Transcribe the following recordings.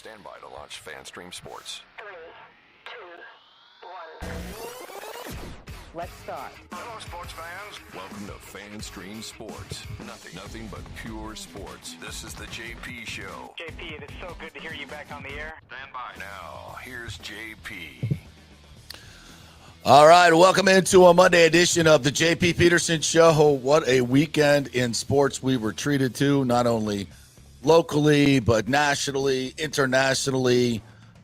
Stand by to launch FanStream Sports. 3, 2, 1. Let's start. Hello, sports fans. Welcome to FanStream Sports. Nothing but pure sports. This is the JP Show. JP, it is so good to hear you back on the air. Stand by. Now, here's JP. All right, welcome into a Monday edition of the JP Peterson Show. What a weekend in sports we were treated to, not only locally, but nationally, internationally.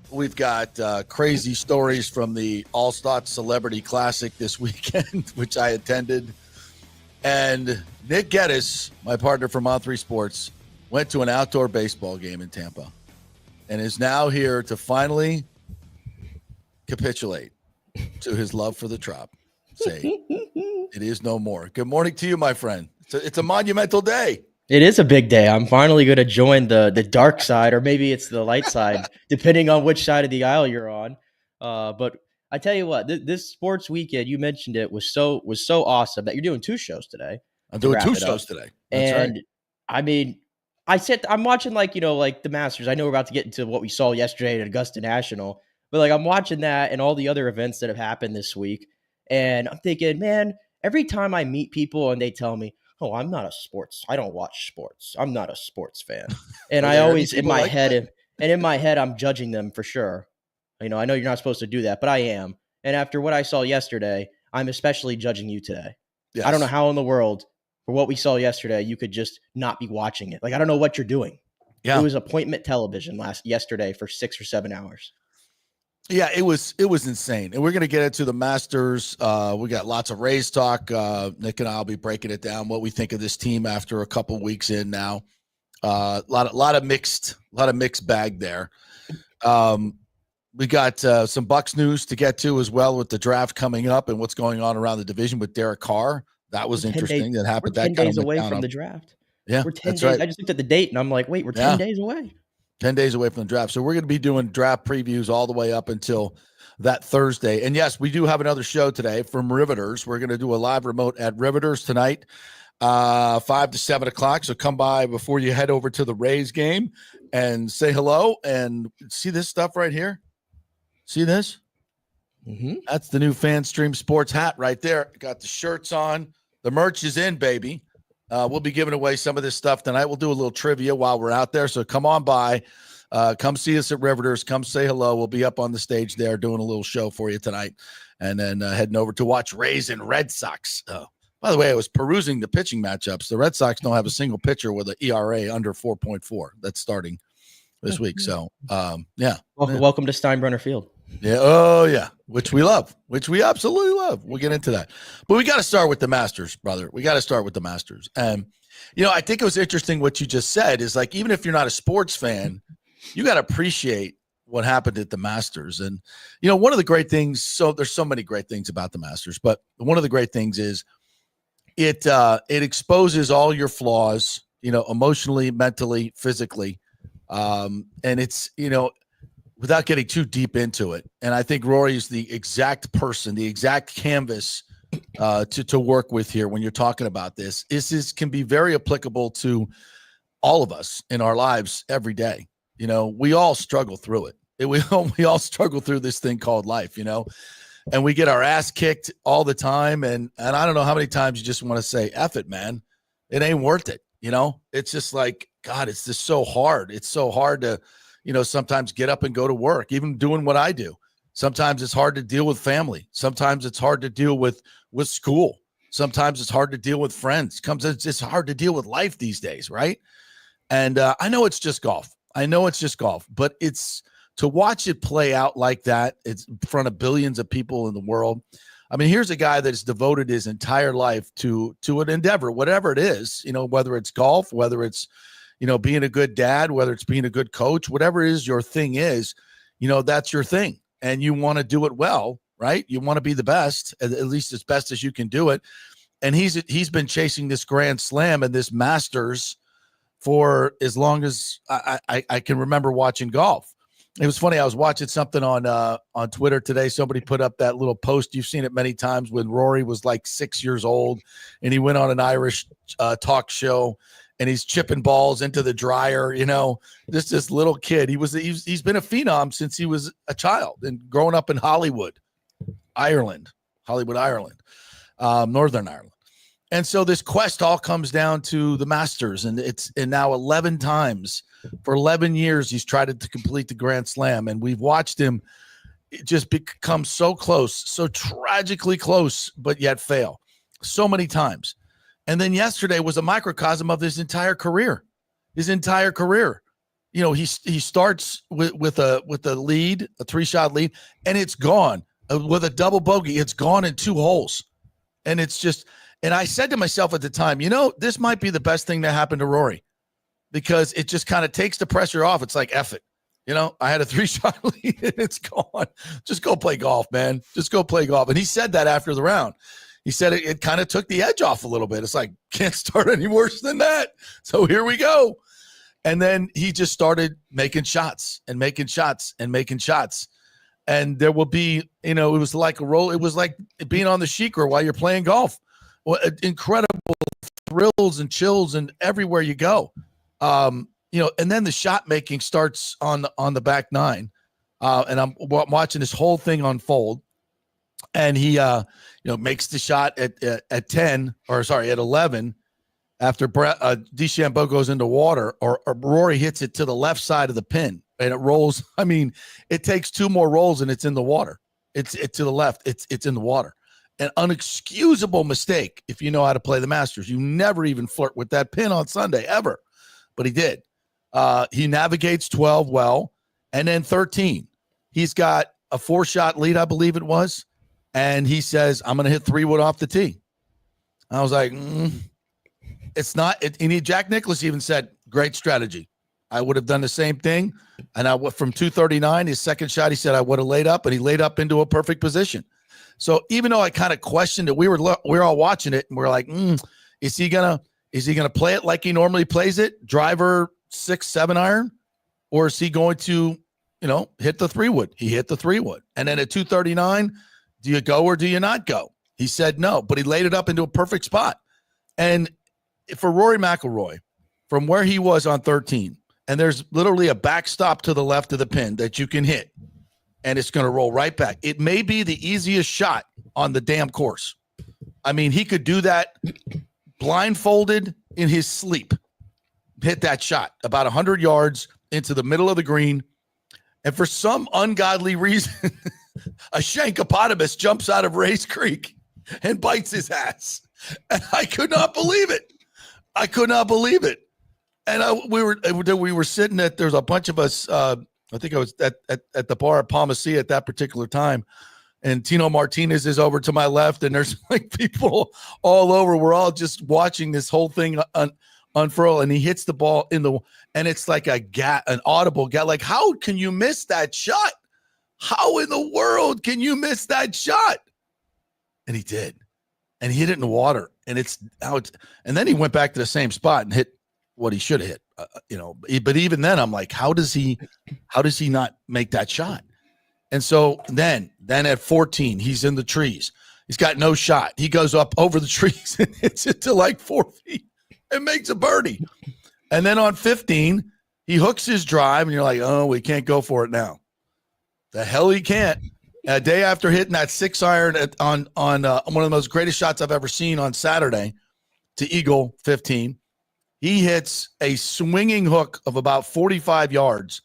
We've got crazy stories from the All-Star Celebrity Classic this weekend, which I attended. And Nick Geddes, my partner from On3 Sports, went to an outdoor baseball game in Tampa and is now here to finally capitulate to his love for the Trop. Say, it is no more. Good morning to you, my friend. It's a monumental day. It is a big day. I'm finally going to join the dark side, or maybe it's the light side, depending on which side of the aisle you're on. But I tell you what, this sports weekend, you mentioned it, was so awesome that you're doing two shows today. I'm doing two shows today. That's and right. I mean, I'm watching like the Masters. I know we're about to get into what we saw yesterday at Augusta National, but like I'm watching that and all the other events that have happened this week. And I'm thinking, man, every time I meet people and they tell me, oh, I don't watch sports. I'm not a sports fan. And I always in my head, I'm judging them for sure. I know you're not supposed to do that, but I am. And after what I saw yesterday, I'm especially judging you today. Yes. I don't know how in the world, for what we saw yesterday, you could just not be watching it. Like, I don't know what you're doing. Yeah. It was appointment television yesterday for 6 or 7 hours. Yeah, it was insane. And we're going to get into the Masters. We got lots of Rays talk. Nick and I will be breaking it down, what we think of this team after a couple weeks in now. A lot of mixed bag there. We got some Bucs news to get to as well with the draft coming up and what's going on around the division with Derek Carr. That was interesting. That happened. We're 10 days away from the draft. Yeah, we're 10 days. Right. I just looked at the date and I'm like, wait, we're 10 days away. 10 days away from the draft. So we're going to be doing draft previews all the way up until that Thursday. And yes, we do have another show today from Riveters. We're going to do a live remote at Riveters tonight, 5 to 7 o'clock. So come by before you head over to the Rays game and say hello and see this stuff right here. See this? Mm-hmm. That's the new FanStream Sports hat right there. Got the shirts on. The merch is in, baby. We'll be giving away some of this stuff tonight. We'll do a little trivia while we're out there. So come on by. Come see us at Riveters. Come say hello. We'll be up on the stage there doing a little show for you tonight. And then heading over to watch Rays and Red Sox. By the way, I was perusing the pitching matchups. The Red Sox don't have a single pitcher with an ERA under 4.4. That's starting this week. So, yeah. Welcome to Steinbrenner Field. Yeah. Oh, yeah. Which we love, which we absolutely love. We'll get into that. But we got to start with the Masters, brother. We got to start with the Masters. And, I think it was interesting what you just said is like, even if you're not a sports fan, you got to appreciate what happened at the Masters. And, one of the great things, so there's so many great things about the Masters, but one of the great things is it exposes all your flaws, emotionally, mentally, physically. And it's, without getting too deep into it. And I think Rory is the exact person, the exact canvas to work with here when you're talking about this. This can be very applicable to all of us in our lives every day. We all struggle through it. We all struggle through this thing called life, and we get our ass kicked all the time. And I don't know how many times you just want to say, F it, man. It ain't worth it. It's just like, God, it's just so hard. It's so hard to, sometimes get up and go to work, even doing what I do. Sometimes it's hard to deal with family. Sometimes it's hard to deal with school. Sometimes it's hard to deal with friends. It's hard to deal with life these days, right? And I know it's just golf. But it's to watch it play out like that. It's in front of billions of people in the world. I mean, here's a guy that's devoted his entire life to an endeavor, whatever it is, whether it's golf, whether it's, being a good dad, whether it's being a good coach, whatever it is your thing is, that's your thing. And you want to do it well, right? You want to be the best, at least as best as you can do it. And he's been chasing this Grand Slam and this Masters for as long as I can remember watching golf. It was funny. I was watching something on Twitter today. Somebody put up that little post. You've seen it many times when Rory was like 6 years old and he went on an Irish talk show and he's chipping balls into the dryer. This little kid. He's been a phenom since he was a child and growing up in Hollywood, Ireland, Northern Ireland. And so this quest all comes down to the Masters, and now 11 times for 11 years he's tried to complete the Grand Slam, and we've watched him just become so close, so tragically close, but yet fail so many times. And then yesterday was a microcosm of his entire career. He starts with a lead, a 3-shot lead, and it's gone with a double bogey. It's gone in 2 holes, and it's just. And I said to myself at the time, this might be the best thing that happened to Rory, because it just kind of takes the pressure off. It's like, F it. I had a 3-shot lead and it's gone. Just go play golf, man. Just go play golf. And he said that after the round. He said it kind of took the edge off a little bit. It's like, can't start any worse than that. So here we go. And then he just started making shots. And there will be, it was like a roll. It was like being on the Sheikah while you're playing golf. Well, incredible thrills and chills and everywhere you go. And then the shot making starts on the back 9. And I'm watching this whole thing unfold. And he, makes the shot at 11 after DeChambeau goes into water, or Rory hits it to the left side of the pin and it rolls. I mean, it takes 2 more rolls and it's in the water. It's to the left. It's in the water. An unexcusable mistake if you know how to play the Masters. You never even flirt with that pin on Sunday, ever. But he did. He navigates 12 well. And then 13, he's got a 4-shot lead, I believe it was. And he says, I'm going to hit 3-wood off the tee. I was like, it's not. Jack Nicklaus even said, great strategy. I would have done the same thing. And from 239, his second shot, he said, I would have laid up, and he laid up into a perfect position. So even though I kind of questioned it, we were all watching it, and we're like, is he gonna play it like he normally plays it, driver 6-7 iron, or is he going to, hit the 3-wood? He hit the 3-wood, and then at 239, do you go or do you not go? He said no, but he laid it up into a perfect spot. And for Rory McIlroy, from where he was on 13, and there's literally a backstop to the left of the pin that you can hit, and it's going to roll right back. It may be the easiest shot on the damn course. I mean, he could do that blindfolded in his sleep, hit that shot about 100 yards into the middle of the green. And for some ungodly reason, a Shankopotamus jumps out of Race Creek and bites his ass. And I could not believe it. And we were sitting at, there's a bunch of us, I think I was at the bar at Palmacia at that particular time. And Tino Martinez is over to my left, and there's like people all over. We're all just watching this whole thing unfurl, and he hits the ball and it's like an audible gap. Like, how can you miss that shot? How in the world can you miss that shot? And he did, and he hit it in the water, and and then he went back to the same spot and hit what he should have hit. But even then, I'm like, how does he not make that shot? And so then at 14, he's in the trees. He's got no shot. He goes up over the trees and hits it to like 4 feet and makes a birdie. And then on 15, he hooks his drive, and you're like, oh, we can't go for it now. The hell he can't. A day after hitting that 6-iron on one of the most greatest shots I've ever seen on Saturday to eagle 15, he hits a swinging hook of about 45 yards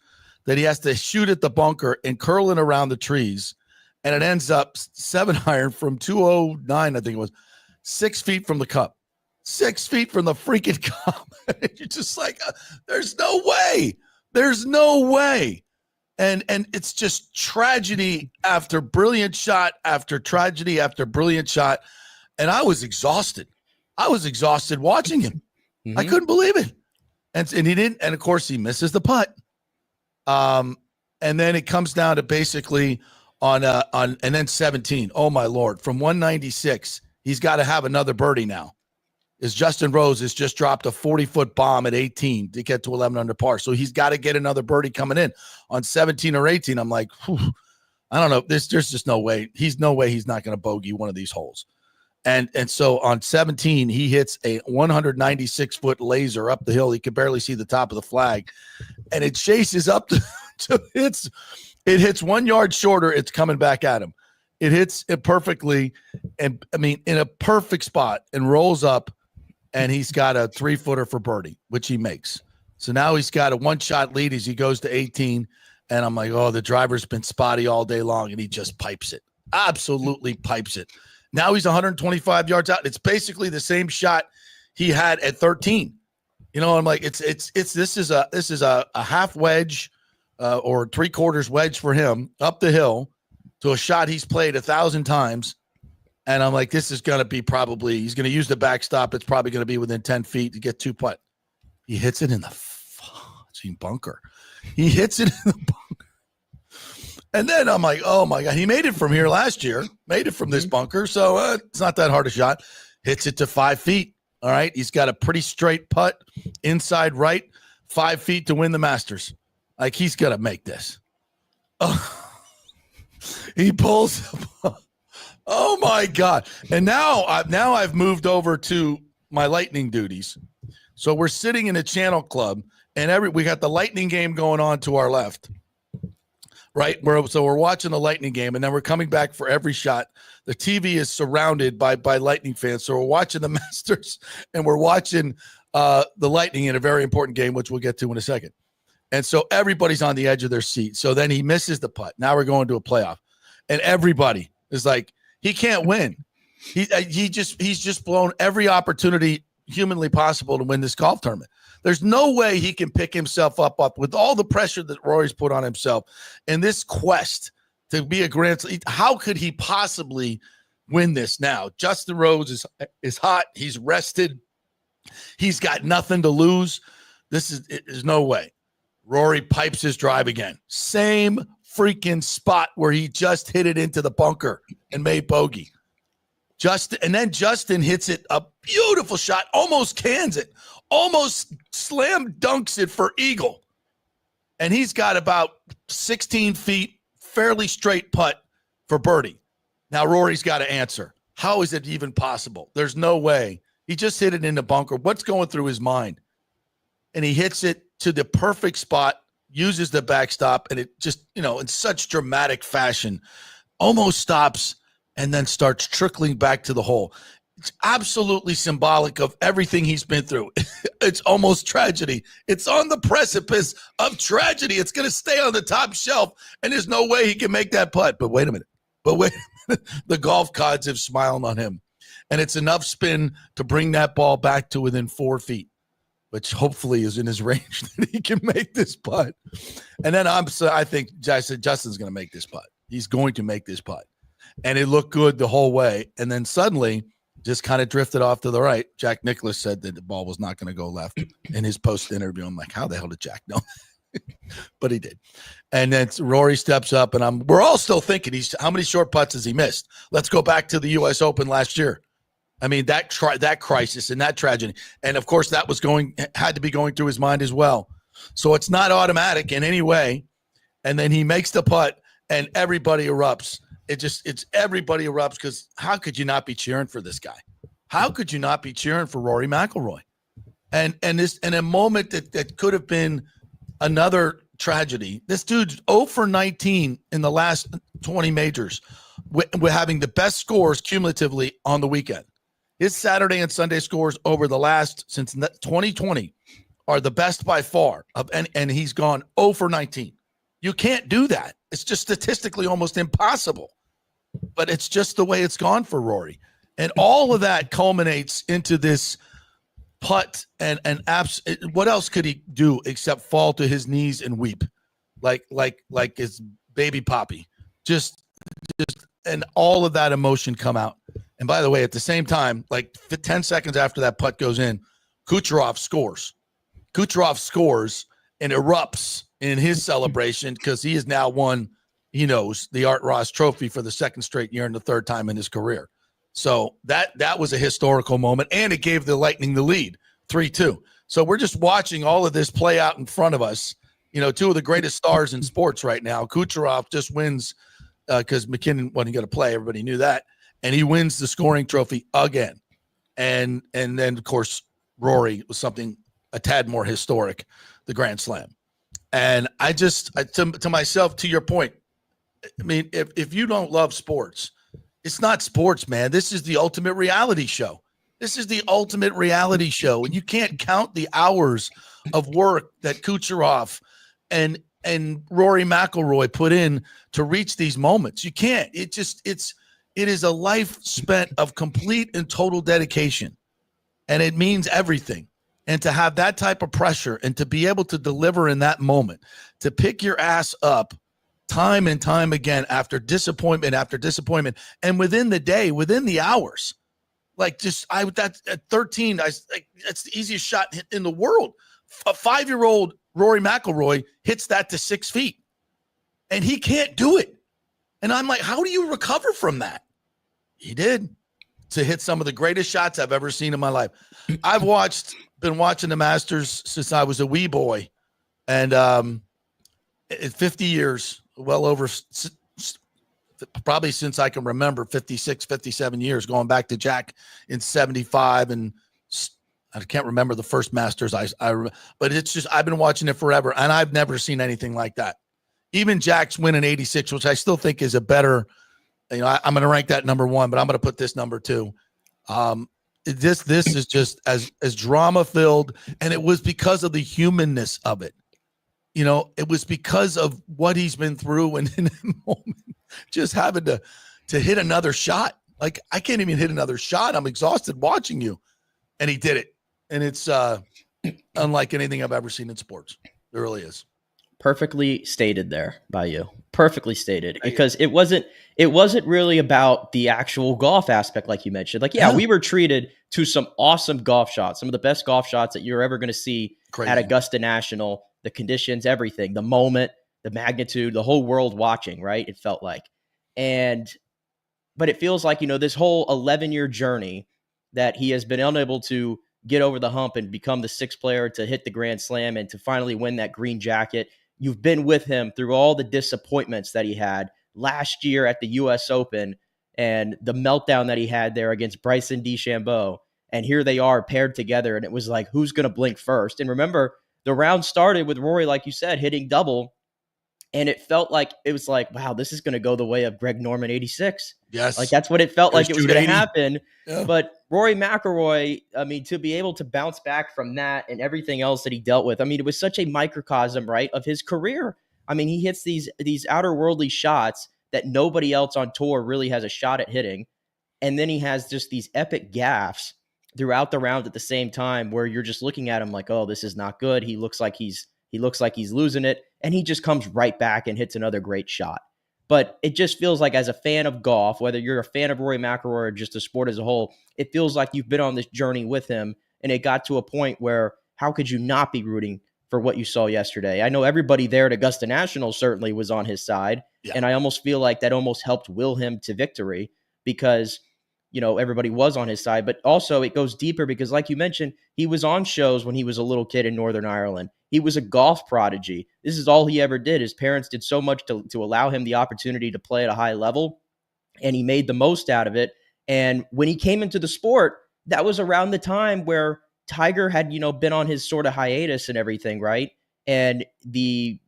that he has to shoot at the bunker and curl it around the trees. And it ends up 7-iron from 209, I think it was, 6 feet from the cup. 6 feet from the freaking cup. You're just like, there's no way. There's no way. And it's just tragedy after brilliant shot after tragedy after brilliant shot. And I was exhausted. Watching him. Mm-hmm. I couldn't believe it. And he didn't. And of course, he misses the putt. And then it comes down to basically on and then 17. Oh my Lord. From 196, he's got to have another birdie now. Is Justin Rose has just dropped a 40-foot bomb at 18 to get to 11 under par. So he's got to get another birdie coming in on 17 or 18. I'm like, I don't know. There's just no way. He's not going to bogey one of these holes. And so on 17, he hits a 196-foot laser up the hill. He could barely see the top of the flag. And it chases up to it hits 1 yard shorter. It's coming back at him. It hits it perfectly, and I mean in a perfect spot, and rolls up, and he's got a 3-footer for birdie, which he makes. So now he's got a 1-shot lead as he goes to 18. And I'm like, oh, the driver's been spotty all day long, and he just pipes it. Absolutely pipes it. Now he's 125 yards out. It's basically the same shot he had at 13. You know, I'm like, this is a half wedge or 3/4 wedge for him up the hill to a shot he's played 1,000 times. And I'm like, this is going to be he's going to use the backstop. It's probably going to be within 10 feet to get 2-putt. He hits it in the bunker. He hits it in the bunker. And then I'm like, oh my God, he made it from here last year, made it from this bunker. So it's not that hard a shot. Hits it to 5 feet. All right. He's got a pretty straight putt inside right, 5 feet to win the Masters. Like, he's going to make this. Oh, he pulls. Oh my God. And now I've moved over to my Lightning duties. So we're sitting in a channel club, and we got the Lightning game going on to our left. Right. So we're watching the Lightning game, and then we're coming back for every shot. The TV is surrounded by Lightning fans. So we're watching the Masters, and we're watching the Lightning in a very important game, which we'll get to in a second. And so everybody's on the edge of their seat. So then he misses the putt. Now we're going to a playoff, and everybody is like, he can't win. He's just blown every opportunity humanly possible to win this golf tournament. There's no way he can pick himself up with all the pressure that Rory's put on himself in this quest to be a Grand Slam. How could he possibly win this now? Justin Rose is hot. He's rested. He's got nothing to lose. There's no way. Rory pipes his drive again. Same freaking spot where he just hit it into the bunker and made bogey. And then Justin hits it, a beautiful shot, almost cans it, almost slam dunks it for eagle. And he's got about 16 feet, fairly straight putt for birdie. Now Rory's got to answer. How is it even possible? There's no way. He just hit it in the bunker. What's going through his mind? And he hits it to the perfect spot, uses the backstop, and it just, in such dramatic fashion, almost stops and then starts trickling back to the hole. It's absolutely symbolic of everything he's been through. It's almost tragedy. It's on the precipice of tragedy. It's going to stay on the top shelf, and there's no way he can make that putt. But wait a minute. The golf gods have smiled on him, and it's enough spin to bring that ball back to within 4 feet, which hopefully is in his range that he can make this putt. And then I said Justin's going to make this putt. He's going to make this putt. And it looked good the whole way. And then suddenly just kind of drifted off to the right. Jack Nicklaus said that the ball was not going to go left in his post interview. I'm like, how the hell did Jack know? But he did. And then Rory steps up, and we're all still thinking how many short putts has he missed? Let's go back to the U.S. Open last year. I mean, that crisis and that tragedy. And of course that had to be going through his mind as well. So it's not automatic in any way. And then he makes the putt, and everybody erupts. It's everybody erupts, because how could you not be cheering for this guy? How could you not be cheering for Rory McIlroy? And a moment that could have been another tragedy. This dude's 0 for 19 in the last 20 majors. We're having the best scores cumulatively on the weekend. His Saturday and Sunday scores over the last since 2020 are the best by far. And he's gone 0 for 19. You can't do that. It's just statistically almost impossible. But it's just the way it's gone for Rory. And all of that culminates into this putt and what else could he do except fall to his knees and weep like his baby Poppy? Just and all of that emotion come out. And by the way, at the same time, like 10 seconds after that putt goes in, Kucherov scores. Kucherov scores and erupts in his celebration, because he has now won, he knows, the Art Ross Trophy for the second straight year and the third time in his career. So that was a historical moment, and it gave the Lightning the lead, 3-2. So we're just watching all of this play out in front of us. Two of the greatest stars in sports right now. Kucherov just wins because McKinnon wasn't going to play. Everybody knew that. and he wins the scoring trophy again. And then, of course, Rory was something a tad more historic, the Grand Slam. And to myself, to your point, I mean, if you don't love sports, it's not sports, man. This is the ultimate reality show. This is the ultimate reality show. And you can't count the hours of work that Kucherov and Rory McIlroy put in to reach these moments. You can't. It is a life spent of complete and total dedication. And it means everything. And to have that type of pressure and to be able to deliver in that moment, to pick your ass up time and time again after disappointment, and within the day, within the hours, at 13, that's the easiest shot in the world. A 5-year-old Rory McIlroy hits that to 6 feet, and he can't do it. And I'm like, how do you recover from that? He did, to hit some of the greatest shots I've ever seen in my life. I've been watching the Masters since I was a wee boy, and 50 years, well over, probably since I can remember, 56, 57 years, going back to Jack in 75, and I can't remember the first Masters. But it's just, I've been watching it forever, and I've never seen anything like that. Even Jack's win in 86, which I still think is a better, I'm going to rank that number 1, but I'm going to put this number 2. This is just as drama filled, and it was because of the humanness of it. It was because of what he's been through, and in that moment, just having to hit another shot. Like, I can't even hit another shot. I'm exhausted watching you, and he did it, and it's unlike anything I've ever seen in sports. It really is. Perfectly stated there by you. Perfectly stated, because it wasn't really about the actual golf aspect, like you mentioned. Like, we were treated to some awesome golf shots, some of the best golf shots that you're ever going to see at Augusta National. The conditions, everything, the moment, the magnitude, the whole world watching, right? It felt like. But it feels like, this whole 11-year journey that he has been unable to get over the hump and become the 6th player to hit the Grand Slam and to finally win that green jacket. You've been with him through all the disappointments that he had last year at the U.S. Open and the meltdown that he had there against Bryson DeChambeau. And here they are paired together. And it was like, who's going to blink first? And remember, the round started with Rory, like you said, hitting double. And it felt like, wow, this is going to go the way of Greg Norman 86. Yes. Like, that's what it felt like it was going to happen. Yeah. But Rory McIlroy, to be able to bounce back from that and everything else that he dealt with, it was such a microcosm, right, of his career. He hits these outer worldly shots that nobody else on tour really has a shot at hitting. And then he has just these epic gaffes throughout the round at the same time, where you're just looking at him like, oh, this is not good. He looks like he's losing it. And he just comes right back and hits another great shot. But it just feels like, as a fan of golf, whether you're a fan of Rory McIlroy or just the sport as a whole, it feels like you've been on this journey with him. And it got to a point where, how could you not be rooting for what you saw yesterday? I know everybody there at Augusta National certainly was on his side. Yeah. And I almost feel like that almost helped will him to victory, because everybody was on his side. But also it goes deeper because, like you mentioned, he was on shows when he was a little kid in Northern Ireland. He was a golf prodigy. This is all he ever did. His parents did so much to allow him the opportunity to play at a high level, and he made the most out of it. And when he came into the sport, that was around the time where Tiger had, been on his sort of hiatus and everything, right? And we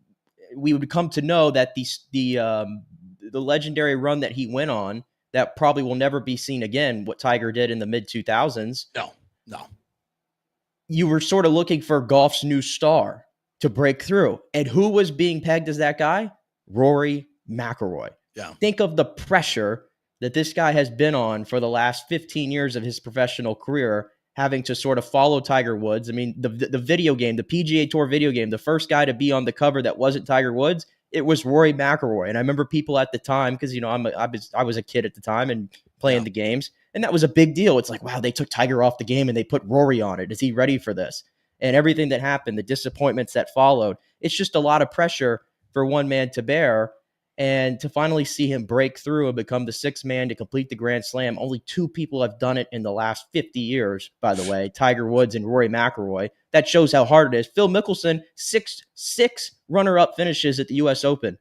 would come to know that the legendary run that he went on, that probably will never be seen again, what Tiger did in the mid-2000s. No. You were sort of looking for golf's new star to break through. And who was being pegged as that guy? Rory McIlroy. Yeah. Think of the pressure that this guy has been on for the last 15 years of his professional career, having to sort of follow Tiger Woods. The video game, the PGA Tour video game, the first guy to be on the cover that wasn't Tiger Woods, it was Rory McIlroy. And I remember people at the time, because I was a kid at the time and playing the games, and that was a big deal. It's like, wow, they took Tiger off the game and they put Rory on it. Is he ready for this? And everything that happened, the disappointments that followed, it's just a lot of pressure for one man to bear. And to finally see him break through and become the 6th man to complete the Grand Slam. Only 2 people have done it in the last 50 years, by the way, Tiger Woods and Rory McIlroy. That shows how hard it is. Phil Mickelson, six runner-up finishes at the U.S. Open.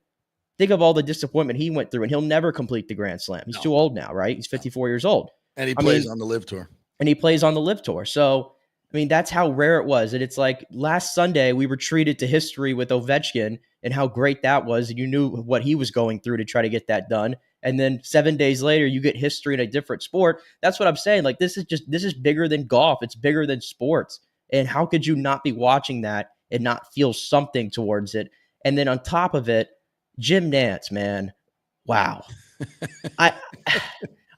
Think of all the disappointment he went through, and he'll never complete the Grand Slam. He's too old now, right? He's 54 years old. And he plays on the Live Tour. And he plays on the Live Tour. So, I mean, that's how rare it was. And it's like last Sunday, we were treated to history with Ovechkin and how great that was. And you knew what he was going through to try to get that done. And then 7 days later, you get history in a different sport. That's what I'm saying. Like, this is bigger than golf. It's bigger than sports. And how could you not be watching that and not feel something towards it? And then on top of it, Jim Nantz, man, wow.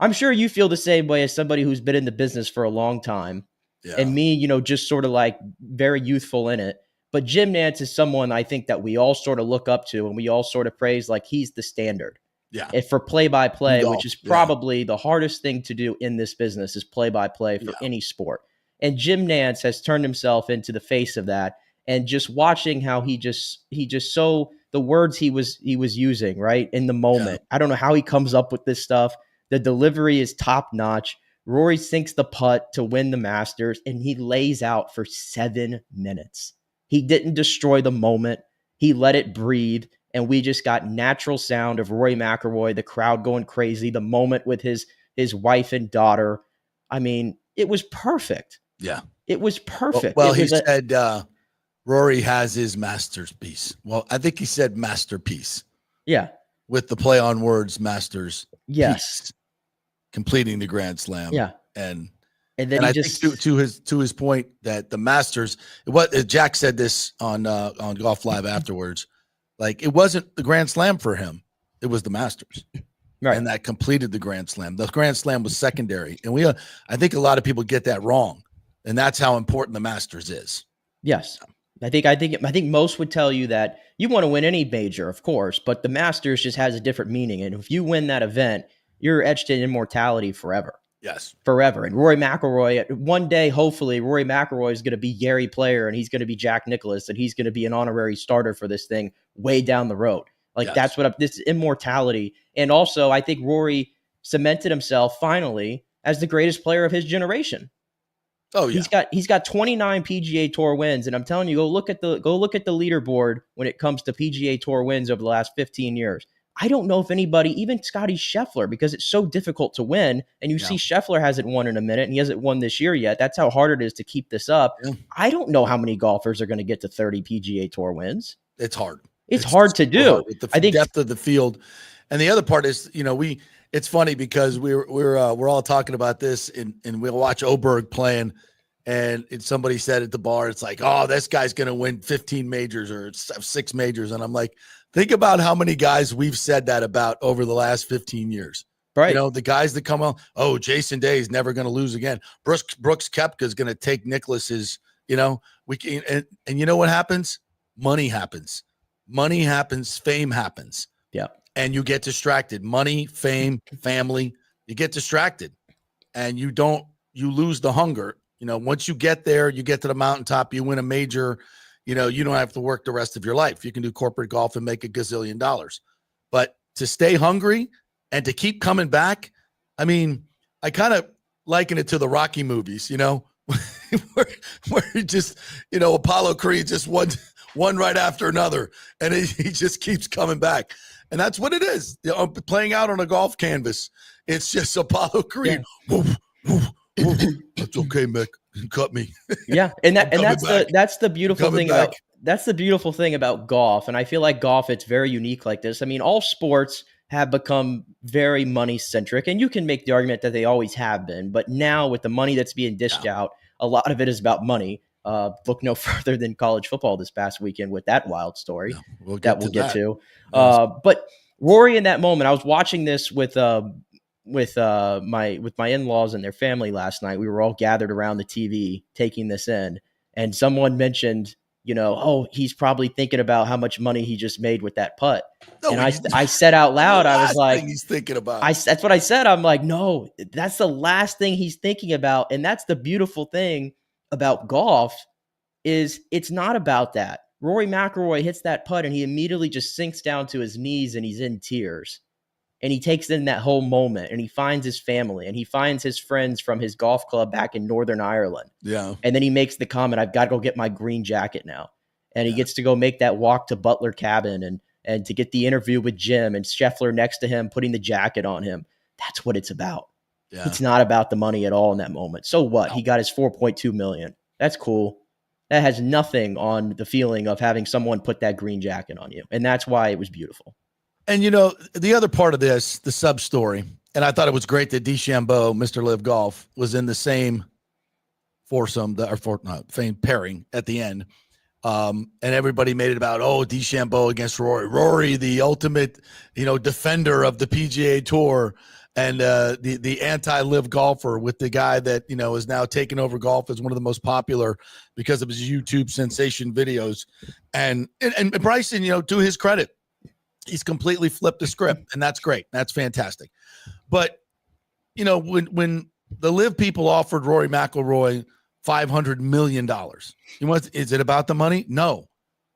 I'm sure you feel the same way as somebody who's been in the business for a long time. Yeah. And me, just sort of like very youthful in it. But Jim Nantz is someone I think that we all sort of look up to and we all sort of praise like he's the standard. Yeah. And for play-by-play, which is probably the hardest thing to do in this business is play-by-play for any sport. And Jim Nantz has turned himself into the face of that. And just watching how he just so the words he was using right in the moment. I don't know how he comes up with this stuff. The delivery is top notch. Rory sinks the putt to win the Masters, and he lays out for 7 minutes. He didn't destroy the moment. He let it breathe, and we just got natural sound of Rory McIlroy, the crowd going crazy, the moment with his wife and daughter. I mean, it was perfect. Yeah. It was perfect. Well, he said Rory has his masterpiece. Well, I think he said masterpiece. Yeah. With the play on words, Masters. Yes. Piece, completing the Grand Slam. Yeah. And then I think to his point that the Masters, what Jack said this on Golf Live afterwards, like it wasn't the Grand Slam for him. It was the Masters. Right. And that completed the Grand Slam. The Grand Slam was secondary. And I think a lot of people get that wrong. And that's how important the Masters is. Yes. I think most would tell you that you want to win any major, of course, but the Masters just has a different meaning. And if you win that event, you're etched in immortality forever. Yes. Forever. And Rory McIlroy, one day, hopefully, Rory McIlroy is going to be Gary Player and he's going to be Jack Nicklaus and he's going to be an honorary starter for this thing way down the road. Like that's what this immortality. And also, I think Rory cemented himself finally as the greatest player of his generation. Oh yeah. He's got 29 PGA Tour wins, and I'm telling you, go look at the leaderboard when it comes to PGA Tour wins over the last 15 years. I don't know if anybody, even Scotty Scheffler, because it's so difficult to win, and you see Scheffler hasn't won in a minute, and he hasn't won this year yet. That's how hard it is to keep this up. Yeah. I don't know how many golfers are going to get to 30 PGA Tour wins. It's hard. It's hard to do. Hard with the depth of the field, and the other part is, it's funny because we're all talking about this and we'll watch Oberg playing and somebody said at the bar, it's like, oh, this guy's going to win 15 majors or 6 majors. And I'm like, think about how many guys we've said that about over the last 15 years. Right. The guys that come on, oh, Jason Day is never going to lose again. Brooks Koepka is going to take Nicklaus's, we can, and you know what happens? Money happens. Money happens. Fame happens. Yeah. And you get distracted. Money, fame, family, you get distracted and you lose the hunger. Once you get there, you get to the mountaintop, you win a major, you don't have to work the rest of your life. You can do corporate golf and make $1 gazillion. But to stay hungry and to keep coming back, I mean, I kind of liken it to the Rocky movies, where he just, Apollo Creed just one right after another, and he just keeps coming back. And that's what it is. Playing out on a golf canvas. It's just Apollo Creed. Yeah. Woof, woof, woof. That's okay, Mick. Cut me. Yeah. And that's the beautiful thing about golf. And I feel like golf, it's very unique like this. I mean, all sports have become very money centric, and you can make the argument that they always have been. But now with the money that's being dished out, a lot of it is about money. Look no further than college football this past weekend with that wild story we'll get to. But Rory, in that moment, I was watching this with my in-laws and their family last night. We were all gathered around the TV taking this in, and someone mentioned, oh, he's probably thinking about how much money he just made with that putt. No, and I said out loud, I was like, he's thinking about. That's what I said. I'm like, no, that's the last thing he's thinking about, and that's the beautiful thing about golf is it's not about that. Rory McIlroy hits that putt and he immediately just sinks down to his knees and he's in tears. And he takes in that whole moment and he finds his family and he finds his friends from his golf club back in Northern Ireland. Yeah. And then he makes the comment, I've got to go get my green jacket now. And he gets to go make that walk to Butler Cabin and to get the interview with Jim and Scheffler next to him, putting the jacket on him. That's what it's about. Yeah. It's not about the money at all in that moment. So what? No. He got his $4.2 million. That's cool. That has nothing on the feeling of having someone put that green jacket on you. And that's why it was beautiful. And, the other part of this, the sub story, and I thought it was great that DeChambeau, Mr. Live Golf, was in the same same pairing at the end. And everybody made it about, DeChambeau against Rory. Rory, the ultimate, defender of the PGA Tour, and the anti-live golfer with the guy that, is now taking over golf as one of the most popular because of his YouTube sensation videos. And Bryson, to his credit, he's completely flipped the script, and that's great. That's fantastic. But, when the live people offered Rory McIlroy $500 million, is it about the money? No,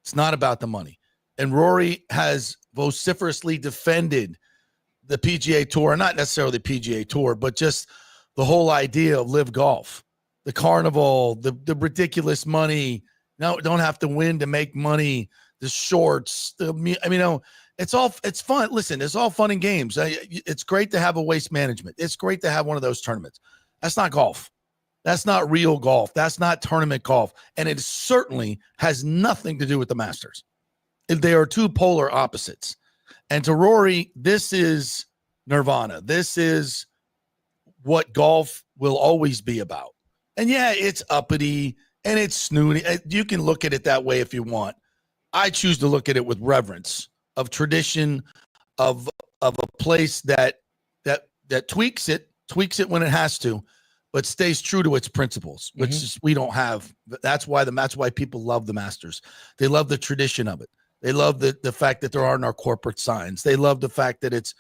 it's not about the money. And Rory has vociferously defended the PGA Tour, not necessarily the PGA Tour, but just the whole idea of live golf, the carnival, the ridiculous money. No, don't have to win to make money. The shorts, it's fun. Listen, it's all fun and games. It's great to have a waste management. It's great to have one of those tournaments. That's not golf. That's not real golf. That's not tournament golf. And it certainly has nothing to do with the Masters. They are two polar opposites. And to Rory, this is nirvana. This is what golf will always be about. And yeah, it's uppity and it's snooty. You can look at it that way if you want. I choose to look at it with reverence of tradition, of a place that tweaks it when it has to, but stays true to its principles, which is, we don't have. That's why people love the Masters. They love the tradition of it. They love the fact that there aren't our corporate signs. They love the fact that it's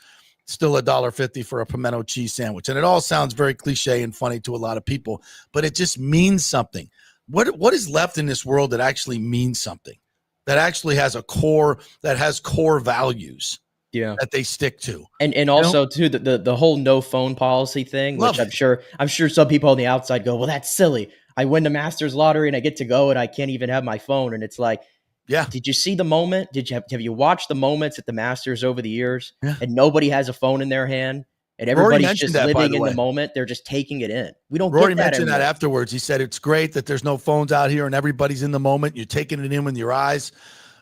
still $1.50 for a pimento cheese sandwich. And it all sounds very cliche and funny to a lot of people, but it just means something. What is left in this world that actually means something, that actually has a core, that has core values that they stick to? And also too, the whole no phone policy thing, which I'm sure some people on the outside go, well, that's silly. I win the Masters lottery and I get to go and I can't even have my phone. And it's like, yeah. Did you see the moment? Have you watched the moments at the Masters over the years? Yeah. And nobody has a phone in their hand and everybody's just living in the moment. They're just taking it in. We don't Rory get that mentioned anymore. that afterwards. He said it's great that there's no phones out here and everybody's in the moment. You're taking it in with your eyes.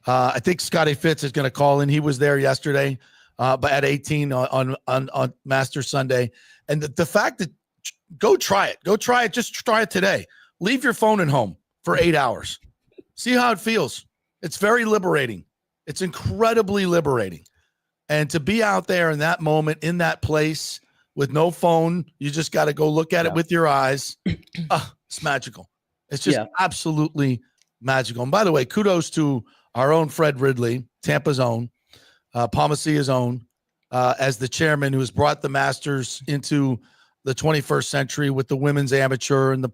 I think Scotty Fitz is going to call in. He was there yesterday, but at 18 on Masters Sunday. And the fact that go try it. Just try it today. Leave your phone at home for 8 hours. See how it feels. It's very liberating. It's incredibly liberating. And to be out there in that moment, in that place with no phone, you just got to go look at it with your eyes. It's magical. It's just absolutely magical. And by the way, kudos to our own Fred Ridley, Tampa's own, Palmacia's own, as the chairman who has brought the Masters into the 21st century with the women's amateur and the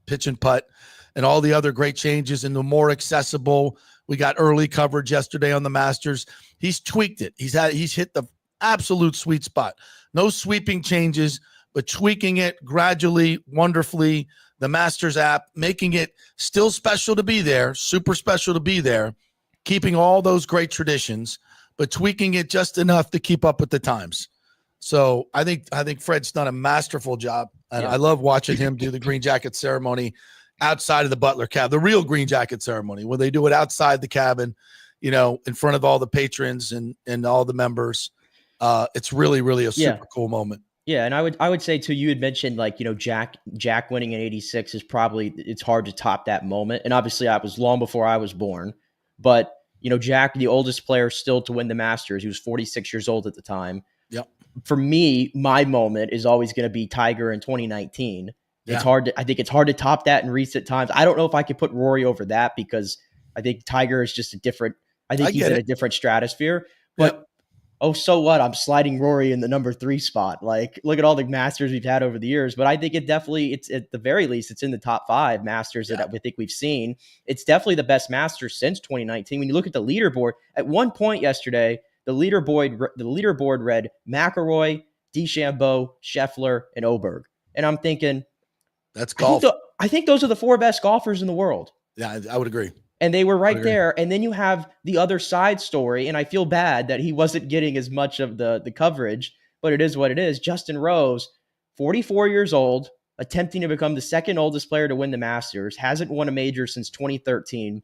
pitch and putt, and all the other great changes and the more accessible. We got early coverage yesterday on the Masters. He's tweaked it. He's hit the absolute sweet spot. No sweeping changes, but tweaking it gradually, wonderfully. The Masters app, making it still special to be there, super special to be there, keeping all those great traditions, but tweaking it just enough to keep up with the times. So I think Fred's done a masterful job. And I love watching him do the green jacket ceremony outside of the Butler cabin, the real green jacket ceremony, when they do it outside the cabin, in front of all the patrons and all the members. It's really, really a super cool moment. Yeah. And I would say too, you had mentioned Jack winning in 86 is it's hard to top that moment. And obviously I was long before I was born, but Jack, the oldest player still to win the Masters, he was 46 years old at the time. Yep. For me, my moment is always going to be Tiger in 2019. Yeah. I think it's hard to top that in recent times. I don't know if I could put Rory over that because I think Tiger is just he's in a different stratosphere. But so what? I'm sliding Rory in the number 3 spot. Like, look at all the Masters we've had over the years. But I think it's at the very least, it's in the top 5 Masters that we think we've seen. It's definitely the best Masters since 2019. When you look at the leaderboard, at one point yesterday, the leaderboard read McIlroy, DeChambeau, Scheffler, and Oberg. And I'm thinking, that's golf. I think those are the 4 best golfers in the world. Yeah, I would agree. And they were right there. And then you have the other side story. And I feel bad that he wasn't getting as much of the coverage, but it is what it is. Justin Rose, 44 years old, attempting to become the second oldest player to win the Masters, hasn't won a major since 2013,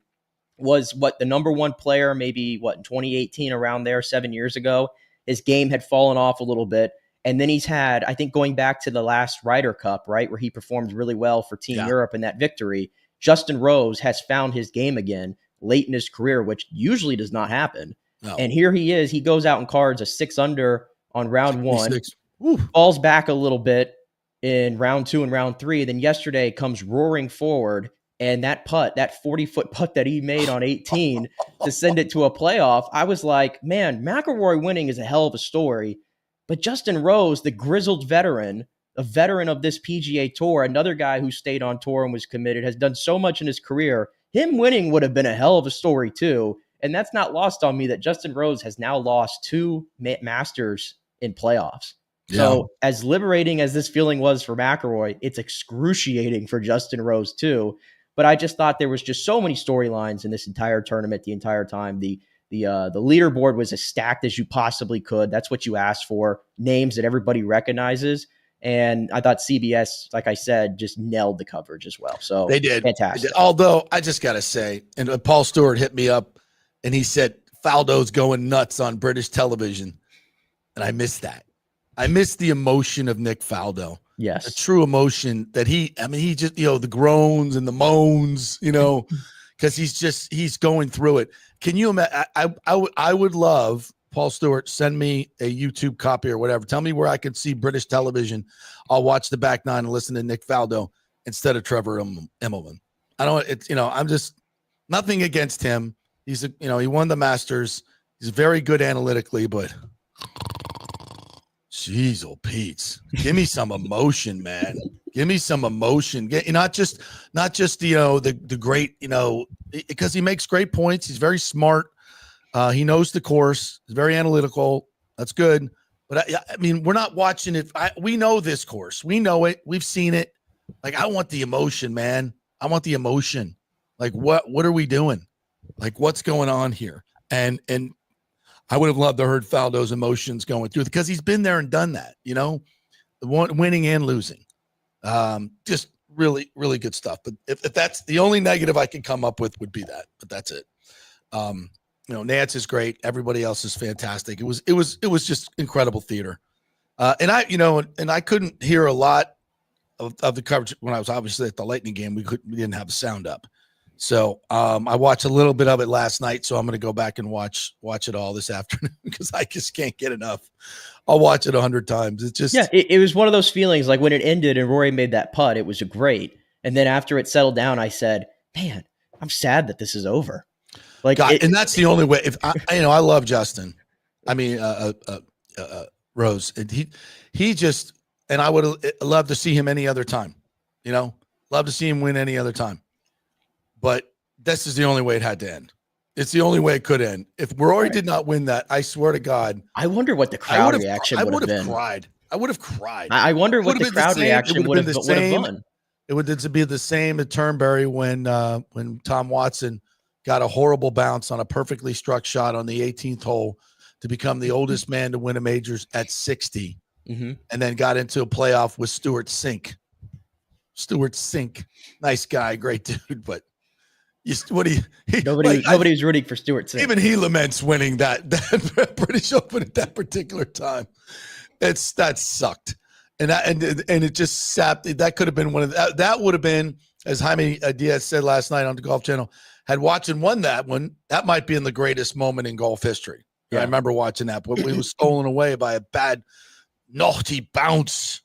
was the number one player, maybe in 2018, around there, 7 years ago. His game had fallen off a little bit. And then he's had, I think, going back to the last Ryder Cup, right, where he performed really well for Team Europe in that victory, Justin Rose has found his game again late in his career, which usually does not happen. No. And here he is. He goes out in cards a 6 under on round 1, falls back a little bit in round 2 and round 3. Then yesterday comes roaring forward. And that putt, that 40-foot putt that he made on 18 to send it to a playoff, I was like, man, McIlroy winning is a hell of a story. But Justin Rose, the grizzled veteran, a veteran of this PGA Tour, another guy who stayed on tour and was committed, has done so much in his career. Him winning would have been a hell of a story too. And that's not lost on me that Justin Rose has now lost 2 Masters in playoffs. Yeah. So as liberating as this feeling was for McIlroy, it's excruciating for Justin Rose too. But I just thought there was just so many storylines in this entire tournament the entire time. The leaderboard was as stacked as you possibly could. That's what you asked for. Names that everybody recognizes. And I thought CBS, like I said, just nailed the coverage as well. So they did. Fantastic. They did. Although I just got to say, and Paul Stewart hit me up and he said, Faldo's going nuts on British television. And I missed that. I missed the emotion of Nick Faldo. Yes. The true emotion that he just, the groans and the moans, because he's going through it. Can you imagine? I would love, Paul Stewart, send me a YouTube copy or whatever. Tell me where I can see British television. I'll watch the back nine and listen to Nick Faldo instead of Trevor Immelman. I'm just nothing against him. He's he won the Masters. He's very good analytically, but jeez, oh Pete, give me some emotion, man. Give me some emotion. Not just the great, because he makes great points. He's very smart. He knows the course. He's very analytical. That's good. But we're not watching it. We know this course. We know it. We've seen it. Like, I want the emotion, man. I want the emotion. Like, what are we doing? Like, what's going on here? And I would have loved to heard Faldo's emotions going through because he's been there and done that, winning and losing. Just really, really good stuff. But if that's the only negative I can come up with would be that, but that's it. Nance is great. Everybody else is fantastic. It was just incredible theater. And I couldn't hear a lot of the coverage when I was obviously at the Lightning game. We didn't have the sound up. So I watched a little bit of it last night. So I'm going to go back and watch it all this afternoon because I just can't get enough. I'll watch it 100 times. It's just it was one of those feelings like when it ended and Rory made that putt, it was great. And then after it settled down, I said, "Man, I'm sad that this is over." Like, God, and that's the only way. If I love Justin. Rose. He just, and I would love to see him any other time. Love to see him win any other time. But this is the only way it had to end. It's the only way it could end. If Rory did not win that, I swear to God. I wonder what the crowd reaction would have been. I would have cried. I wonder what the crowd reaction would have been. It would be the same at Turnberry when Tom Watson got a horrible bounce on a perfectly struck shot on the 18th hole to become the oldest man to win a majors at 60, and then got into a playoff with Stuart Sink. Nice guy, great dude, but nobody was rooting for Stuart Sink. Even he laments winning that British Open at that particular time. That sucked, and it just sapped. That could have been one of that would have been, as Jaime Diaz said last night on the Golf Channel. Had Watson won that one, that might be in the greatest moment in golf history. Yeah. I remember watching that, but we was stolen away by a bad, naughty bounce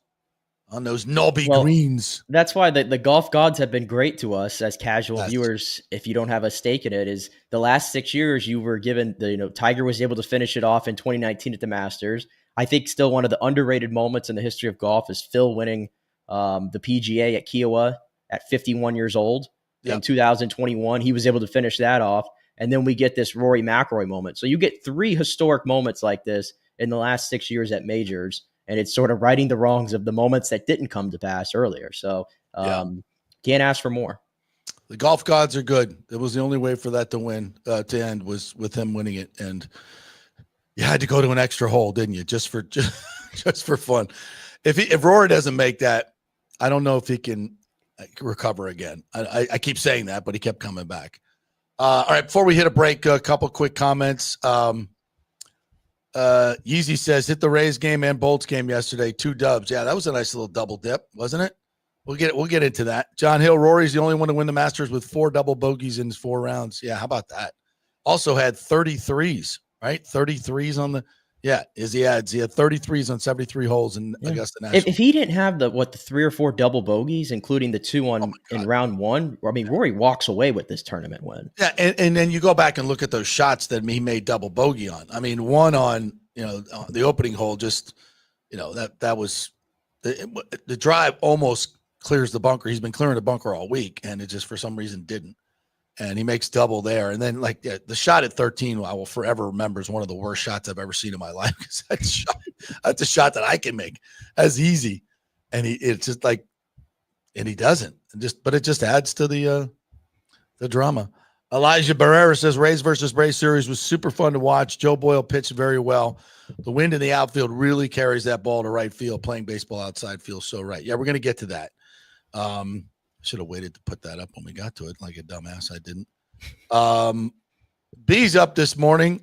on those knobby greens. That's why the golf gods have been great to us as casual viewers. If you don't have a stake in it, is the last 6 years you were given Tiger was able to finish it off in 2019 at the Masters. I think still one of the underrated moments in the history of golf is Phil winning the PGA at Kiowa at 51 years old. In 2021, he was able to finish that off. And then we get this Rory McIlroy moment. So you get 3 historic moments like this in the last 6 years at majors. And it's sort of righting the wrongs of the moments that didn't come to pass earlier. So can't ask for more. The golf gods are good. It was the only way for that to end was with him winning it. And you had to go to an extra hole, didn't you? Just for fun. If Rory doesn't make that, I don't know if he can recover again. I keep saying that, but he kept coming back. All right, before we hit a break, a couple quick comments. Yeezy says, hit the Rays game and Bolts game yesterday, 2 dubs. Yeah, that was a nice little double dip, wasn't it? We'll get into that. John Hill, Rory's the only one to win the Masters with 4 double bogeys in his 4 rounds. Yeah, how about that? Also had 33s, right? 33s on the he had 33s on 73 holes in Augusta National. If he didn't have the 3 or 4 double bogeys, including the 2 in round 1, I mean, Rory walks away with this tournament win. Yeah, and then you go back and look at those shots that he made double bogey on. I mean, one on the opening hole, just that was the drive almost clears the bunker. He's been clearing the bunker all week, and it just for some reason didn't. And he makes double there. And then the shot at 13, I will forever remember is one of the worst shots I've ever seen in my life. Because that's a shot that I can make as easy. And it's just like, and he doesn't. But it just adds to the drama. Elijah Barrera says Rays versus Braves series was super fun to watch. Joe Boyle pitched very well. The wind in the outfield really carries that ball to right field. Playing baseball outside feels so right. Yeah, we're going to get to that. Should have waited to put that up when we got to it. Like a dumbass, I didn't. B's up this morning.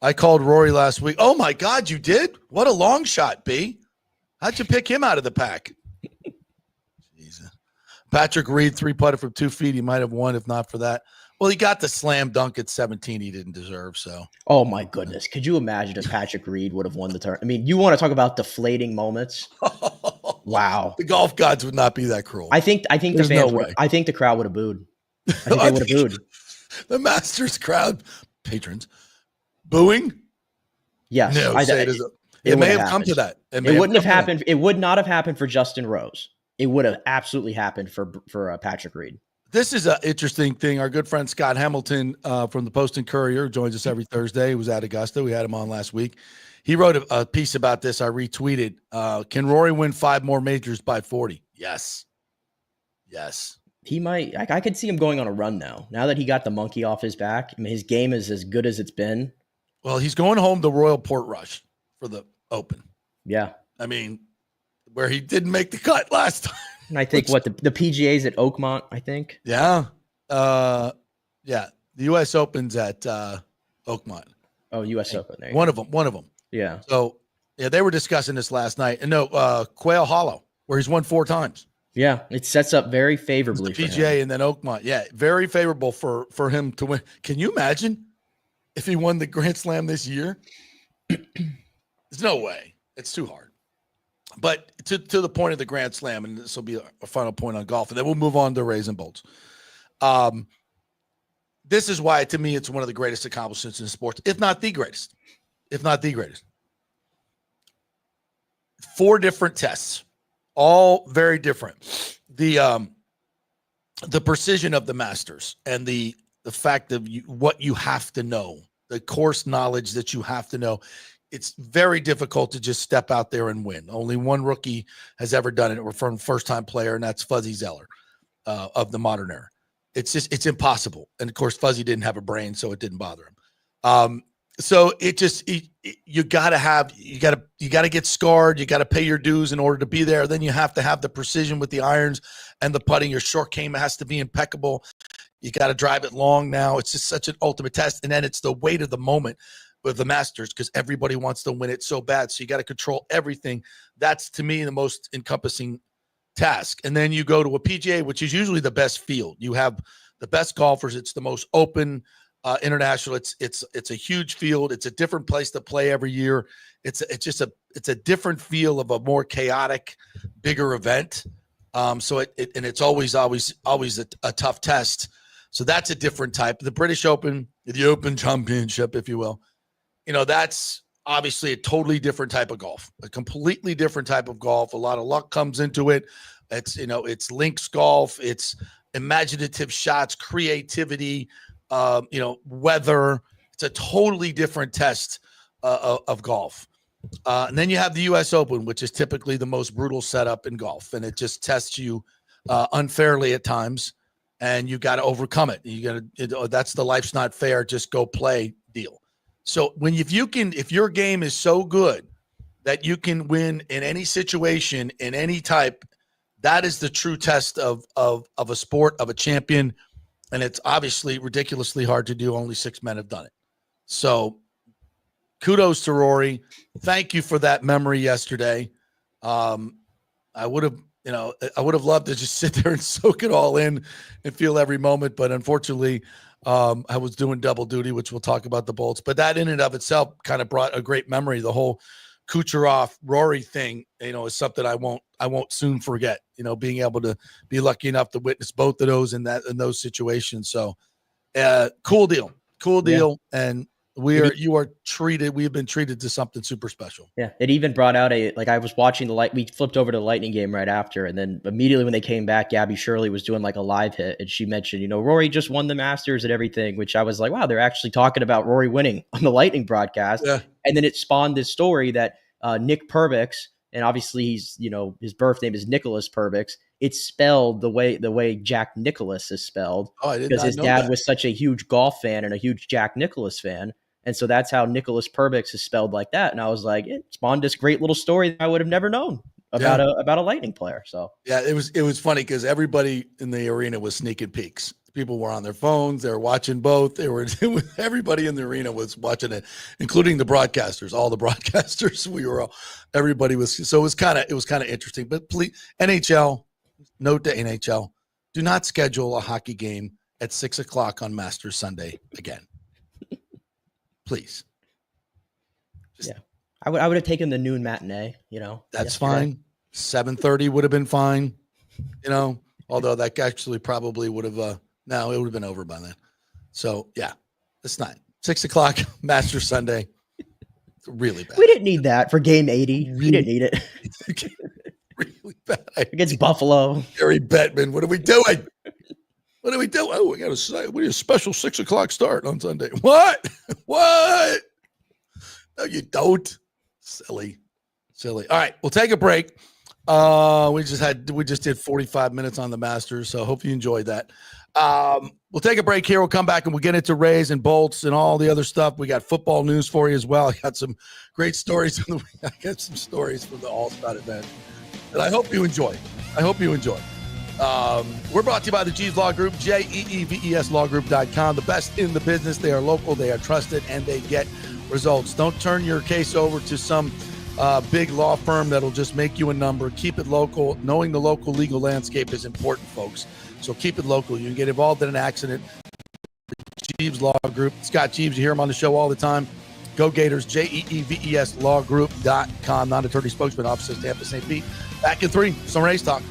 I called Rory last week. Oh, my God, you did? What a long shot, B. How'd you pick him out of the pack? Jesus. Patrick Reed, 3-putted from 2 feet. He might have won if not for that. Well, he got the slam dunk at 17 he didn't deserve, so. Oh, my goodness. Could you imagine if Patrick Reed would have won the tournament? I mean, you want to talk about deflating moments? Wow. The golf gods would not be that cruel. I think the fans I think the crowd would have booed. I think they would have booed. The Masters crowd, patrons, booing? Yes. No, it may have come to that. It wouldn't have happened. It would not have happened for Justin Rose. It would have absolutely happened for Patrick Reed. This is an interesting thing. Our good friend Scott Hamilton from the Post and Courier joins us every Thursday. He was at Augusta. We had him on last week. He wrote a piece about this. I retweeted. Can Rory win 5 more majors by 40? Yes. He might. I could see him going on a run now. Now that he got the monkey off his back, I mean, his game is as good as it's been. Well, he's going home to Royal Portrush for the Open. Yeah. I mean, where he didn't make the cut last time. And I think the PGA's at Oakmont, I think. Yeah. The U.S. Open's at Oakmont. Oh, U.S. Open. There One of them. Yeah. So, they were discussing this last night. And Quail Hollow, where he's won 4 times. Yeah, it sets up very favorably for PGA him. And then Oakmont. Yeah, very favorable for him to win. Can you imagine if he won the Grand Slam this year? There's no way. It's too hard. But to the point of the Grand Slam, and this will be a final point on golf, and then we'll move on to Rays and Bolts. This is why, to me, it's one of the greatest accomplishments in sports, if not the greatest. 4 different tests, all very different. The precision of the Masters and the fact of what you have to know, the course knowledge that you have to know. It's very difficult to just step out there and win. Only one rookie has ever done it from first-time player, and that's Fuzzy Zeller of the modern era. It's impossible. And of course, Fuzzy didn't have a brain, so it didn't bother him. So you got to get scarred. You got to pay your dues in order to be there. Then you have to have the precision with the irons and the putting. Your short game has to be impeccable. You got to drive it long now. It's just such an ultimate test. And then it's the weight of the moment with the Masters because everybody wants to win it so bad. So you got to control everything. That's, to me, the most encompassing task. And then you go to a PGA, which is usually the best field. You have the best golfers. It's the most open international. It's a huge field. It's a different place to play every year. It's a different feel of a more chaotic, bigger event. So it's always a tough test. So that's a different type. The British Open, the Open Championship, if you will, that's obviously a totally different type of golf, a completely different type of golf. A lot of luck comes into it. It's links golf. It's imaginative shots, creativity, weather. It's a totally different test of golf. And then you have the U.S. Open, which is typically the most brutal setup in golf. And it just tests you unfairly at times. and you got to overcome it. That's the life's not fair, just go play deal. So if your game is so good that you can win in any situation, in any type, that is the true test of a sport, of a champion. And it's obviously ridiculously hard to do. Only 6 men have done it. So kudos to Rory. Thank you for that memory yesterday. I would have loved to just sit there and soak it all in and feel every moment. But unfortunately, I was doing double duty, which we'll talk about the Bolts. But that in and of itself kind of brought a great memory. The whole Kucherov Rory thing, is something I won't soon forget. Being able to be lucky enough to witness both of those in those situations. So, cool deal, yeah. And we have been treated to something super special. Yeah. It even brought out I was watching we flipped over to the Lightning game right after. And then immediately when they came back, Gabby Shirley was doing like a live hit. And she mentioned, Rory just won the Masters and everything, which I was like, wow, they're actually talking about Rory winning on the Lightning broadcast. Yeah. And then it spawned this story that Nick Perbix, and obviously he's, his birth name is Nicholas Perbix. It's spelled the way Jack Nicklaus is spelled. Oh, I didn't because his know dad that. was such a huge golf fan and a huge Jack Nicklaus fan. And so that's how Nicholas Perbix is spelled like that. And I was like, it spawned this great little story that I would have never known about a Lightning player. So yeah, it was funny because everybody in the arena was sneaking peeks. People were on their phones. They were watching both. Everybody in the arena was watching it, including the broadcasters. All the broadcasters. Everybody was. So it was kind of interesting. But please, NHL, note to NHL, do not schedule a hockey game at 6:00 on Masters Sunday again. Please. I would have taken the noon matinee, That's fine. 7:30 would have been fine, although that actually probably would have, no, it would have been over by then. So yeah, it's not 6:00 Master Sunday. It's really bad. We didn't need that for game 80. We didn't need it. Really bad. Against Buffalo. Gary Bettman, what are we doing? What do we do? Oh, we need a special 6:00 start on Sunday. What? What? No, you don't. Silly. All right, we'll take a break. We just did 45 minutes on the Masters, so hope you enjoyed that. We'll take a break here. We'll come back and we'll get into Rays and Bolts and all the other stuff. We got football news for you as well. I got some great stories. I got some stories from the All-Star event that I hope you enjoy. We're brought to you by the Jeeves Law Group, JEEVESLawgroup.com. The best in the business. They are local, they are trusted, and they get results. Don't turn your case over to some big law firm that'll just make you a number. Keep it local. Knowing the local legal landscape is important, folks. So keep it local. You can get involved in an accident. Jeeves Law Group. Scott Jeeves, you hear him on the show all the time. Go Gators, JEEVESLawgroup.com. Non-attorney spokesman, Office of Tampa, St. Pete. Back in 3. Some Rays talk.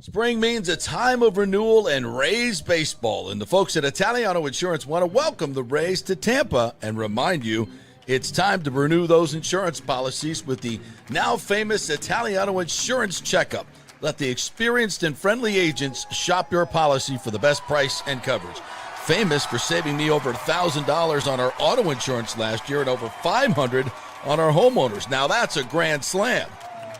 Spring means a time of renewal and Rays baseball, and the folks at Italiano Insurance want to welcome the Rays to Tampa and remind you it's time to renew those insurance policies with the now famous Italiano Insurance Checkup. Let the experienced and friendly agents shop your policy for the best price and coverage. Famous for saving me over $1,000 on our auto insurance last year and over $500 on our homeowners. Now that's a grand slam.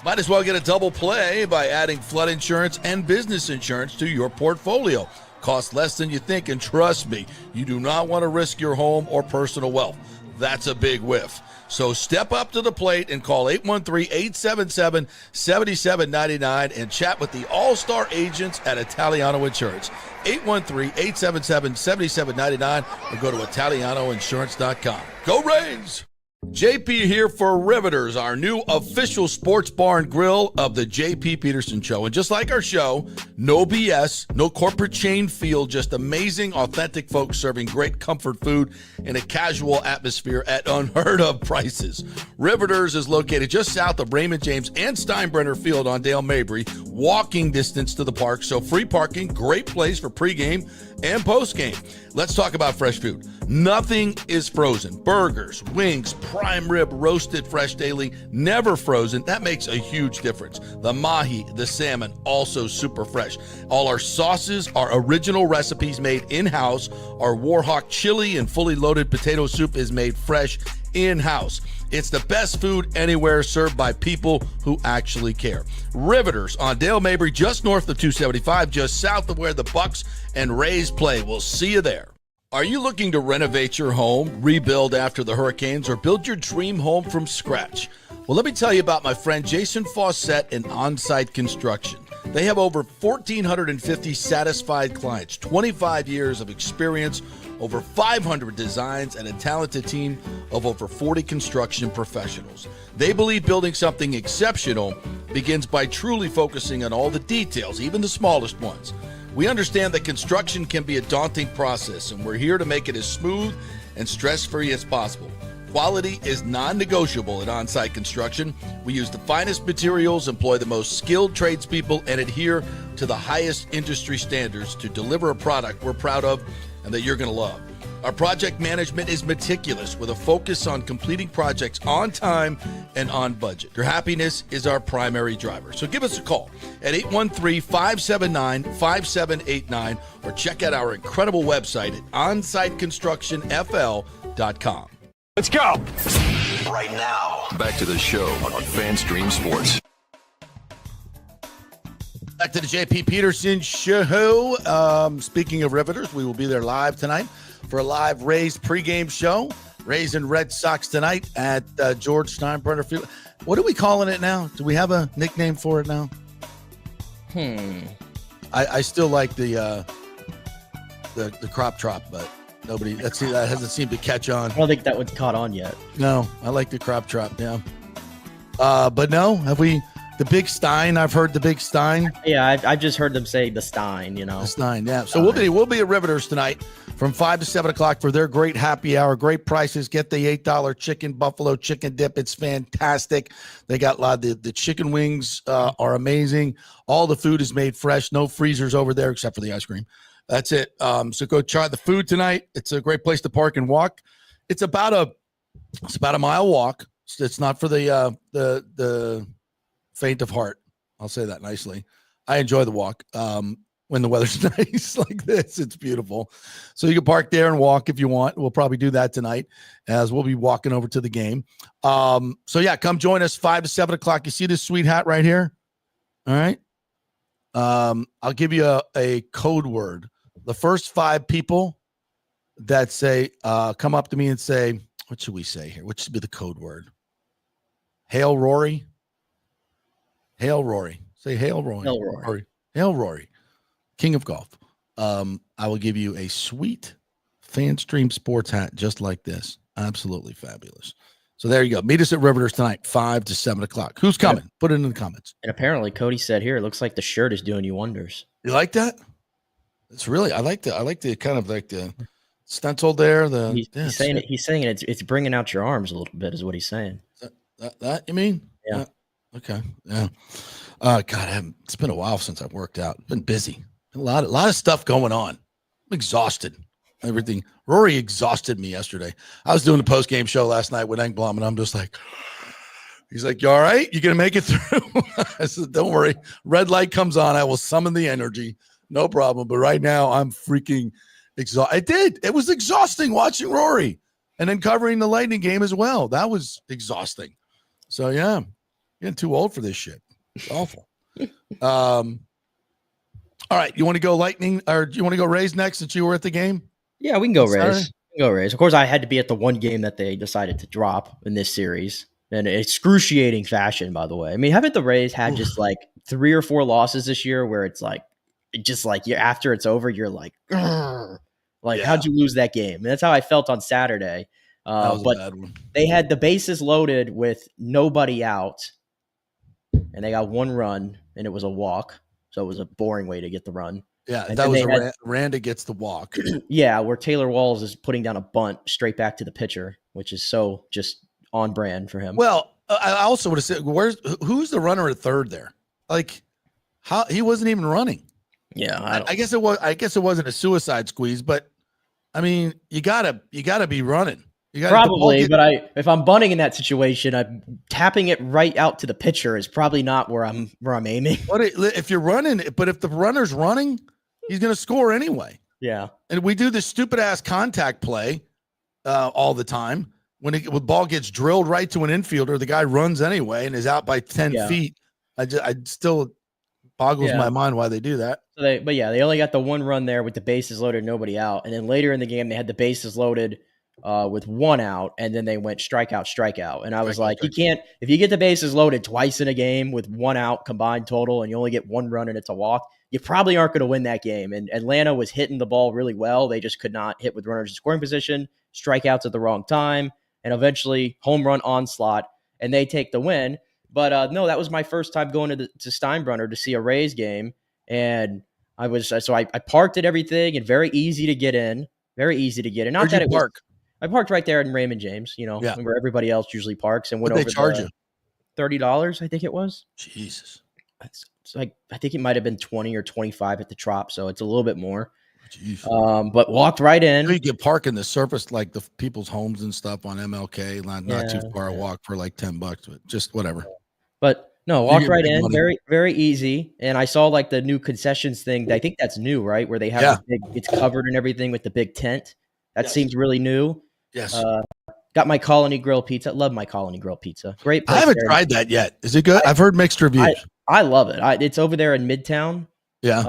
Might as well get a double play by adding flood insurance and business insurance to your portfolio. Costs less than you think, and trust me, you do not want to risk your home or personal wealth. That's a big whiff. So step up to the plate and call 813-877-7799 and chat with the all-star agents at Italiano Insurance. 813-877-7799 or go to ItalianoInsurance.com. Go Rays! JP here for Riveters, our new official sports bar and grill of the JP Peterson Show. And just like our show, no BS, no corporate chain feel, just amazing, authentic folks serving great comfort food in a casual atmosphere at unheard of prices. Riveters is located just south of Raymond James and Steinbrenner Field on Dale Mabry, walking distance to the park. So free parking, great place for pregame and postgame. Let's talk about fresh food. Nothing is frozen. Burgers, wings, prime rib, roasted fresh daily, never frozen. That makes a huge difference. The mahi, the salmon, also super fresh. All our sauces are original recipes made in-house. Our Warhawk chili and fully loaded potato soup is made fresh in-house. It's the best food anywhere, served by people who actually care. Riveters on Dale Mabry, just north of 275, just south of where the Bucs and Rays play. We'll see you there. Are you looking to renovate your home, rebuild after the hurricanes, or build your dream home from scratch? Well, let me tell you about my friend Jason Fawcett and On-Site Construction. They have over 1,450 satisfied clients, 25 years of experience, over 500 designs, and a talented team of over 40 construction professionals. They believe building something exceptional begins by truly focusing on all the details, even the smallest ones. We understand that construction can be a daunting process, and we're here to make it as smooth and stress-free as possible. Quality is non-negotiable at On-Site Construction. We use the finest materials, employ the most skilled tradespeople, and adhere to the highest industry standards to deliver a product we're proud of and that you're going to love. Our project management is meticulous with a focus on completing projects on time and on budget. Your happiness is our primary driver. So give us a call at 813-579-5789 or check out our incredible website at onsiteconstructionfl.com. Let's go. Right now, back to the show on FanStream Sports. Back to the JP Peterson Show. Speaking of Riveters, we will be there live tonight for a live Rays pregame show. Rays and Red Sox tonight at George Steinbrenner Field. What are we calling it now? Do we have a nickname for it now? I still like the crop trop, but nobody that hasn't seemed to catch on. I don't think that one's caught on yet. No, I like the crop trop. Yeah, but no, have we? The Big Stein, I've heard the Big Stein. Yeah, I've just heard them say the Stein, you know. The Stein, yeah. So we'll be at Riveters tonight from 5 to 7 o'clock for their great happy hour. Great prices. Get the $8 chicken, buffalo chicken dip. It's fantastic. They got a lot of the chicken wings are amazing. All the food is made fresh. No freezers over there except for the ice cream. That's it. So go try the food tonight. It's a great place to park and walk. It's about a mile walk. It's not for the faint of heart. I'll say that nicely. I enjoy the walk when the weather's nice like this. It's beautiful. So you can park there and walk if you want. We'll probably do that tonight as we'll be walking over to the game. So yeah, come join us 5 to 7 o'clock. You see this sweet hat right here? All right. I'll give you a code word. The first 5 people that say, come up to me and say, what should we say here? What should be the code word? Hail Rory. Hail Rory. Say hail Rory. Hail Rory. Hail Rory. King of golf. I will give you a sweet FanStream Sports hat just like this. Absolutely fabulous. So there you go. Meet us at Riveters tonight, 5 to 7 o'clock. Who's coming? Put it in the comments. And apparently Cody said here, it looks like the shirt is doing you wonders. You like that? It's really, I like the kind of like the stencil there. He's saying it's bringing out your arms a little bit is what he's saying. That you mean? Yeah. Okay. Yeah. God, it's been a while since I've worked out. Been busy. A lot of stuff going on. I'm exhausted. Everything. Rory exhausted me yesterday. I was doing the post-game show last night with Engblom, and I'm just like, he's like, you all right? You going to make it through? I said, don't worry. Red light comes on. I will summon the energy. No problem. But right now, I'm freaking exhausted. It was exhausting watching Rory and then covering the Lightning game as well. That was exhausting. So, yeah. Getting too old for this shit. It's awful. All right. You want to go Lightning or do you want to go Rays next since you were at the game? Yeah, we can go Rays. Of course, I had to be at the one game that they decided to drop in this series in excruciating fashion, by the way. I mean, haven't the Rays had just like 3 or 4 losses this year where it's like, after it's over, you're like, how'd you lose that game? And that's how I felt on Saturday. That was but a bad one. They had the bases loaded with nobody out, and they got 1 run, and it was a walk. So it was a boring way to get the run. Yeah, and that was Randa gets the walk. Yeah, where Taylor Walls is putting down a bunt straight back to the pitcher, which is so just on brand for him. Well, I also would have said, who's the runner at third there? Like, how he wasn't even running. Yeah, I guess it was. I guess it wasn't a suicide squeeze, but I mean, you gotta be running. You got Probably, but if I'm bunting in that situation, I'm tapping it right out to the pitcher is probably not where I'm aiming. But if you're running, but if the runner's running, he's going to score anyway. Yeah. And we do this stupid ass contact play all the time. When the ball gets drilled right to an infielder, the guy runs anyway and is out by 10 feet. I still boggles my mind why they do that. So they only got the one run there with the bases loaded, nobody out. And then later in the game, they had the bases loaded with one out, and then they went strikeout. And I was like, you can't, if you get the bases loaded twice in a game with one out combined total and you only get one run and it's a walk, you probably aren't going to win that game. And Atlanta was hitting the ball really well. They just could not hit with runners in scoring position, strikeouts at the wrong time, and eventually home run onslaught, and they take the win. But no, that was my first time going to Steinbrenner to see a Rays game. And I parked at everything and very easy to get in. Very easy to get in. Where'd you park? I parked right there in Raymond James, where everybody else usually parks, and went over. They charge you $30, I think it was. Jesus. It's like, I think it might have been 20 or 25 at the Trop, so it's a little bit more. Jeez. But walked right in. You can park in the surface, like the people's homes and stuff on MLK, not too far a walk for like $10, but just whatever. But no, walked right in, very, very easy. And I saw like the new concessions thing. I think that's new, right? Where they have it's covered and everything with the big tent. That seems really new. Yes. Got my Colony Grill pizza. Love my Colony Grill pizza. Great place. I haven't tried that yet. Is it good? I've heard mixed reviews. I love it. It's over there in Midtown. Yeah.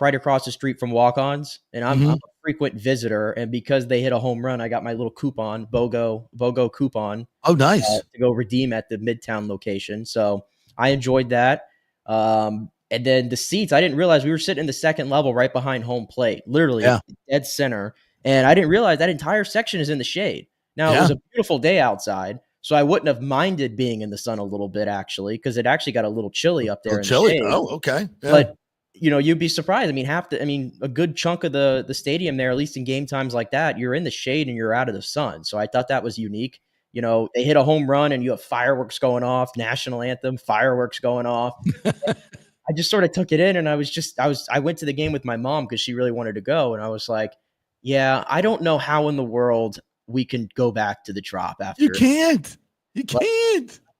Right across the street from Walk-Ons. And I'm a frequent visitor. And because they hit a home run, I got my little coupon, BOGO coupon. Oh, nice. To go redeem at the Midtown location. So I enjoyed that. And then the seats, I didn't realize we were sitting in the second level right behind home plate, literally dead center. And I didn't realize that entire section is in the shade. Now, it was a beautiful day outside, so I wouldn't have minded being in the sun a little bit, actually, because it actually got a little chilly up there. Chilly? Oh, okay. Yeah. But, you'd be surprised. I mean, a good chunk of the stadium there, at least in game times like that, you're in the shade and you're out of the sun. So I thought that was unique. They hit a home run and you have fireworks going off, national anthem, fireworks going off. I just sort of took it in, and I went to the game with my mom because she really wanted to go. And I was like, yeah, I don't know how in the world we can go back to the Trop after. You can't.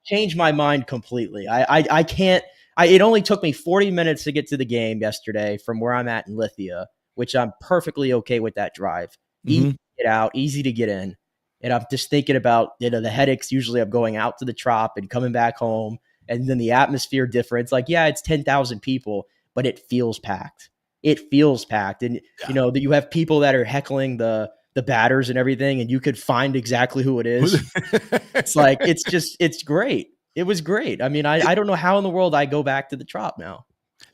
Change my mind completely. I can't. It only took me 40 minutes to get to the game yesterday from where I'm at in Lithia, which I'm perfectly okay with that drive. Easy to get out, easy to get in. And I'm just thinking about, the headaches usually of going out to the Trop and coming back home, and then the atmosphere difference. Like, it's 10,000 people, but it feels packed. It feels packed. And, that you have people that are heckling the batters and everything, and you could find exactly who it is. It's like, it's great. It was great. I mean, I don't know how in the world I go back to the Trop now.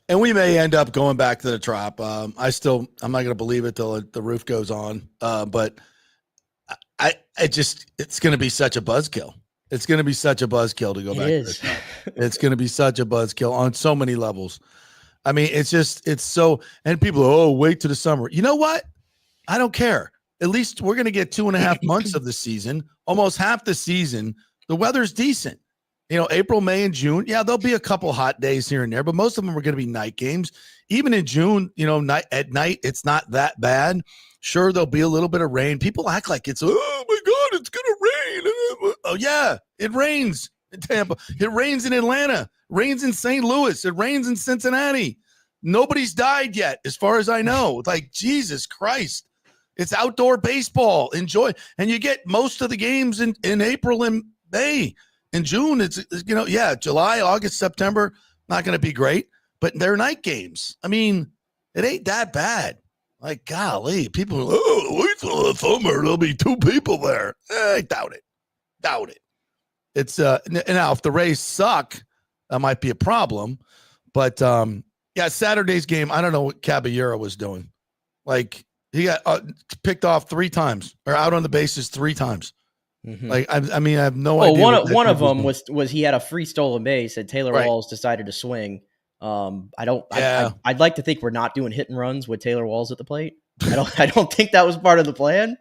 And we may end up going back to the Trop. I'm not going to believe it till the roof goes on. But it's going to be such a buzzkill. It's going to be such a buzzkill to go back to the Trop. It's going to be such a buzzkill on so many levels. I mean, it's so, and people, wait till the summer. You know what? I don't care. At least we're going to get 2.5 months of the season, almost half the season. The weather's decent. April, May, and June. Yeah, there'll be a couple hot days here and there, but most of them are going to be night games. Even in June, at night, it's not that bad. Sure, there'll be a little bit of rain. People act like it's, oh my God, it's going to rain. Oh yeah, it rains in Tampa. It rains in Atlanta. Rains in St. Louis. It rains in Cincinnati. Nobody's died yet, as far as I know. Like, Jesus Christ. It's outdoor baseball. Enjoy. And you get most of the games in April and May. In June, it's July, August, September, not going to be great. But they're night games. I mean, it ain't that bad. Like, golly, people are, wait till the summer. There'll be 2 people there. I doubt it. It's now, if the Rays suck, that might be a problem. But, Saturday's game, I don't know what Caballero was doing. Like, he got picked off 3 times or out on the bases 3 times. Mm-hmm. Like, I mean, I have no idea. One of them was he had a free stolen base and Taylor Walls decided to swing. I'd like to think we're not doing hit and runs with Taylor Walls at the plate. I don't think that was part of the plan.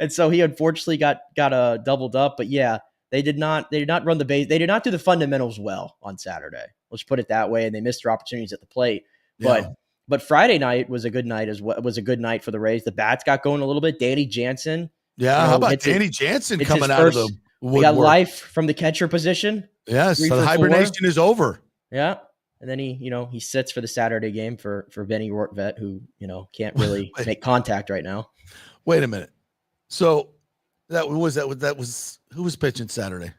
And so he unfortunately got doubled up, but they did not run the base. They did not do the fundamentals well on Saturday. Let's put it that way. And they missed their opportunities at the plate, but Friday night was a good night as well. It was a good night for the Rays. The bats got going a little bit. Danny Jansen Yeah, You how know, about it's a- Danny Jansen it's coming his out of first. the We got woodwork? life from the catcher position. Yes, 3 so for the 4. hibernation is over. Yeah. And then he sits for the Saturday game for Benny Rortvet, who, can't really Wait. make contact right now. Wait a minute. So that was who was pitching Saturday?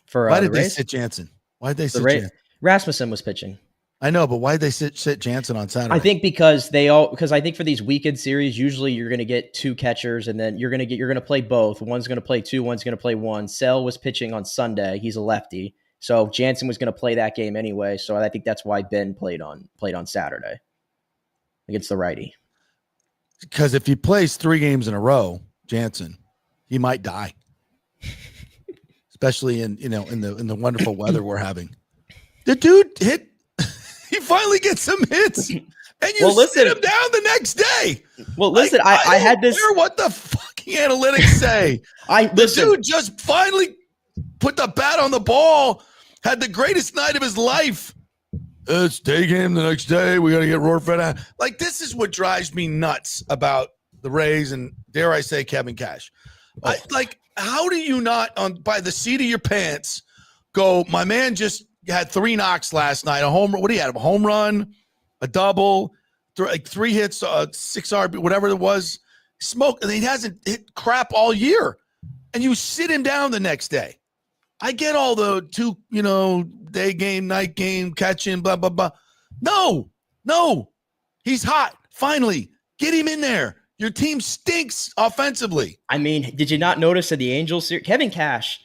For Why the did they Rays, sit Jansen? Why did they the sit Ray, Jansen? Rasmussen was pitching. I know, but why did they sit Jansen on Saturday? I think because I think for these weekend series, usually you're going to get 2 catchers, and then you're going to play both. One's going to play 2, one's going to play 1. Sell was pitching on Sunday. He's a lefty, so Jansen was going to play that game anyway. So I think that's why Ben played on Saturday against the righty. Because if he plays 3 games in a row, Jansen, he might die. Especially in the wonderful weather we're having. The dude hit. He finally gets some hits, and you sit him down the next day. Well, listen, I had this. Care what the fucking analytics say. The dude just finally put the bat on the ball. Had the greatest night of his life. It's day game the next day. We got to get Rortvet out. Like, this is what drives me nuts about the Rays and, dare I say, Kevin Cash. How do you not, by the seat of your pants, go, my man just had 3 knocks last night, a home run. What do you have? A home run, a double, 3 hits, 6 RB, whatever it was. Smoke, and he hasn't hit crap all year. And you sit him down the next day. I get all the 2, day game, night game, catching, blah, blah, blah. No. He's hot. Finally, get him in there. Your team stinks offensively. I mean, did you not notice in the Angels series, Kevin Cash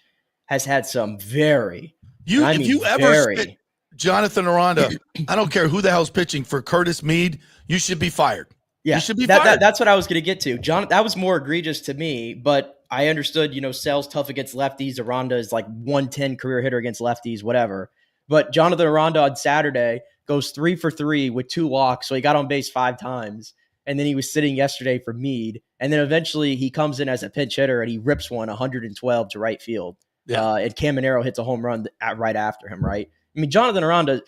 has had some very if you ever spit Jonathan Aranda, I don't care who the hell's pitching for Curtis Mead, you should be fired. Yeah, you should be fired. That's what I was going to get to. John, that was more egregious to me, but I understood, Sale's tough against lefties. Aranda is like 110 career hitter against lefties, whatever. But Jonathan Aranda on Saturday goes 3 for 3 with 2 walks, so he got on base 5 times. And then he was sitting yesterday for Mead. And then eventually he comes in as a pinch hitter and he rips one 112 to right field. Yeah. And Caminero hits a home run right after him, right? I mean, Jonathan Aranda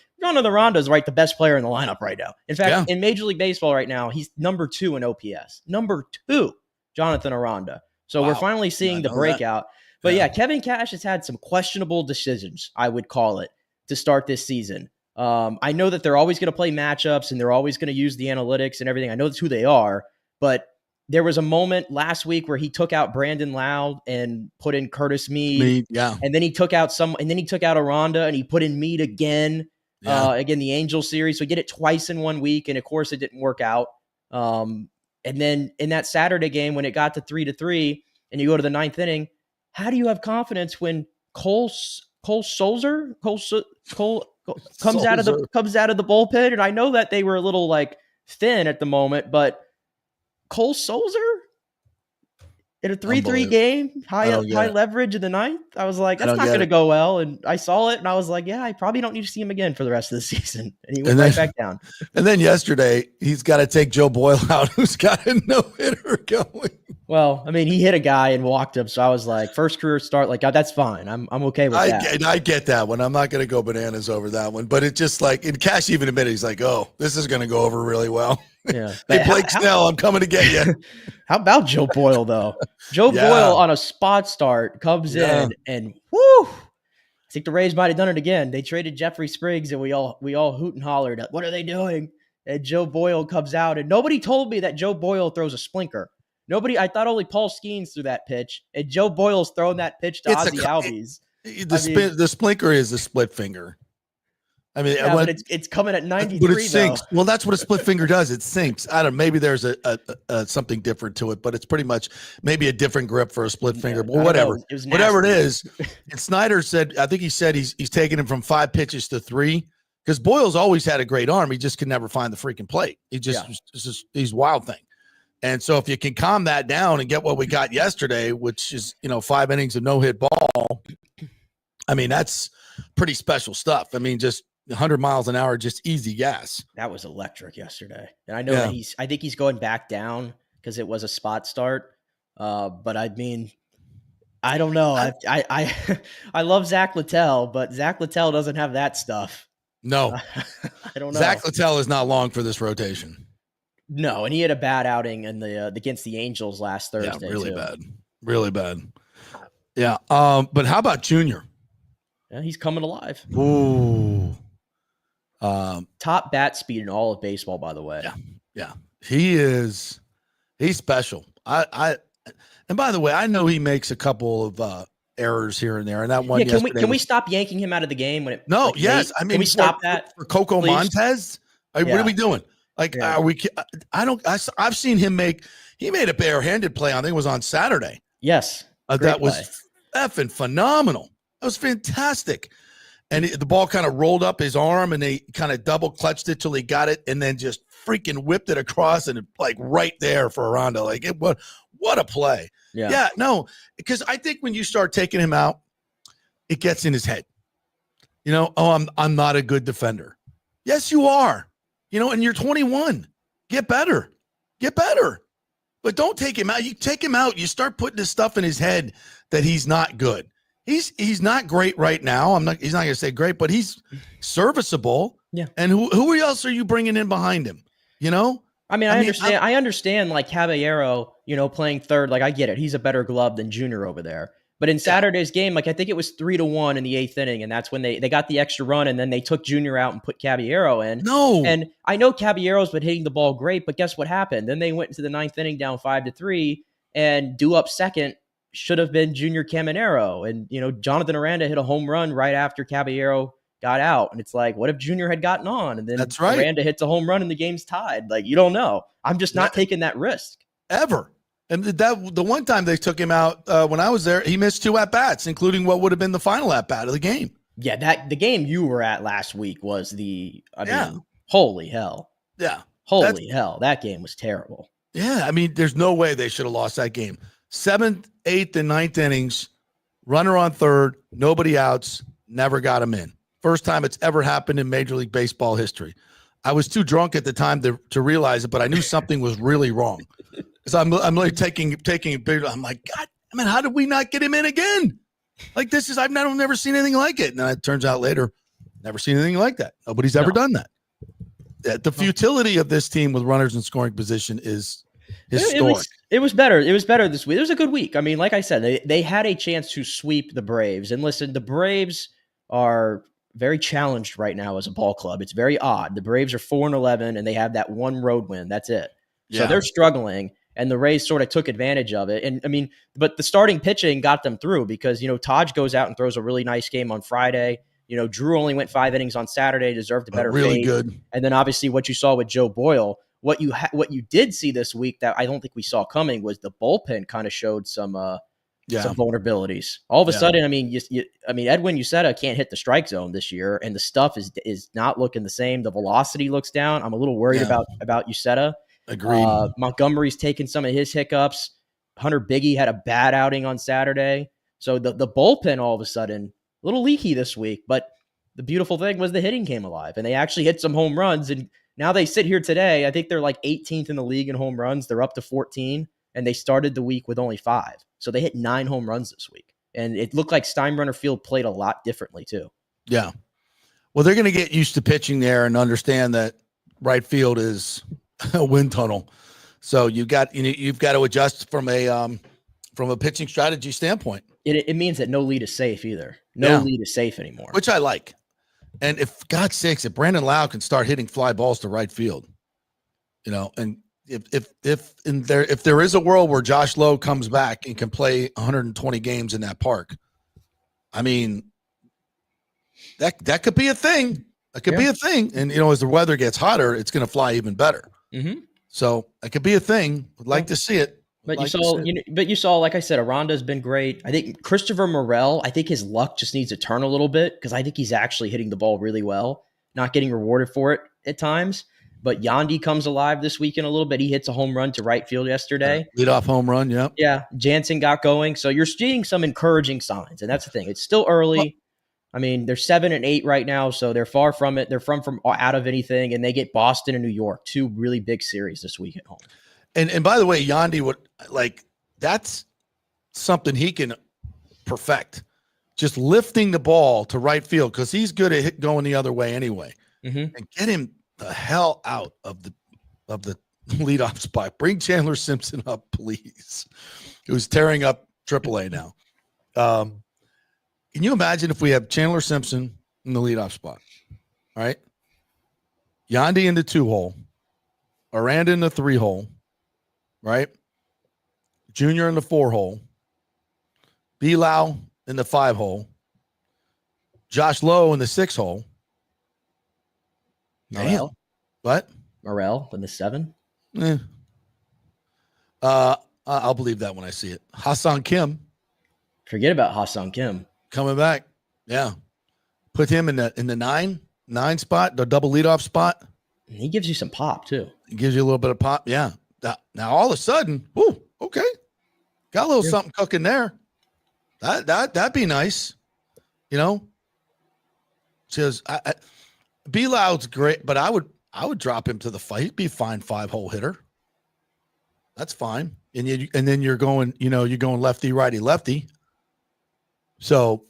is right, the best player in the lineup right now. In fact, in Major League Baseball right now, he's number 2 in OPS. Number 2, Jonathan Aranda. So we're finally seeing the breakout. But Kevin Cash has had some questionable decisions, I would call it, to start this season. I know that they're always going to play matchups and they're always going to use the analytics and everything. I know that's who they are, but there was a moment last week where he took out Brandon Lowe and put in Curtis Mead. And then he took out Aranda and he put in Mead again, again, the Angels series. So he did it twice in 1 week. And of course it didn't work out. And then in that Saturday game, when it got to 3-3 and you go to the 9th inning, how do you have confidence when Cole Sulzer comes out of the bullpen? And I know that they were a little thin at the moment, but Cole Sulzer in a 3-3 game, high leverage in the 9th. I was like, that's not going to go well. And I saw it and I was like, yeah, I probably don't need to see him again for the rest of the season. And he went right back down. And then yesterday, he's got to take Joe Boyle out, who's got a no-hitter going. Well, I mean, he hit a guy and walked him. So I was like, first career start, that's fine. I'm okay with that. I get that one. I'm not going to go bananas over that one. But it's just and Cash even admitted, he's like, oh, this is going to go over really well. Yeah. Hey, Blake Snell, I'm coming to get you. How about Joe Boyle, though? Joe Boyle on a spot start comes in and whoo! I think the Rays might have done it again. They traded Jeffrey Spriggs and we all hoot and hollered, what are they doing? And Joe Boyle comes out and nobody told me that Joe Boyle throws a splinker. I thought only Paul Skeens threw that pitch, and Joe Boyle's throwing that pitch to Ozzie Albies. The splinker is a split finger. I mean, but it's coming at 93. But it sinks. Though. Well, that's what a split finger does. It sinks. I don't know. Maybe there's a something different to it, but it's pretty much maybe a different grip for a split finger. But whatever, whatever it is. And Snyder said, I think he said he's taking him from 5 pitches to 3 because Boyle's always had a great arm. He just can never find the freaking plate. He's wild thing. And so if you can calm that down and get what we got yesterday, which is, 5 innings of no-hit ball, I mean, that's pretty special stuff. I mean, just 100 miles an hour, just easy gas. That was electric yesterday. And I know that I think he's going back down because it was a spot start. But I mean, I don't know. I love Zach Littell, but Zach Littell doesn't have that stuff. No. I don't know. Zach Littell is not long for this rotation. No, and he had a bad outing in the against the Angels last Thursday. Yeah, really too. bad. Really bad. Yeah. But how about Junior? Yeah, he's coming alive. Ooh. Top bat speed in all of baseball, by the way. Yeah. He's special. And by the way, I know he makes a couple of errors here and there. And that one can we stop yanking him out of the game when it? No, like, yes. late? I mean, can we stop that for Coco please? Montez? What are we doing? Like, are we? I've seen him he made a barehanded play. I think it was on Saturday. Yes. That was effing phenomenal. That was fantastic. And the ball kind of rolled up his arm, and they kind of double clutched it till he got it, and then just freaking whipped it across and like right there for Aranda. Like what a play. Yeah, no, because I think when you start taking him out, it gets in his head. I'm not a good defender. Yes, you are. And you're 21. Get better. But don't take him out. You take him out, you start putting this stuff in his head that he's not good. He's not great right now. He's not going to say great, but he's serviceable. Yeah. And who else are you bringing in behind him? I understand like Caballero, playing third. Like I get it. He's a better glove than Junior over there. But in Saturday's game, like I think it was 3-1 in the 8th inning, and that's when they got the extra run, and then they took Junior out and put Caballero in. No. And I know Caballero's been hitting the ball great, but guess what happened? Then they went into the 9th inning down 5-3, and due up second should have been Junior Caminero. And, Jonathan Aranda hit a home run right after Caballero got out. And it's like, what if Junior had gotten on? And then that's right. Aranda hits a home run and the game's tied. Like, you don't know. I'm just not taking that risk. Ever. And the one time they took him out when I was there, he missed 2 at-bats, including what would have been the final at-bat of the game. Yeah, the game you were at last week was mean, holy hell. Yeah. Holy hell. That game was terrible. Yeah, I mean, there's no way they should have lost that game. 7th, 8th, and 9th innings, runner on third, nobody outs, never got him in. First time it's ever happened in Major League Baseball history. I was too drunk at the time to realize it, but I knew something was really wrong. So I'm like taking a big. I'm like, God, how did we not get him in again? Like I've never seen anything like it. And then it turns out later, never seen anything like that. Nobody's ever done that. The futility of this team with runners in scoring position is historic. It was better. It was better this week. It was a good week. I mean, like I said, they had a chance to sweep the Braves. And listen, the Braves are very challenged right now as a ball club. It's very odd. The Braves are 4-11, and they have that one road win. That's it. So they're struggling. And the Rays sort of took advantage of it. And I mean, but the starting pitching got them through because, Taj goes out and throws a really nice game on Friday. Drew only went 5 innings on Saturday, deserved a better really fate. Good. And then obviously what you saw with Joe Boyle, what you did see this week that I don't think we saw coming was the bullpen kind of showed some vulnerabilities. All of a sudden, I mean, Edwin Uceta can't hit the strike zone this year, and the stuff is not looking the same. The velocity looks down. I'm a little worried about Uceta. Agreed. Montgomery's taken some of his hiccups. Hunter Biggie had a bad outing on Saturday. So the bullpen all of a sudden, a little leaky this week. But the beautiful thing was the hitting came alive, and they actually hit some home runs. And now they sit here today. I think they're like 18th in the league in home runs. They're up to 14, and they started the week with only 5. So they hit 9 home runs this week. And it looked like Steinbrenner Field played a lot differently too. Yeah. Well, they're going to get used to pitching there and understand that right field is a wind tunnel. So you've got to adjust from a pitching strategy standpoint. It means that no lead is safe either. No lead is safe anymore. Which I like. And if God's sakes, if Brandon Lau can start hitting fly balls to right field, and if there is a world where Josh Lowe comes back and can play 120 games in that park, I mean, that could be a thing. That could be a thing. And as the weather gets hotter, it's going to fly even better. Mm-hmm. So it could be a thing. Would like to see it. But you saw, like I said, Aranda's been great. I think Christopher Morel, I think his luck just needs to turn a little bit because I think he's actually hitting the ball really well, not getting rewarded for it at times. But Yandy comes alive this weekend a little bit. He hits a home run to right field yesterday. Leadoff home run, yeah. Yeah, Jansen got going. So you're seeing some encouraging signs, and that's the thing. It's still early. I mean, they're 7-8 right now, so they're far from it. They're from out of anything, and they get Boston and New York, 2 really big series this week at home. And by the way, Yandy that's something he can perfect. Just lifting the ball to right field because he's good at going the other way anyway. Mm-hmm. And get him the hell out of the leadoff spot. Bring Chandler Simpson up, please. Who's tearing up AAA now. Can you imagine if we have Chandler Simpson in the leadoff spot? All right. Yandy in the 2-hole. Aranda in the 3-hole. Right? Junior in the 4-hole. Bilal in the 5-hole. Josh Lowe in the 6-hole. Morel. What? Morel in the 7. I'll believe that when I see it. Hassan Kim. Forget about Hassan Kim. Coming back. Yeah. Put him in the 9 spot, the double leadoff spot. He gives you some pop, too. He gives you a little bit of pop. Yeah. Now all of a sudden, okay. Got a little something cooking there. That'd be nice. You know? Says Bilal's great, but I would drop him to the fight. He'd be a fine 5-hole hitter. That's fine. And then you're going, you're going lefty, righty, lefty. So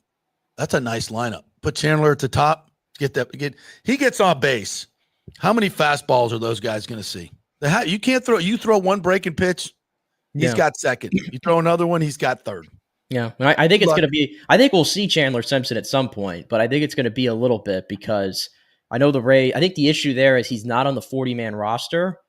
that's a nice lineup. Put Chandler at the top. He gets on base. How many fastballs are those guys going to see? You can't throw. You throw one breaking pitch, he's got second. You throw another one, he's got third. Yeah, I think it's going to be. I think we'll see Chandler Simpson at some point, but I think it's going to be a little bit because I know the Rays. I think the issue there is he's not on the 40-man roster,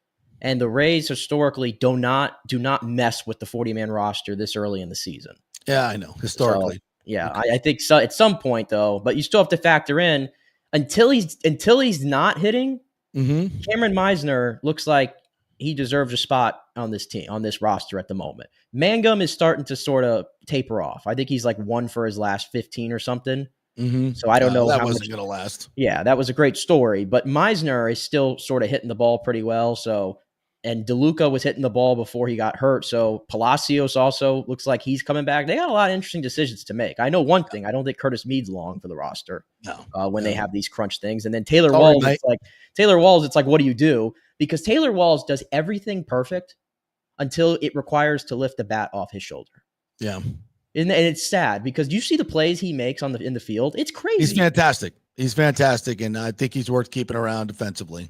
and the Rays historically do not mess with the 40-man roster this early in the season. Yeah, I know historically. So, yeah, okay. I think so at some point though, but you still have to factor in until he's not hitting. Mm-hmm. Cameron Meisner looks like he deserves a spot on this team, on this roster at the moment. Mangum is starting to sort of taper off. I think he's like 1 for his last 15 or something. Mm-hmm. So I don't know. That wasn't going to last. Yeah, that was a great story. But Meisner is still sort of hitting the ball pretty well. So, and DeLuca was hitting the ball before he got hurt. So Palacios also looks like he's coming back. They got a lot of interesting decisions to make. I know one thing. I don't think Curtis Meade's long for the roster when they have these crunch things. And then Taylor Walls, it's like, what do you do? Because Taylor Walls does everything perfect until it requires to lift the bat off his shoulder. Yeah. And it's sad because you see the plays he makes in the field. It's crazy. He's fantastic. And I think he's worth keeping around defensively.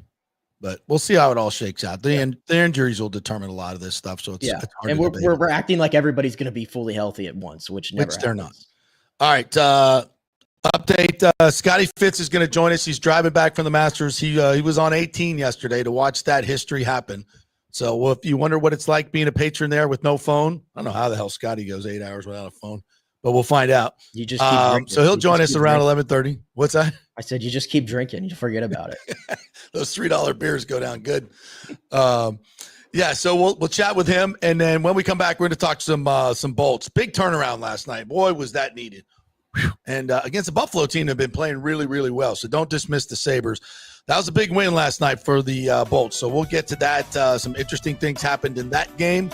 But we'll see how it all shakes out. The injuries will determine a lot of this stuff. So it's hard and we're acting like everybody's going to be fully healthy at once, which they're not. All right. Update. Scotty Fitz is going to join us. He's driving back from the Masters. He was on 18 yesterday to watch that history happen. So if you wonder what it's like being a patron there with no phone, I don't know how the hell Scotty goes 8 hours without a phone, but we'll find out. You just keep drinking. So he'll join us around 11:30. What's that? I said you just keep drinking. You forget about it. Those $3 beers go down good. So we'll chat with him, and then when we come back, we're going to talk some Bolts. Big turnaround last night. Boy, was that needed. And against the Buffalo team, they've been playing really, really well. So don't dismiss the Sabres. That was a big win last night for the Bolts. So we'll get to that. Some interesting things happened in that game.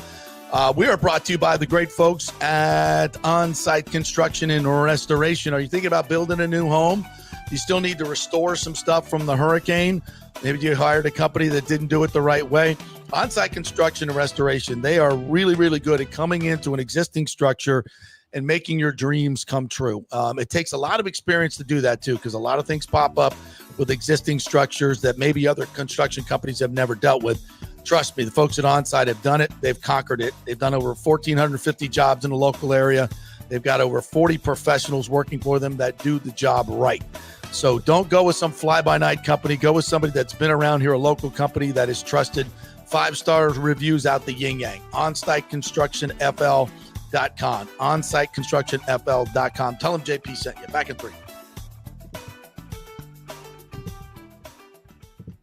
We are brought to you by the great folks at On-Site Construction and Restoration. Are you thinking about building a new home? You still need to restore some stuff from the hurricane. Maybe you hired a company that didn't do it the right way. On-Site Construction and Restoration, they are really, really good at coming into an existing structure and making your dreams come true. It takes a lot of experience to do that too, because a lot of things pop up with existing structures that maybe other construction companies have never dealt with. Trust me, the folks at Onsite have done it. They've conquered it. They've done over 1,450 jobs in the local area. They've got over 40 professionals working for them that do the job right. So don't go with some fly-by-night company. Go with somebody that's been around here, a local company that is trusted. 5-star reviews out the yin-yang. OnsiteConstructionFL.com. OnsiteConstructionFL.com. Tell them JP sent you. Back in 3.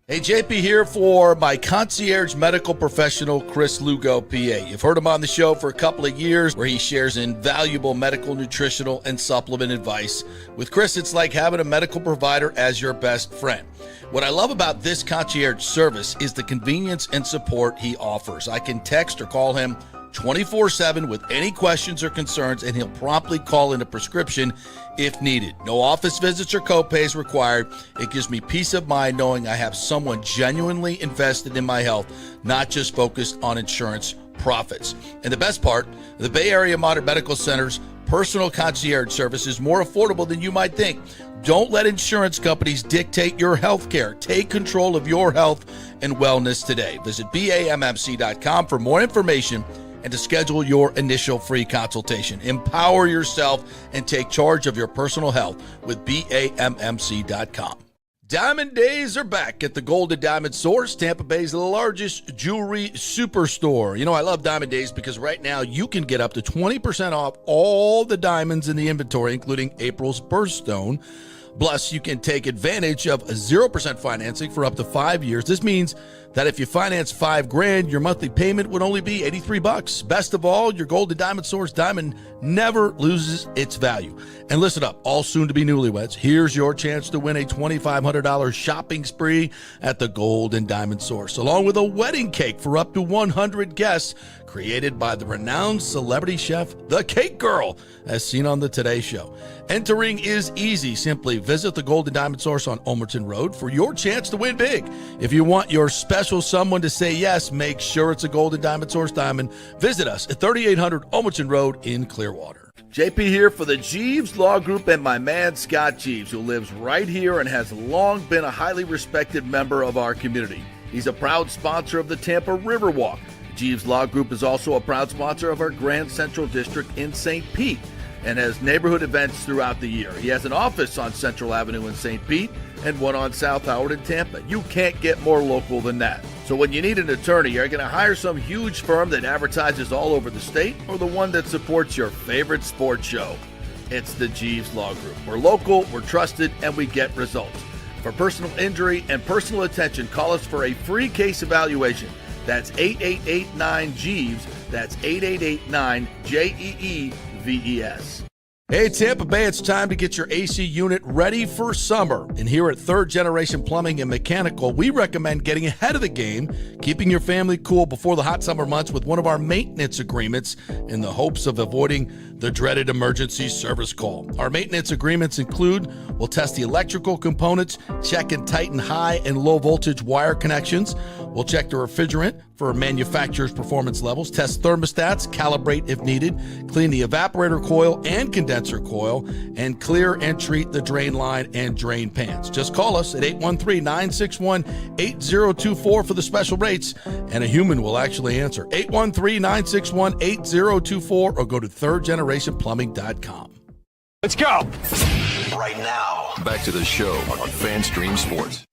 Hey, JP here for my concierge medical professional, Chris Lugo, PA. You've heard him on the show for a couple of years where he shares invaluable medical, nutritional, and supplement advice. With Chris, it's like having a medical provider as your best friend. What I love about this concierge service is the convenience and support he offers. I can text or call him 24/7 with any questions or concerns, and he'll promptly call in a prescription if needed. No office visits or copays required. It gives me peace of mind knowing I have someone genuinely invested in my health, not just focused on insurance profits. And the best part, the Bay Area Modern Medical Center's personal concierge service is more affordable than you might think. Don't let insurance companies dictate your health care. Take control of your health and wellness today. Visit BAMMC.com for more information and to schedule your initial free consultation. Empower yourself and take charge of your personal health with BAMMC.com. Diamond Days are back at the Golden Diamond Source, Tampa Bay's largest jewelry superstore. You know, I love Diamond Days because right now you can get up to 20% off all the diamonds in the inventory, including April's birthstone. Plus, you can take advantage of 0% financing for up to 5 years. This means that if you finance $5,000, your monthly payment would only be $83. Best of all, your Golden Diamond Source diamond never loses its value. And listen up, all soon-to-be newlyweds, here's your chance to win a $2,500 shopping spree at the Golden Diamond Source, along with a wedding cake for up to 100 guests, created by the renowned celebrity chef, The Cake Girl, as seen on the Today Show. Entering is easy. Simply visit the Golden Diamond Source on Omerton Road for your chance to win big. If you want your special someone to say yes, make sure it's a Golden Diamond Source diamond. Visit us at 3800 Omerton Road in Clearwater. JP here for the Jeeves Law Group and my man Scott Jeeves, who lives right here and has long been a highly respected member of our community. He's a proud sponsor of the Tampa Riverwalk. Jeeves Law Group is also a proud sponsor of our Grand Central District in St. Pete and has neighborhood events throughout the year. He has an office on Central Avenue in St. Pete and one on South Howard in Tampa. You can't get more local than that. So when you need an attorney, you're going to hire some huge firm that advertises all over the state or the one that supports your favorite sports show. It's the Jeeves Law Group. We're local, we're trusted, and we get results. For personal injury and personal attention, call us for a free case evaluation. That's 8889-JEEVES. That's 8889-JEEVES. Hey, Tampa Bay, it's time to get your AC unit ready for summer. And here at Third Generation Plumbing and Mechanical, we recommend getting ahead of the game, keeping your family cool before the hot summer months with one of our maintenance agreements in the hopes of avoiding the dreaded emergency service call. Our maintenance agreements include, we'll test the electrical components, check and tighten high and low voltage wire connections. We'll check the refrigerant for manufacturer's performance levels, test thermostats, calibrate if needed, clean the evaporator coil and condenser coil, and clear and treat the drain line and drain pans. Just call us at 813-961-8024 for the special rates, and a human will actually answer. 813-961-8024 or go to thirdgenerationplumbing.com. Let's go! Right now. Back to the show on FanStream Sports.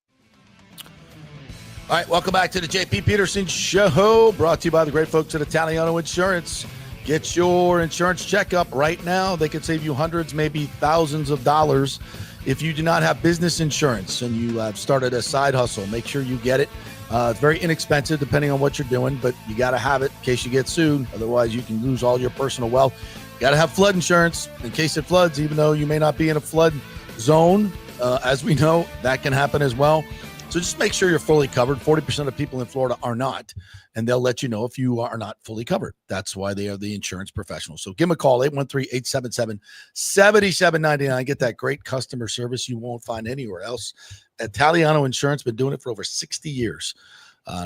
All right, welcome back to the JP Peterson Show, brought to you by the great folks at Italiano Insurance. Get your insurance checkup right now. They could save you hundreds, maybe thousands of dollars if you do not have business insurance and you have started a side hustle. Make sure you get it. It's very inexpensive depending on what you're doing, but you got to have it in case you get sued. Otherwise, you can lose all your personal wealth. You got to have flood insurance in case it floods, even though you may not be in a flood zone. As we know, that can happen as well. So just make sure you're fully covered. 40% of people in Florida are not, and they'll let you know if you are not fully covered. That's why they are the insurance professionals. So give them a call, 813-877-7799. Get that great customer service you won't find anywhere else. Italiano Insurance, been doing it for over 60 years.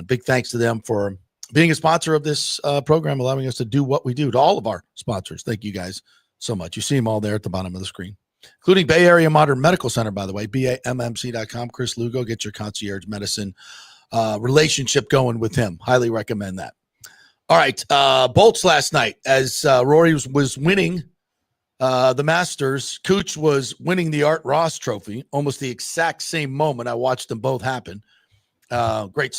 Big thanks to them for being a sponsor of this program, allowing us to do what we do. To all of our sponsors, thank you guys so much. You see them all there at the bottom of the screen, including Bay Area Modern Medical Center, by the way, BAMMC.com. Chris Lugo, get your concierge medicine relationship going with him. Highly recommend that. All right, Bolts last night as Rory was winning the Masters. Cooch was winning the Art Ross Trophy, almost the exact same moment. I watched them both happen. Great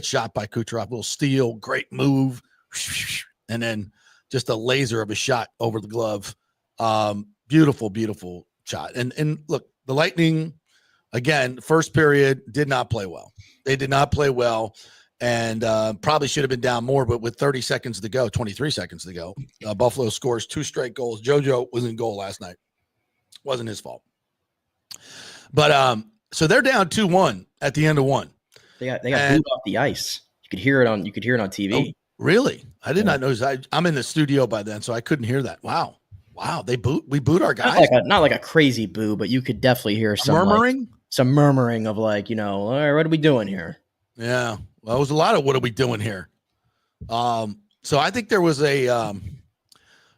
shot by Kucherov, little steal, great move, and then just a laser of a shot over the glove. Beautiful, beautiful shot. And look, the Lightning, again, first period did not play well. They did not play well, and probably should have been down more, but with 30 seconds to go, 23 seconds to go, Buffalo scores 2 straight goals. JoJo was in goal last night. Wasn't his fault. But so they're down 2-1 at the end of one. They got booed off the ice. You could hear it on TV. Oh, really? I did not notice. I'm in the studio by then, so I couldn't hear that. Wow. We booed our guys. Not like a crazy boo, but you could definitely hear some murmuring. Some murmuring of all right, what are we doing here? Yeah. Well, it was a lot of what are we doing here? So I think there was a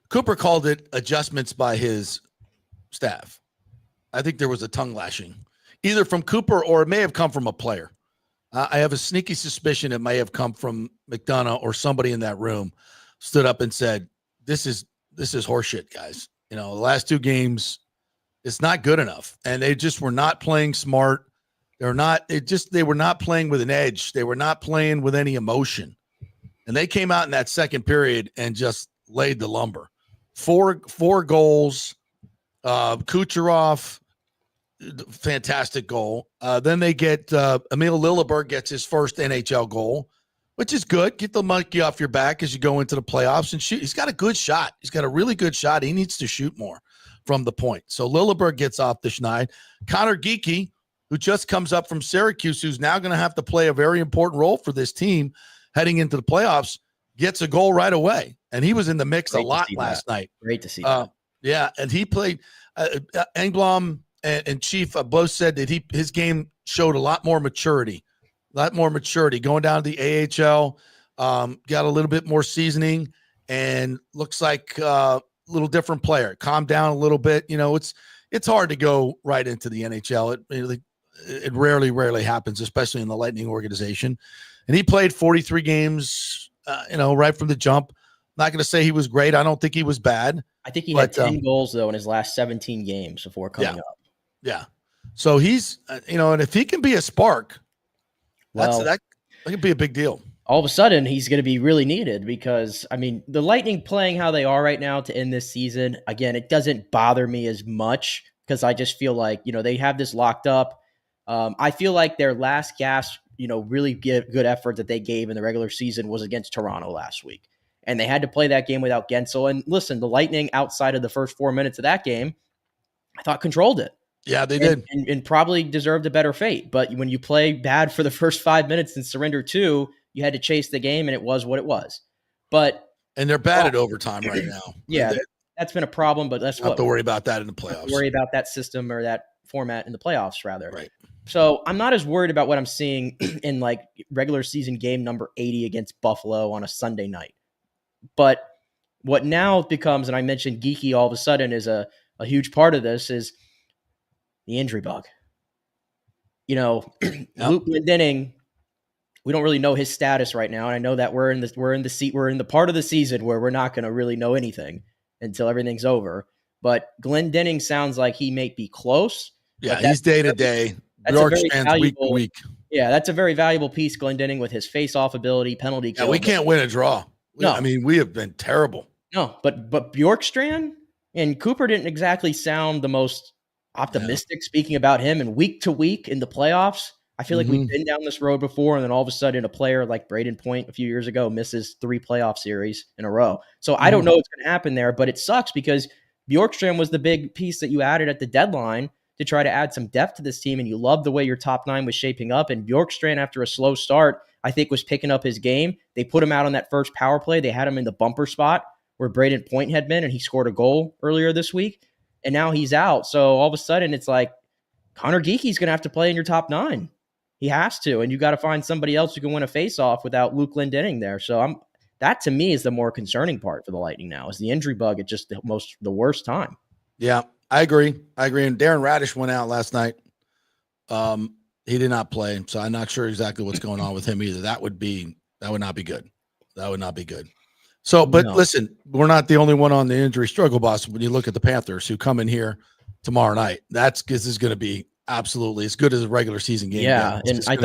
Cooper called it adjustments by his staff. I think there was a tongue lashing, either from Cooper or it may have come from a player. I have a sneaky suspicion it may have come from McDonough or somebody in that room stood up and said, this is horseshit, guys. The last 2 games, it's not good enough. And they just were not playing smart. They were not playing with an edge. They were not playing with any emotion. And they came out in that second period and just laid the lumber. Four goals. Kucherov, fantastic goal. Then they get Emil Lilleberg gets his first NHL goal, which is good. Get the monkey off your back as you go into the playoffs and shoot. He's got a good shot. He's got a really good shot. He needs to shoot more from the point. So Lilleberg gets off the schneid. Connor Geekie, who just comes up from Syracuse, who's now going to have to play a very important role for this team heading into the playoffs, gets a goal right away. And he was in the mix a lot last night. Great to see that. Yeah, and he played. Engblom and Chief both said that his game showed a lot more maturity. Going down to the AHL, got a little bit more seasoning, and looks like a little different player. Calmed down a little bit. It's hard to go right into the NHL. It rarely happens, especially in the Lightning organization. And he played 43 games, right from the jump. Not going to say he was great. I don't think he was bad. I think he had 10 goals, though, in his last 17 games before coming up. Yeah. So he's, and if he can be a spark, that could be a big deal. All of a sudden, he's going to be really needed because, the Lightning playing how they are right now to end this season, again, it doesn't bother me as much because I just feel like, they have this locked up. I feel like their last gasp, really good effort that they gave in the regular season was against Toronto last week. And they had to play that game without Gensel. And listen, the Lightning, outside of the first 4 minutes of that game, I thought controlled it. Yeah, they did. And probably deserved a better fate. But when you play bad for the first 5 minutes and surrender 2, you had to chase the game, and it was what it was. And they're bad at overtime right now. Yeah, that's been a problem, but that's not to worry about that in the playoffs. Worry about that system or that format in the playoffs, rather. Right. So I'm not as worried about what I'm seeing in regular season game number 80 against Buffalo on a Sunday night. But what now becomes, and I mentioned Geekie all of a sudden is a huge part of this, is the injury bug. Luke Glendening, we don't really know his status right now, and I know that we're in the part of the season where we're not going to really know anything until everything's over. But Glendening sounds like he may be close. Yeah, he's day to day. Bjorkstrand's week to week. Yeah, that's a very valuable piece, Glendening, with his face-off ability, penalty kill. Yeah, we can't win a draw. No. We have been terrible. No, but Bjorkstrand and Cooper didn't exactly sound the most optimistic speaking about him. And week to week in the playoffs, I feel like we've been down this road before, and then all of a sudden a player like Braden Point a few years ago misses 3 playoff series in a row. So I don't know what's going to happen there, but it sucks because Bjorkstrand was the big piece that you added at the deadline to try to add some depth to this team, and you loved the way your top 9 was shaping up. And Bjorkstrand, after a slow start, I think was picking up his game. They put him out on that first power play. They had him in the bumper spot where Braden Point had been, and he scored a goal earlier this week. And now he's out. So all of a sudden it's like Connor Geekie's going to have to play in your top 9. He has to, and you got to find somebody else who can win a faceoff without Luke Glendening there. So that to me is the more concerning part for the Lightning now, is the injury bug at just the worst time. Yeah, I agree. And Darren Radish went out last night. He did not play, so I'm not sure exactly what's going on with him either. That would not be good. So, but listen, we're not the only one on the injury struggle bus. When you look at the Panthers, who come in here tomorrow night, this is going to be absolutely as good as a regular season game. Yeah, and I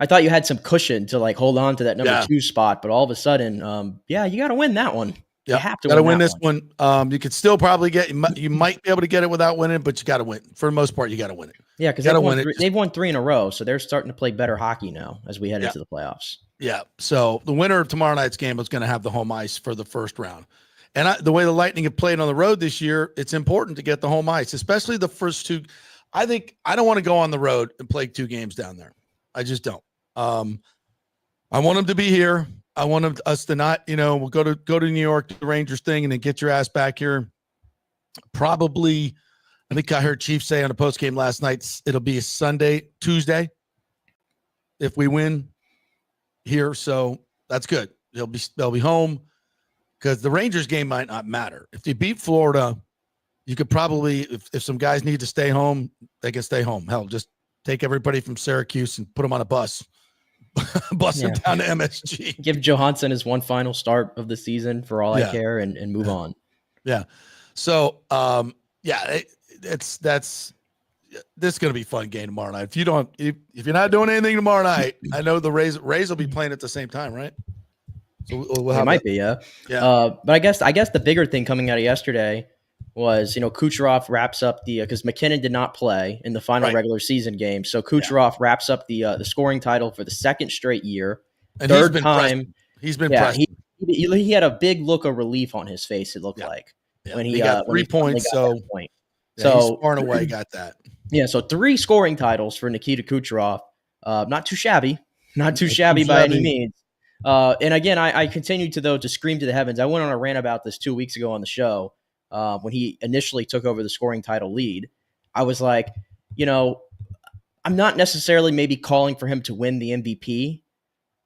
thought you had some cushion to hold on to that number 2 spot, but all of a sudden, you got to win that one. You have to win this one. You could still probably you might be able to get it without winning, but you got to win. For the most part, you got to win it. Yeah, because they've won 3 in a row, so they're starting to play better hockey now as we head into the playoffs. Yeah, so the winner of tomorrow night's game is going to have the home ice for the first round. And the way the Lightning have played on the road this year, it's important to get the home ice, especially the first 2. I think I don't want to go on the road and play 2 games down there. I just don't. I want them to be here. I want us to not, we'll go to New York, do the Rangers thing, and then get your ass back here. Probably, I think I heard Chief say on a post game last night, it'll be a Tuesday, if we win here. So that's good. They'll be home because the Rangers game might not matter. If you beat Florida, you could probably, if some guys need to stay home, they can stay home. Hell, just take everybody from Syracuse and put them on a bus busting Yeah. down to MSG. Give Johansson his one final start of the season for all I care and move on. Yeah. So, this is going to be a fun game tomorrow night. If you're not doing anything tomorrow night, I know the Rays will be playing at the same time, right? So it might be, yeah. But I guess the bigger thing coming out of yesterday was, Kucherov wraps up because McKinnon did not play in the final regular season game. So Kucherov wraps up the scoring title for the second straight year. And third time. He's been pressed. He had a big look of relief on his face, it looked like. Yeah. When he got 3 points. So he's far and away got that. Yeah, so 3 scoring titles for Nikita Kucherov. Not too shabby. Not too shabby by any means. And again, I continue to scream to the heavens. I went on a rant about this 2 weeks ago on the show when he initially took over the scoring title lead. I was like, I'm not necessarily maybe calling for him to win the MVP,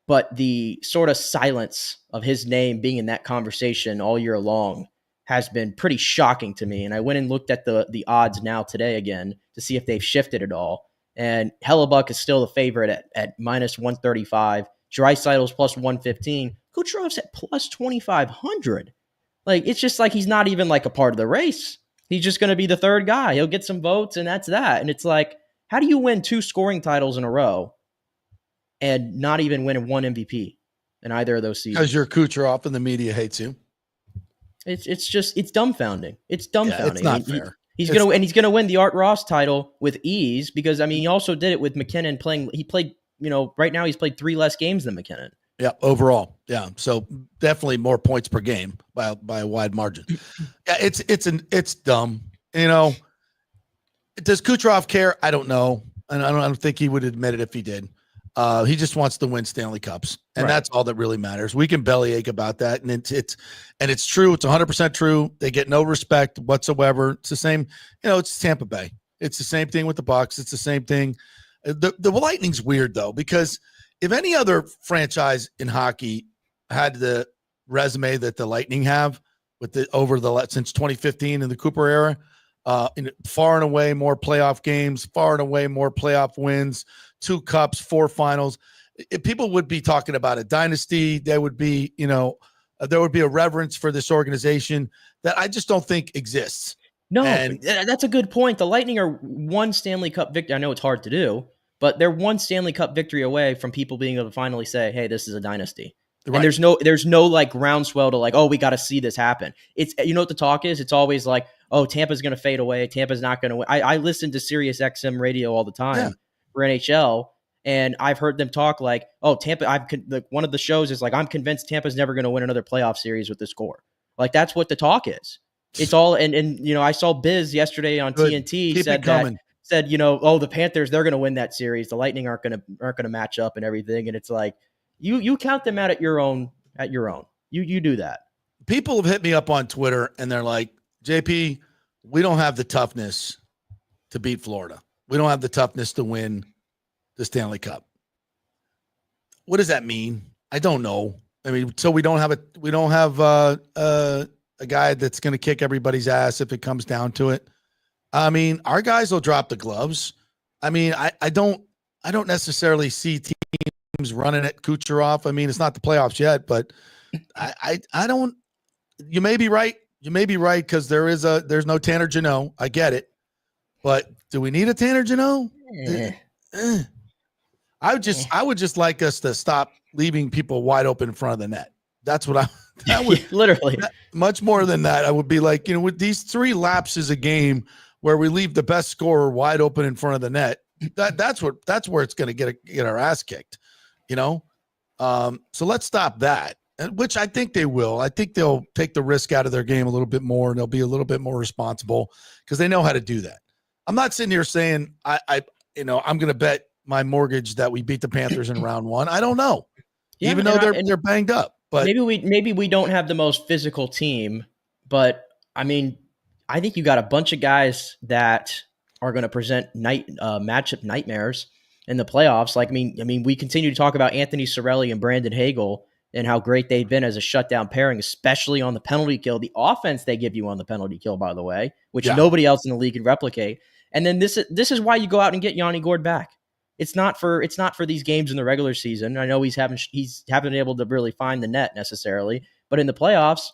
but the sort of silence of his name being in that conversation all year long has been pretty shocking to me. And I went and looked at the odds now today again to see if they've shifted at all. And Hellebuck is still the favorite at minus 135. Draisaitl's plus 115. Kucherov's at plus 2,500. Like, it's just like he's not even like a part of the race. He's just going to be the third guy. He'll get some votes, and that's that. And it's like, how do you win 2 scoring titles in a row and not even win 1 MVP in either of those seasons? Because you're Kucherov and the media hates you. It's dumbfounding. It's dumbfounding. Yeah, it's not fair. He's gonna win the Art Ross title with ease because he also did it with McKinnon playing. He played, right now he's played 3 less games than McKinnon. Yeah, overall, yeah. So definitely more points per game by a wide margin. Yeah, it's dumb. Does Kucherov care? I don't know, and I don't think he would admit it if he did. He just wants to win Stanley Cups, and that's all that really matters. We can bellyache about that, and it's true. It's 100% true. They get no respect whatsoever. It's the same. It's Tampa Bay. It's the same thing with the Bucs. It's the same thing. The Lightning's weird though, because if any other franchise in hockey had the resume that the Lightning have since 2015 in the Cooper era, far and away more playoff games, far and away more playoff wins, 2 cups, 4 finals. If people would be talking about a dynasty, there would be a reverence for this organization that I just don't think exists. No, that's a good point. The Lightning are 1 Stanley Cup victory. I know it's hard to do, but they're 1 Stanley Cup victory away from people being able to finally say, "Hey, this is a dynasty." Right. And there's no like groundswell to like, "Oh, we got to see this happen." It's what the talk is. It's always like, "Oh, Tampa's going to fade away. Tampa's not going to win." I listen to Sirius XM radio all the time for NHL, and I've heard them talk like, "Oh, Tampa." One of the shows is like, "I'm convinced Tampa's never going to win another playoff series with this core." Like that's what the talk is. It's all and I saw Biz yesterday on TNT said, "Oh, the Panthers, they're going to win that series. The Lightning aren't going to match up and everything." And it's like, you count them out at your own. You do that. People have hit me up on Twitter and they're like, "JP, we don't have the toughness to beat Florida. We don't have the toughness to win the Stanley Cup." What does that mean? I don't know. I mean, so we don't have a guy that's going to kick everybody's ass if it comes down to it. I mean, our guys will drop the gloves. I mean, I don't necessarily see teams running at Kucherov. I mean, it's not the playoffs yet, but I don't. You may be right. You may be right because there's no Tanner Jeannot. I get it, but do we need a Tanner Jeannot? I would just like us to stop leaving people wide open in front of the net. That's what that would literally much more than that. I would be like, with these 3 lapses a game where we leave the best scorer wide open in front of the net. That's where it's going to get our ass kicked, So let's stop that, which I think they will. I think they'll take the risk out of their game a little bit more, and they'll be a little bit more responsible because they know how to do that. I'm not sitting here saying I'm going to bet my mortgage that we beat the Panthers in round 1. I don't know, even though they're banged up. But maybe we don't have the most physical team, but I mean, I think you got a bunch of guys that are going to present matchup nightmares in the playoffs. Like, I mean, we continue to talk about Anthony Cirelli and Brandon Hagel and how great they've been as a shutdown pairing, especially on the penalty kill. The offense they give you on the penalty kill, by the way, which nobody else in the league can replicate. And then this is why you go out and get Yanni Gourde back. It's not for these games in the regular season. I know he's haven't been able to really find the net necessarily, but in the playoffs,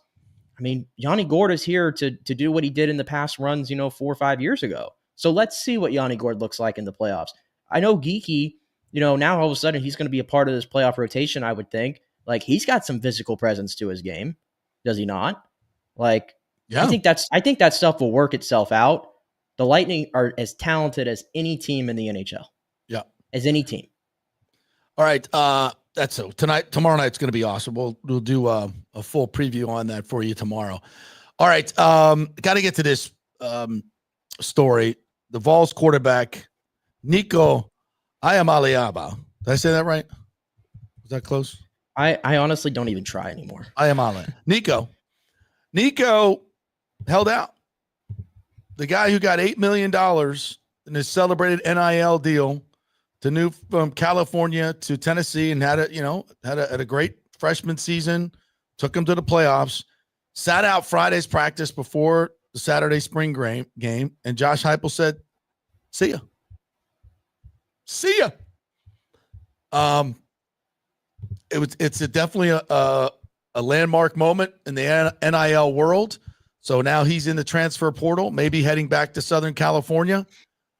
I mean, Yanni Gourde is here to do what he did in the past runs, 4 or 5 years ago. So let's see what Yanni Gourde looks like in the playoffs. I know Geeky, now all of a sudden he's going to be a part of this playoff rotation, I would think. Like, he's got some physical presence to his game. Does he not? Like, yeah. I think that stuff will work itself out. The Lightning are as talented as any team in the NHL. Yeah. As any team. All right. That's so tomorrow night's going to be awesome. We'll do a full preview on that for you tomorrow. All right. Got to get to this story. The Vols quarterback, Nico Iamaleava. Did I say that right? Was that close? I honestly don't even try anymore. Nico held out. The guy who got $8 million in his celebrated NIL deal to move from California to Tennessee and had a great freshman season, took him to the playoffs, sat out Friday's practice before the Saturday spring game, and Josh Heupel said, "See ya." It's definitely a landmark moment in the NIL world. So now he's in the transfer portal, maybe heading back to Southern California.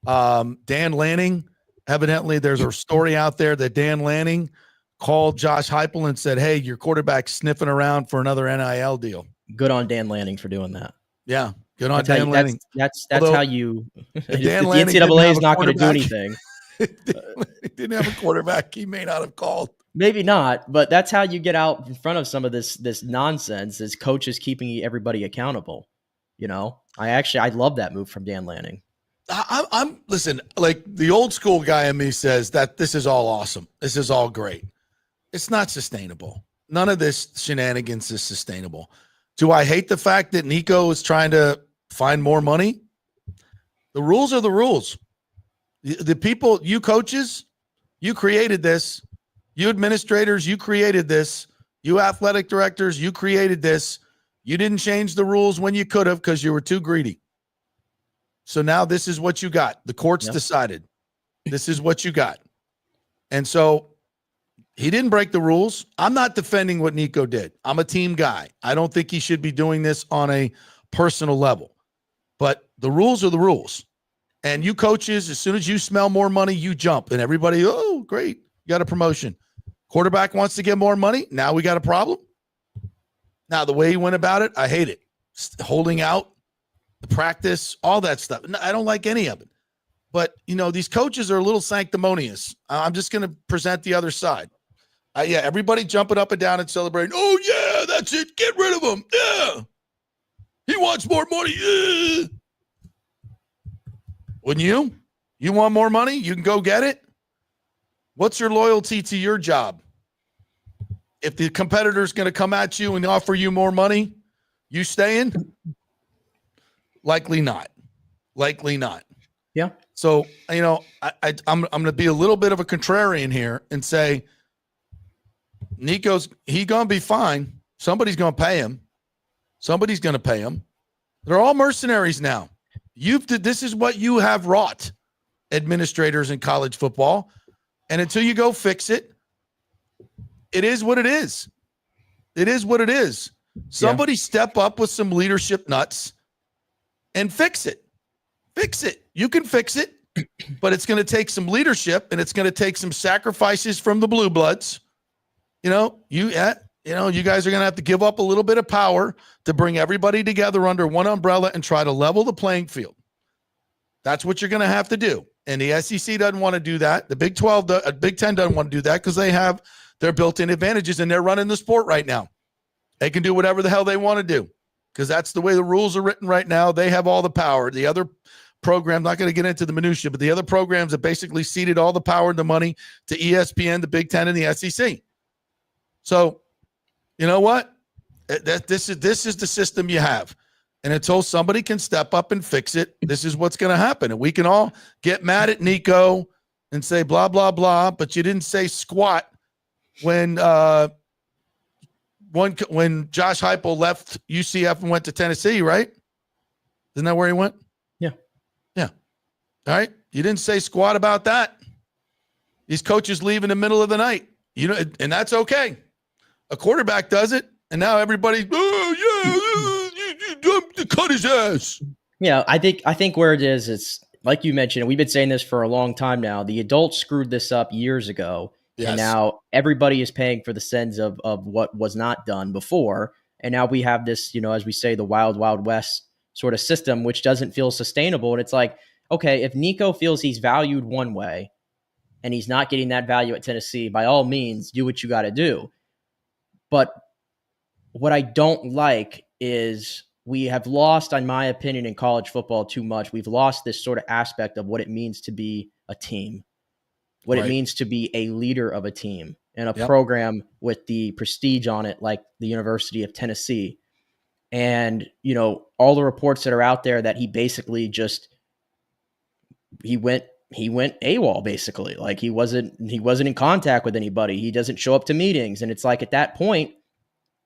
Dan Lanning, evidently there's a story out there that Dan Lanning called Josh Heupel and said, "Hey, your quarterback's sniffing around for another NIL deal." Good on Dan Lanning for doing that. Yeah, good on Dan Lanning. That's how you. The Lanning NCAA is not going to do anything. He didn't have a quarterback. He may not have called. Maybe not, but that's how you get out in front of some of this nonsense. Is coaches keeping everybody accountable? I love that move from Dan Lanning. I'm listen, like the old school guy in me says that this is all awesome. This is all great. It's not sustainable. None of this shenanigans is sustainable. Do I hate the fact that Nico is trying to find more money? The rules are the rules. The people, you coaches, you created this. You administrators, you created this. You athletic directors, you created this. You didn't change the rules when you could have because you were too greedy. So now this is what you got. The courts decided. This is what you got. And so he didn't break the rules. I'm not defending what Nico did. I'm a team guy. I don't think he should be doing this on a personal level. But the rules are the rules. And you coaches, as soon as you smell more money, you jump. And everybody, oh, great, you got a promotion. Quarterback wants to get more money. Now we got a problem. Now, the way he went about it, I hate it. Holding out, the practice, all that stuff. I don't like any of it. But, these coaches are a little sanctimonious. I'm just going to present the other side. Everybody jumping up and down and celebrating. Oh, yeah, that's it. Get rid of him. Yeah. He wants more money. Yeah. Wouldn't you? You want more money? You can go get it. What's your loyalty to your job? If the competitor's going to come at you and offer you more money, you staying? Likely not. Yeah. So, I'm going to be a little bit of a contrarian here and say, he's going to be fine. Somebody's going to pay him. They're all mercenaries now. This is what you have wrought, administrators in college football. And until you go fix it, it is what it is. Somebody step up with some leadership nuts and fix it. You can fix it, but it's going to take some leadership and it's going to take some sacrifices from the blue bloods. You guys are going to have to give up a little bit of power to bring everybody together under one umbrella and try to level the playing field. That's what you're going to have to do. And the SEC doesn't want to do that. The Big 12, Big 10 doesn't want to do that because they have their built-in advantages and they're running the sport right now. They can do whatever the hell they want to do because that's the way the rules are written right now. They have all the power. The other program, not going to get into the minutia, but the other programs have basically ceded all the power and the money to ESPN, the Big 10, and the SEC. So, you know what? This is the system you have. And until somebody can step up and fix it, this is what's going to happen. And we can all get mad at Nico and say blah, blah, blah, but you didn't say squat when Josh Heupel left UCF and went to Tennessee, right? Isn't that where he went? Yeah. All right. You didn't say squat about that. These coaches leave in the middle of the night, and that's okay. A quarterback does it, and now everybody, you cut his ass. Yeah, I think where it is, it's like you mentioned, we've been saying this for a long time now. The adults screwed this up years ago, yes. And now everybody is paying for the sins of what was not done before. And now we have this, as we say, the wild, wild west sort of system, which doesn't feel sustainable. And it's like, okay, if Nico feels he's valued one way and he's not getting that value at Tennessee, by all means, do what you got to do. But what I don't like is we have lost, in my opinion, in college football too much. We've lost this sort of aspect of what it means to be a team, what it means to be a leader of a team and a program with the prestige on it, like the University of Tennessee. And, all the reports that are out there that he basically he went AWOL basically. Like he wasn't in contact with anybody. He doesn't show up to meetings. And it's like at that point,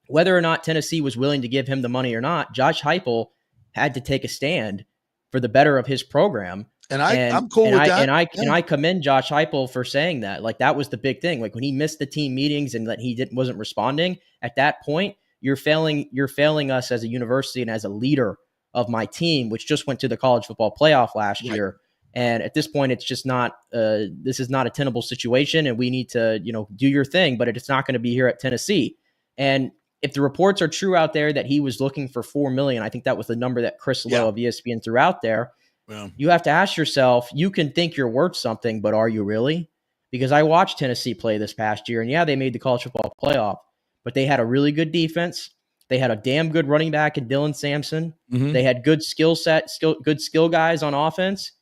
whether or not Tennessee was willing to give him the money or not, Josh Heupel had to take a stand for the better of his program. And I'm cool with that. And I commend Josh Heupel for saying that. Like that was the big thing. Like when he missed the team meetings and that he wasn't responding, at that point, you're failing us as a university and as a leader of my team, which just went to the college football playoff last year. And at this point, it's just not. This is not a tenable situation, and we need to, do your thing. But it's not going to be here at Tennessee. And if the reports are true out there that he was looking for $4 million, I think that was the number that Chris Lowe of ESPN threw out there. Yeah. You have to ask yourself, you can think you're worth something, but are you really? Because I watched Tennessee play this past year, and they made the college football playoff, but they had a really good defense. They had a damn good running back in Dylan Sampson. Mm-hmm. They had good skill guys on offense.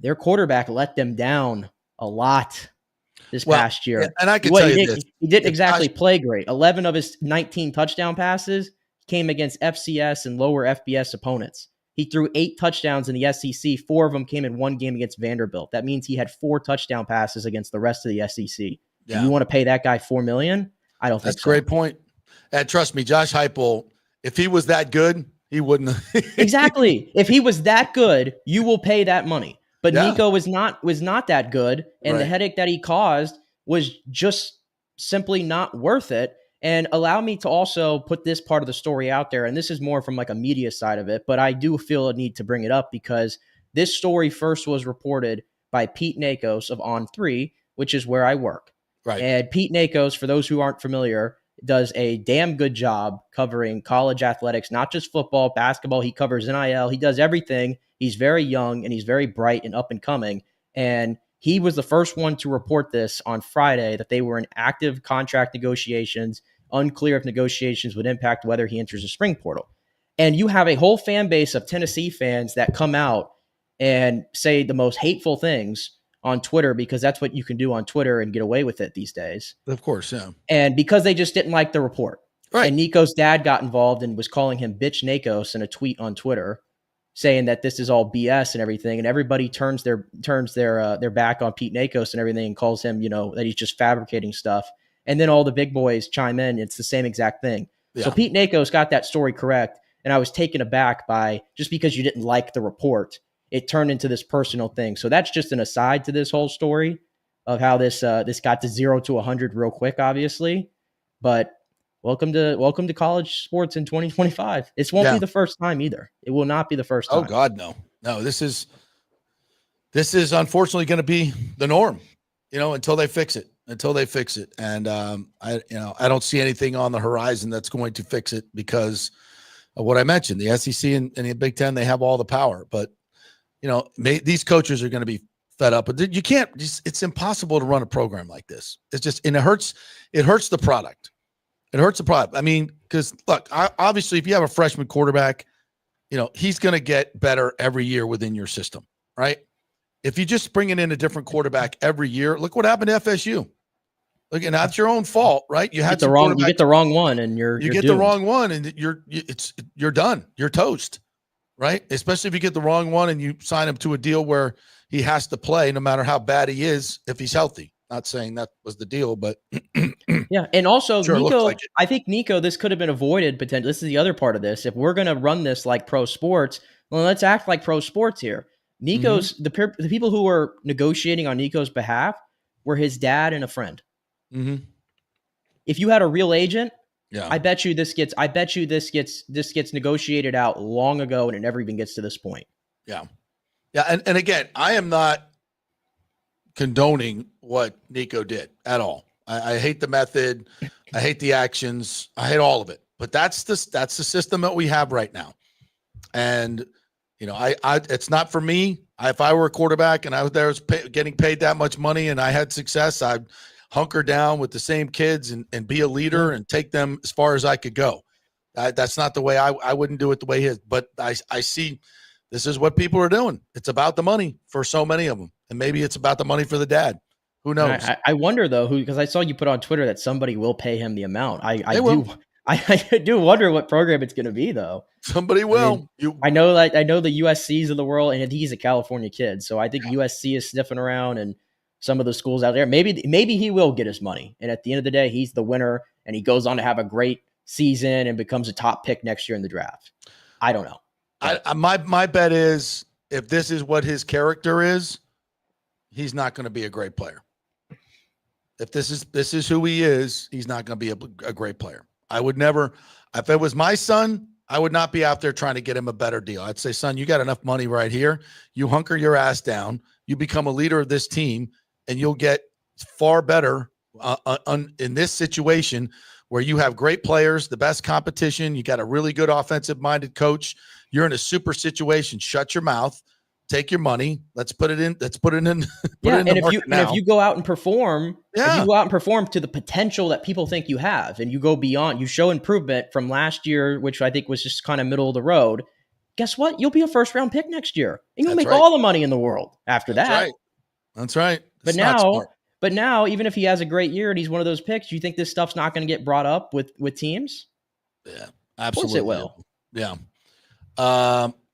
Their quarterback let them down a lot this past year. And I can tell you this. He didn't exactly play great. 11 of his 19 touchdown passes came against FCS and lower FBS opponents. He threw 8 touchdowns in the SEC. 4 of them came in one game against Vanderbilt. That means he had 4 touchdown passes against the rest of the SEC. Yeah. You want to pay that guy $4 million? I don't think so. That's a great point. And trust me, Josh Heupel, if he was that good, he wouldn't have. Exactly. If he was that good, you will pay that money. But Nico was not that good, and the headache that he caused was just simply not worth it. And allow me to also put this part of the story out there, and this is more from like a media side of it, but I do feel a need to bring it up because this story first was reported by Pete Nakos of On3, which is where I work. Right. And Pete Nakos, for those who aren't familiar, does a damn good job covering college athletics, not just football, basketball. He covers NIL. He does everything. He's very young and he's very bright and up and coming. And he was the first one to report this on Friday that they were in active contract negotiations, unclear if negotiations would impact whether he enters the spring portal. And you have a whole fan base of Tennessee fans that come out and say the most hateful things on Twitter because that's what you can do on Twitter and get away with it these days. Of course, yeah. And because they just didn't like the report. Right. And Nico's dad got involved and was calling him Bitch Nakos in a tweet on Twitter saying that this is all BS and everything. And everybody turns their back on Pete Nakos and everything and calls him, that he's just fabricating stuff. And then all the big boys chime in. It's the same exact thing. Yeah. So Pete Nakos got that story correct. And I was taken aback by just because you didn't like the report, it turned into this personal thing. So that's just an aside to this whole story of how this got to 0 to 100 real quick, obviously. But welcome to college sports in 2025. It won't be the first time either. It will not be the first time. Oh God, no. This is unfortunately going to be the norm, until they fix it. And I don't see anything on the horizon that's going to fix it because of what I mentioned. The SEC and the Big Ten, they have all the power, but these coaches are going to be fed up. But you can't. It's impossible to run a program like this. It's just, and it hurts the product. It hurts the product. I mean, because look, obviously, if you have a freshman quarterback, he's going to get better every year within your system, right? If you just bring in a different quarterback every year, look what happened to FSU. Look, and that's your own fault, right? You get the wrong one, and you're doomed. The wrong one, and you're done. You're toast. Right? Especially if you get the wrong one and you sign him to a deal where he has to play no matter how bad he is if he's healthy. Not saying that was the deal, but yeah. And also sure, Nico, I think Nico, this could have been avoided potentially. This is the other part of this. If we're going to run this like pro sports, well, let's act like pro sports here. Nico's the people who are negotiating on Nico's behalf, were his dad and a friend. Mm-hmm. If you had a real agent, Yeah. I bet you this gets negotiated out long ago, and it never even gets to this point. Yeah. Yeah. And again, I am not condoning what Nico did at all. I hate the method. I hate the actions. I hate all of it. But that's the system that we have right now. And, you know, I it's not for me. If I were a quarterback and I was there getting paid that much money and I had success, I'd hunker down with the same kids and be a leader and take them as far as I could go. That's not the way I wouldn't do it the way he is. But I see this is what people are doing. It's about the money for so many of them. And maybe it's about the money for the dad. Who knows? I wonder, though, because I saw you put on Twitter that somebody will pay him the amount. I do wonder what program it's going to be, though. Somebody will. I know the USCs of the world, and he's a California kid, so I think USC is sniffing around, and some of the schools out there. Maybe he will get his money, and at the end of the day, he's the winner, and he goes on to have a great season and becomes a top pick next year in the draft. I don't know. My bet is if this is what his character is, he's not going to be a great player. If this is who he is, he's not going to be a great player. I would never, if it was my son, I would not be out there trying to get him a better deal. I'd say, son, you got enough money right here. You hunker your ass down. You become a leader of this team, and you'll get far better in this situation where you have great players, the best competition. You got a really good offensive-minded coach. You're in a super situation. Shut your mouth. Take your money. Let's put it in. If you go out and perform, if you go out and perform to the potential that people think you have, and you go beyond, you show improvement from last year, which I think was just kind of middle of the road. Guess what? You'll be a first round pick next year, and you'll make all the money in the world after that. That's right. But now, even if he has a great year and he's one of those picks, you think this stuff's not going to get brought up with teams? Yeah, absolutely. Of course it will. Yeah.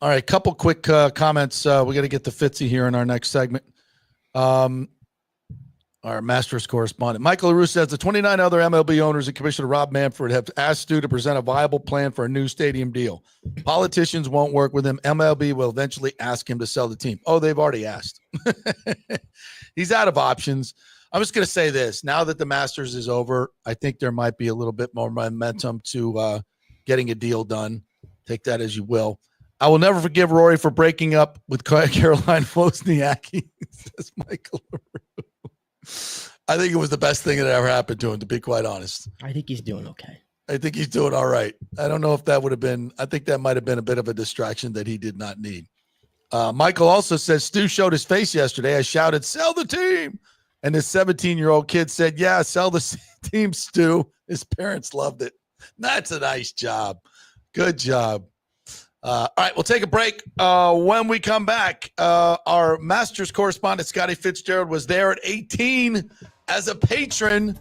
All right, couple quick comments. We got to get to Fitzy here in our next segment. Our Masters correspondent, Michael LaRue, says the 29 other MLB owners and Commissioner Rob Manfred have asked Stu to present a viable plan for a new stadium deal. Politicians won't work with him. MLB will eventually ask him to sell the team. Oh, they've already asked. He's out of options. I'm just going to say this. Now that the Masters is over, I think there might be a little bit more momentum to getting a deal done. Take that as you will. I will never forgive Rory for breaking up with Caroline Wozniacki, says Michael LaRue. I think it was the best thing that ever happened to him, to be quite honest. I think he's doing okay. I think he's doing all right. I don't know if that would have been – I think that might have been a bit of a distraction that he did not need. Michael also says, Stu showed his face yesterday. I shouted, sell the team. And his 17-year-old kid said, yeah, sell the team, Stu. His parents loved it. That's a nice job. Good job. All right, we'll take a break. When we come back, our Masters correspondent, Scotty Fitzgerald, was there at 18 as a patron.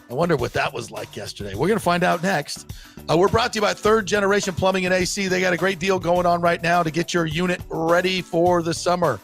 I wonder what that was like yesterday. We're going to find out next. We're brought to you by Third Generation Plumbing and AC. They got a great deal going on right now to get your unit ready for the summer.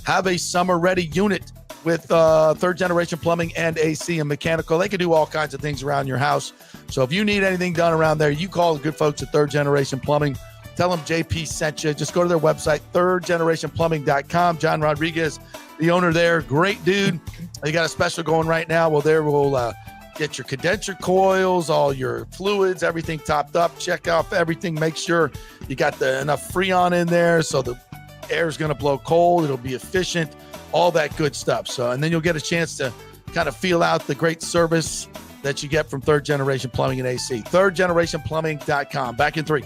Have a summer-ready unit with Third Generation Plumbing and AC and Mechanical. They can do all kinds of things around your house. So if you need anything done around there, you call the good folks at Third Generation Plumbing. Tell them JP sent you. Just go to their website, thirdgenerationplumbing.com. John Rodriguez, the owner there, great dude. They got a special going right now. Well, there we'll get your condenser coils, all your fluids, everything topped up. Check out everything. Make sure you got enough Freon in there so the air is going to blow cold. It'll be efficient, all that good stuff. So, and then you'll get a chance to kind of feel out the great service that you get from Third Generation Plumbing and AC. thirdgenerationplumbing.com. Back in 3.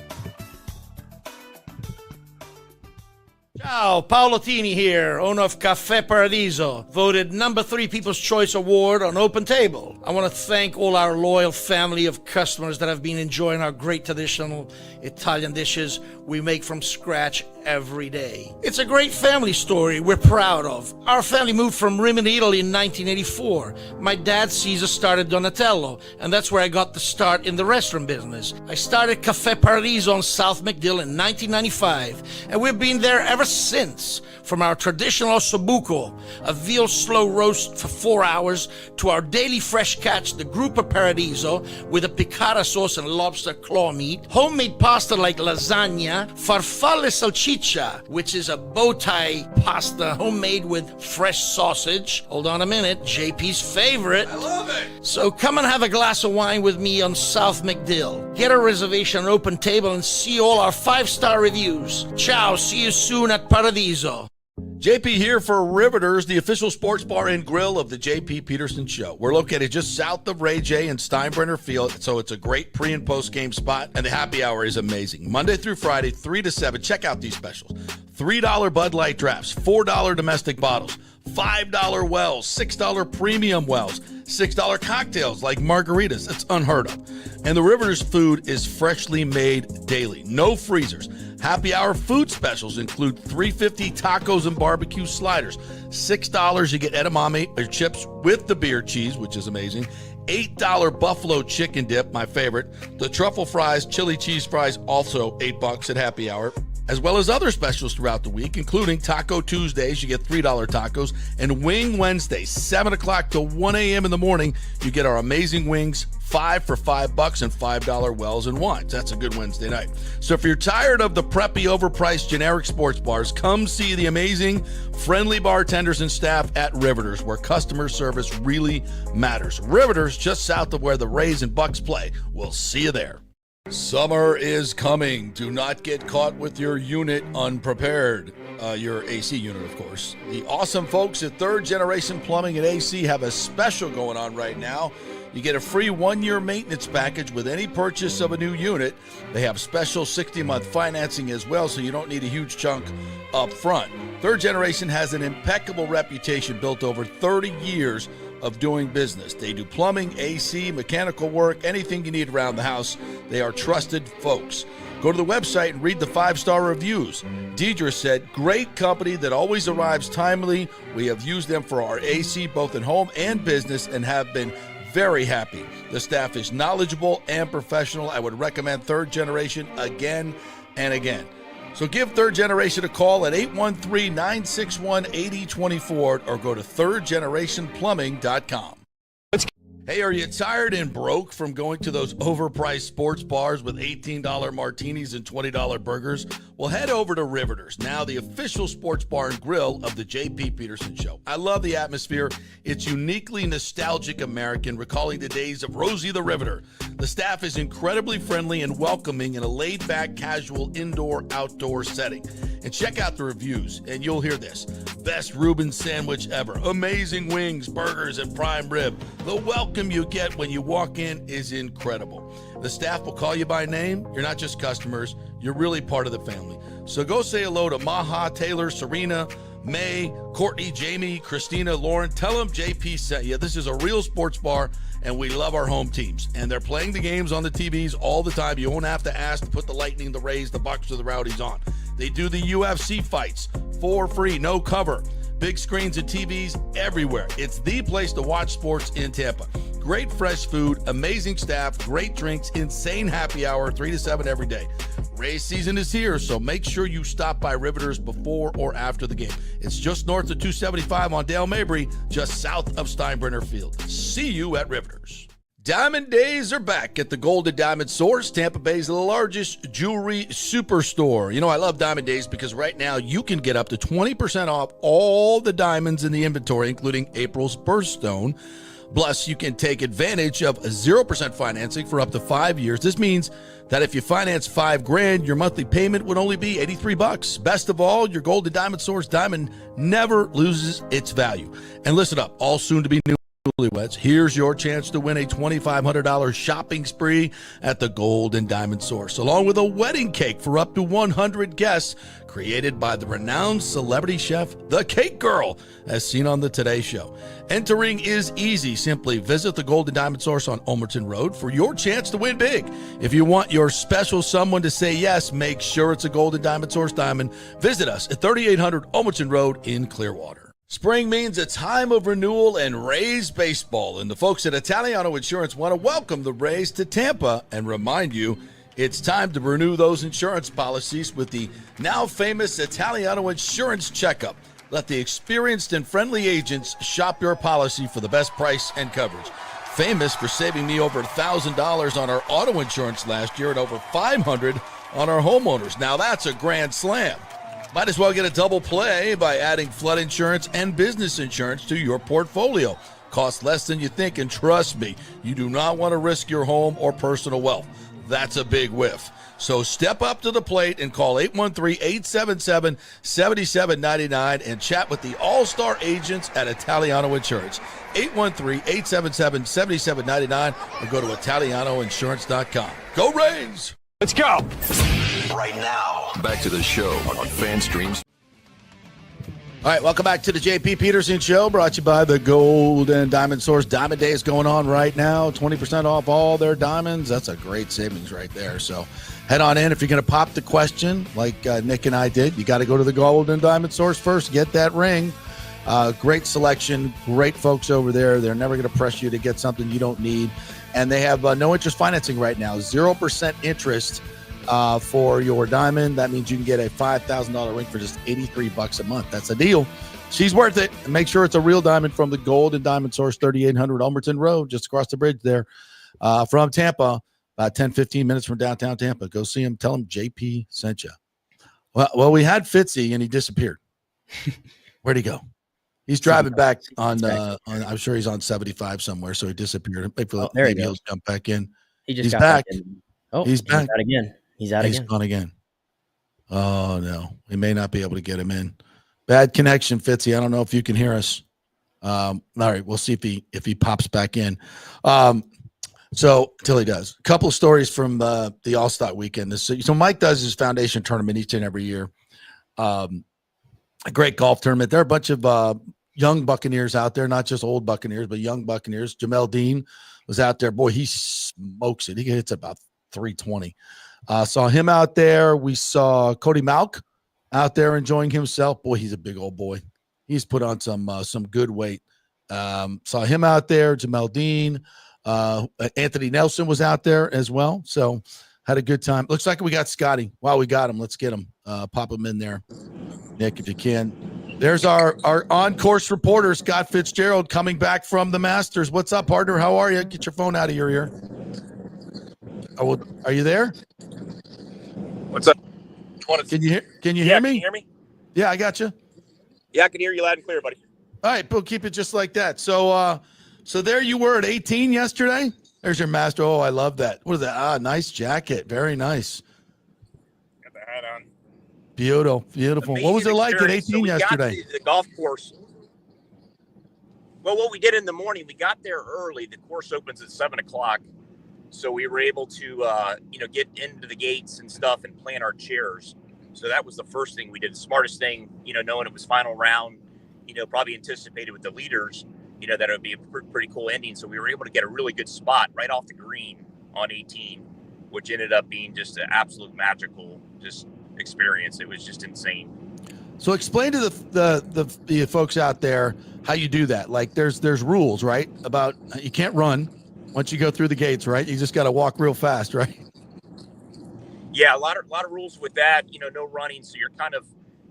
Ciao, Paolo Tini here, owner of Caffè Paradiso, voted number 3 People's Choice Award on Open Table. I want to thank all our loyal family of customers that have been enjoying our great traditional Italian dishes we make from scratch every day. It's a great family story we're proud of. Our family moved from Rimini, Italy in 1984. My dad, Caesar, started Donatello, and that's where I got the start in the restaurant business. I started Caffè Paradiso on South McDill in 1995, and we've been there ever since. From our traditional ossobuco, a veal slow roast for 4 hours, to our daily fresh catch, the Gruppo Paradiso, with a piccata sauce and lobster claw meat, homemade pasta like lasagna, farfalle salchicha, which is a bow tie pasta homemade with fresh sausage. Hold on a minute, JP's favorite. I love it. So come and have a glass of wine with me on South McDill. Get a reservation on Open Table and see all our 5-star reviews. Ciao, see you soon at Paradiso. JP here for Riveters, the official sports bar and grill of the JP Peterson Show. We're located just south of Ray J and Steinbrenner Field, so it's a great pre- and post-game spot, and the happy hour is amazing. Monday through Friday, 3 to 7. Check out these specials. $3 Bud Light drafts, $4 domestic bottles, $5 wells, $6 premium wells, $6 cocktails like margaritas. It's unheard of. And the Riveters food is freshly made daily. No freezers. Happy hour food specials include $3.50 tacos and barbecue sliders. $6 you get edamame or chips with the beer cheese, which is amazing. $8 buffalo chicken dip, my favorite. The truffle fries, chili cheese fries, also $8 at happy hour. As well as other specials throughout the week, including Taco Tuesdays, you get $3 tacos, and Wing Wednesdays, 7 o'clock to 1 a.m. in the morning, you get our amazing wings, 5 for $5 and $5 wells and wines. That's a good Wednesday night. So if you're tired of the preppy, overpriced, generic sports bars, come see the amazing, friendly bartenders and staff at Riveters, where customer service really matters. Riveters, just south of where the Rays and Bucs play. We'll see you there. Summer is coming. Do not get caught with your unit unprepared. Your AC unit, of course. The awesome folks at Third Generation Plumbing and AC have a special going on right now. You get a free 1-year maintenance package with any purchase of a new unit. They have special 60-month financing as well, so you don't need a huge chunk up front. Third Generation has an impeccable reputation built over 30 years of doing business. They do plumbing, AC, mechanical work, anything you need around the house. They are trusted folks. Go to the website and read the 5-star reviews. Deidre said, great company that always arrives timely. We have used them for our AC both in home and business and have been very happy. The staff is knowledgeable and professional. I would recommend Third Generation again and again. So give Third Generation a call at 813-961-8024 or go to thirdgenerationplumbing.com. Hey, are you tired and broke from going to those overpriced sports bars with $18 martinis and $20 burgers? Well, head over to Riveters, now the official sports bar and grill of the JP Peterson Show. I love the atmosphere. It's uniquely nostalgic American, recalling the days of Rosie the Riveter. The staff is incredibly friendly and welcoming in a laid-back, casual, indoor-outdoor setting. And check out the reviews, and you'll hear this. Best Reuben sandwich ever. Amazing wings, burgers, and prime rib. The welcome you get when you walk in is incredible. The staff will call you by name. You're not just customers. You're really part of the family. So go say hello to Maha, Taylor, Serena, May, Courtney, Jamie, Christina, Lauren. Tell them JP sent you. This is a real sports bar, and we love our home teams. And they're playing the games on the TVs all the time. You won't have to ask to put the Lightning, the Rays, the Bucs, or the Rowdies on. They do the UFC fights for free, no cover. Big screens and TVs everywhere. It's the place to watch sports in Tampa. Great fresh food, amazing staff, great drinks, insane happy hour, 3 to 7 every day. Race season is here, so make sure you stop by Riveters before or after the game. It's just north of 275 on Dale Mabry, just south of Steinbrenner Field. See you at Riveters. Diamond Days are back at the Golden Diamond Source, Tampa Bay's largest jewelry superstore. You know, I love Diamond Days because right now you can get up to 20% off all the diamonds in the inventory, including April's birthstone. Plus, you can take advantage of 0% financing for up to 5 years. This means that if you finance $5,000, your monthly payment would only be $83. Best of all, your Golden Diamond Source diamond never loses its value. And listen up, all soon to be new newlyweds, here's your chance to win a $2,500 shopping spree at the Gold and Diamond Source, along with a wedding cake for up to 100 guests, created by the renowned celebrity chef, The Cake Girl, as seen on the Today Show. Entering is easy. Simply visit the Gold and Diamond Source on Ulmerton Road for your chance to win big. If you want your special someone to say yes, make sure it's a Gold and Diamond Source diamond. Visit us at 3800 Ulmerton Road in Clearwater. Spring means a time of renewal and Rays baseball, and the folks at Italiano Insurance want to welcome the Rays to Tampa and remind you, It's time to renew those insurance policies with the now famous Italiano Insurance Checkup. Let the experienced and friendly agents shop your policy for the best price and coverage. Famous for saving me over $1,000 on our auto insurance last year and over $500 on our homeowners. Now that's a grand slam. Might as well get a double play by adding flood insurance and business insurance to your portfolio. Costs less than you think, and trust me, you do not want to risk your home or personal wealth. That's a big whiff. So step up to the plate and call 813-877-7799 and chat with the all-star agents at Italiano Insurance. 813-877-7799 or go to ItalianoInsurance.com. Go Rays! Let's go! Right now. Back to the show on FanStreams. All right, welcome back to the JP Peterson Show, brought to you by the Gold and Diamond Source. Diamond Day is going on right now, 20% off all their diamonds. That's a great savings right there. So head on in. If you're going to pop the question like Nick and I did, you got to go to the Gold and Diamond Source first, get that ring. Great selection, great folks over there. They're never going to press you to get something you don't need. And they have no interest financing right now, 0% interest for your diamond. That means you can get a $5,000 ring for just $83 a month. That's a deal. She's worth it. And make sure it's a real diamond from the Gold and Diamond Source, 3800 Ulmerton Road, just across the bridge there from Tampa, about 10, 15 minutes from downtown Tampa. Go see him. Tell him JP sent you. Well, we had Fitzy and he disappeared. Where'd he go? He's driving back on I'm sure he's on 75 somewhere, so he disappeared. Maybe he'll jump back in. He's back. Oh, he's back out again. He's out again. He's gone again. Oh, no. We may not be able to get him in. Bad connection, Fitzy. I don't know if you can hear us. All right, we'll see if he pops back in. So, till he does. A couple of stories from the All-Star weekend. So Mike does his foundation tournament each and every year. A great golf tournament. There are a bunch of young Buccaneers out there, not just old Buccaneers, but young Buccaneers. Jamel Dean was out there. Boy, he smokes it. He hits about 320. Saw him out there. We saw Cody Malk out there enjoying himself. Boy, he's a big old boy. He's put on some good weight. Saw him out there. Jamel Dean. Anthony Nelson was out there as well. So had a good time. Looks like we got Scotty. Wow, we got him. Let's get him. Pop him in there, Nick, if you can. There's our on-course reporter, Scott Fitzgerald, coming back from the Masters. What's up, partner? How are you? Get your phone out of your ear. Oh, are you there? What's up? Can you hear me? Can you hear me? Yeah, I got you. Yeah, I can hear you loud and clear, buddy. All right, we'll keep it just like that. So there you were at 18 yesterday. There's your master. Oh, I love that. What is that? Nice jacket. Very nice. Got the hat on. Beautiful. Amazing What was it like at 18 so we yesterday? Got the golf course. Well, what we did in the morning, we got there early. The course opens at 7:00. So we were able to, get into the gates and stuff and plan our chairs. So that was the first thing we did. The smartest thing, knowing it was final round, probably anticipated with the leaders, that it would be a pretty cool ending. So we were able to get a really good spot right off the green on 18, which ended up being just an absolute magical experience. It was just insane. So explain to the folks out there how you do that. Like there's rules, right? About you can't run once you go through the gates, right? You just got to walk real fast, right? Yeah, a lot of rules with that. No running, so you're kind of,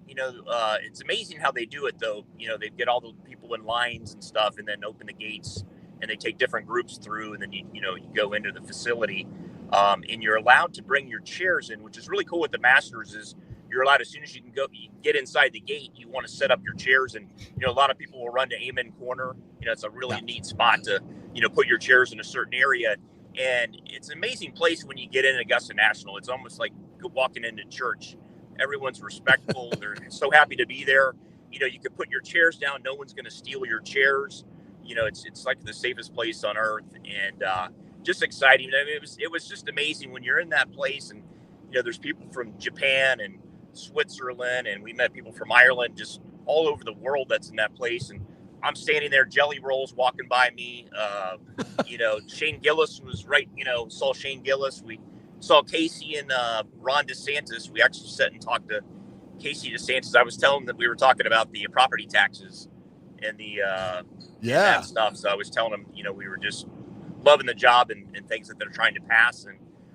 it's amazing how they do it though. They get all the people in lines and stuff, and then open the gates, and they take different groups through, and then you go into the facility, and you're allowed to bring your chairs in, which is really cool with the Masters. Is you're allowed, as soon as you can get inside the gate, you want to set up your chairs, and a lot of people will run to Amen Corner. It's a really neat spot to put your chairs in a certain area. And it's an amazing place when you get in Augusta National. It's almost like walking into church. Everyone's respectful. They're so happy to be there. You can put your chairs down. No one's going to steal your chairs. It's like the safest place on earth, and just exciting. I mean, it was just amazing when you're in that place, and there's people from Japan and Switzerland, and we met people from Ireland, just all over the world that's in that place. And I'm standing there, Jelly Rolls walking by me. Shane Gillis was right, saw Shane Gillis. We saw Casey and Ron DeSantis. We actually sat and talked to Casey DeSantis. I was telling him that we were talking about the property taxes and the that stuff. So I was telling him, we were just loving the job and things that they're trying to pass.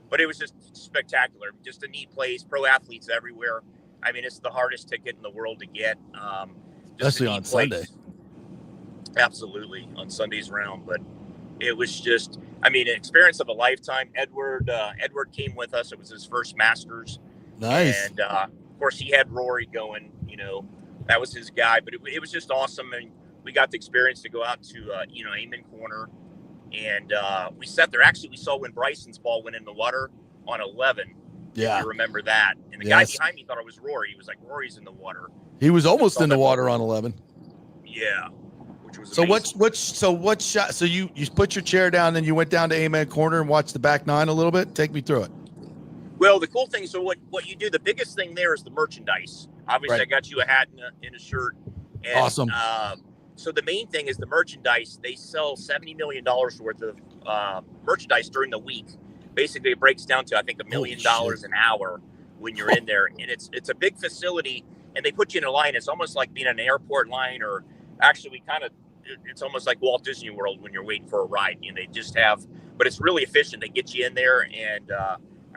But but it was just spectacular. Just a neat place. Pro athletes everywhere. I mean, it's the hardest ticket in the world to get. Especially on Sunday. Absolutely, on Sunday's round. But it was just, I mean, an experience of a lifetime. Edward came with us. It was his first Masters. Nice. And, of course, he had Rory going. That was his guy. But it was just awesome. And we got the experience to go out to, Amen Corner. And we sat there. Actually, we saw when Bryson's ball went in the water on 11. Yeah. If you remember that. And the guy behind me thought it was Rory. He was like, Rory's in the water. He was almost in the water on 11. Yeah. Which was so amazing. what shot? So you put your chair down, then you went down to Amen Corner and watched the back nine a little bit. Take me through it. Well, the cool thing, so what you do, the biggest thing there is the merchandise. Obviously, Right. I got you a hat and a shirt. And, Awesome. So the main thing is the merchandise. They sell $70 million worth of merchandise during the week. Basically, it breaks down to, I think, $1 million an hour when you're in there. And it's a big facility, and they put you in a line. It's almost like being in an airport line, or actually it's almost like Walt Disney World when you're waiting for a ride. They just have, but it's really efficient. They get you in there, and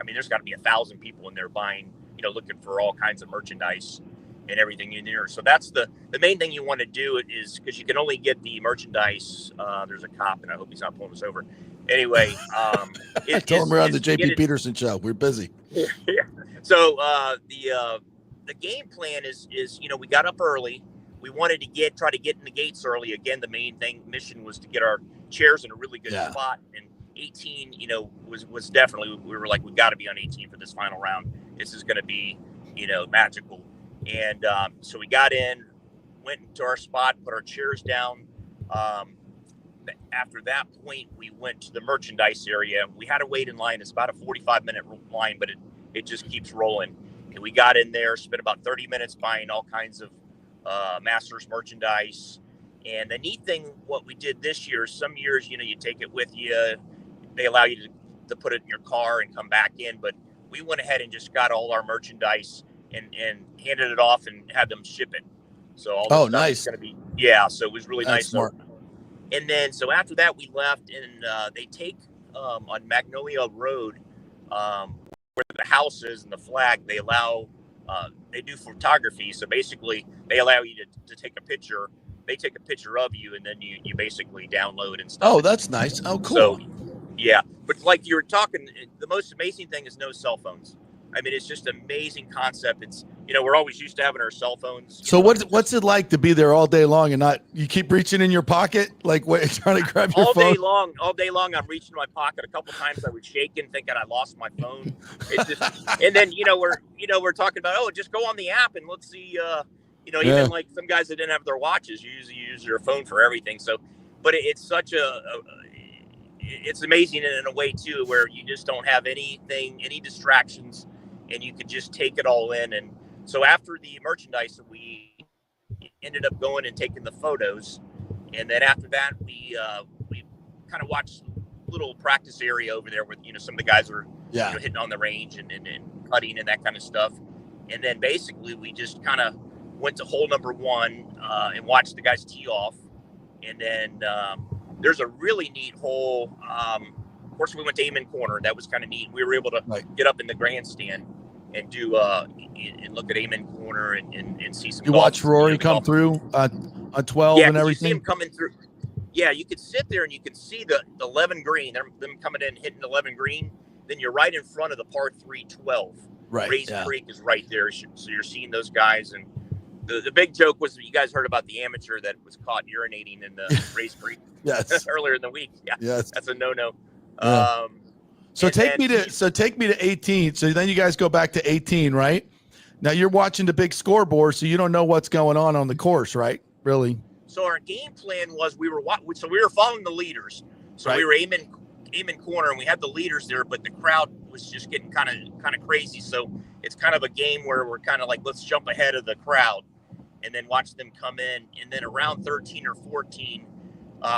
there's got to be 1,000 people in there buying, looking for all kinds of merchandise and everything in there. So that's the main thing you want to do, is because you can only get the merchandise. There's a cop, and I hope he's not pulling us over. Anyway, I told him we're on the JP Peterson show. We're busy. Yeah. So the game plan is we got up early. We wanted to try to get in the gates early. Again, the main mission was to get our chairs in a really good spot. And 18, was definitely, we were like, we got to be on 18 for this final round. This is going to be, magical. And so we got in, went into our spot, put our chairs down. After that point, we went to the merchandise area. We had to wait in line. It's about a 45-minute line, but it just keeps rolling. And we got in there, spent about 30 minutes buying all kinds of Masters merchandise. And the neat thing, what we did this year, some years, you take it with you. They allow you to put it in your car and come back in. But we went ahead and just got all our merchandise and handed it off and had them ship it. So all this stuff is going to be, so it was really nice. Smart. And then, so after that, we left, and they take on Magnolia Road, where the house is and the flag, they allow, they do photography. So basically, they allow you to take a picture. They take a picture of you, and then you basically download and stuff. Oh, that's nice. Oh, cool. So, yeah. But like you were talking, the most amazing thing is no cell phones. I mean, it's just an amazing concept. It's, we're always used to having our cell phones. So what's it like to be there all day long and not, you keep reaching in your pocket, like trying to grab your phone? All day long, I'm reaching in my pocket. A couple times I was shaking, thinking I lost my phone. It's just, and then, we're talking about, just go on the app and let's see, even like some guys that didn't have their watches, you usually use your phone for everything. So, but it's such it's amazing in a way too, where you just don't have any distractions, and you could just take it all in. And so after the merchandise, we ended up going and taking the photos. And then after that, we kind of watched a little practice area over there with, some of the guys were hitting on the range and putting and that kind of stuff. And then basically we just kind of went to hole number one and watched the guys tee off. And then there's a really neat hole. Of course, we went to Amen Corner. That was kind of neat. We were able to get up in the grandstand and do and look at Amen Corner and see some. You watch Rory come through on 12 and everything. You see him coming through. Yeah, you could sit there and you can see the 11 green. Them coming in hitting 11 green. Then you're right in front of the par 3 12. Right. Raised Creek is right there, so you're seeing those guys. And the big joke was, you guys heard about the amateur that was caught urinating in the Raised Creek earlier in the week. Yeah, that's a no-no. Yeah. So take me to 18. So then you guys go back to 18, right? Now you're watching the big scoreboard, so you don't know what's going on the course, right? Really? So our game plan was we were following the leaders. So we were Amen Corner, and we had the leaders there, but the crowd was just getting kind of crazy. So it's kind of a game where we're kind of like, let's jump ahead of the crowd and then watch them come in. And then around 13 or 14,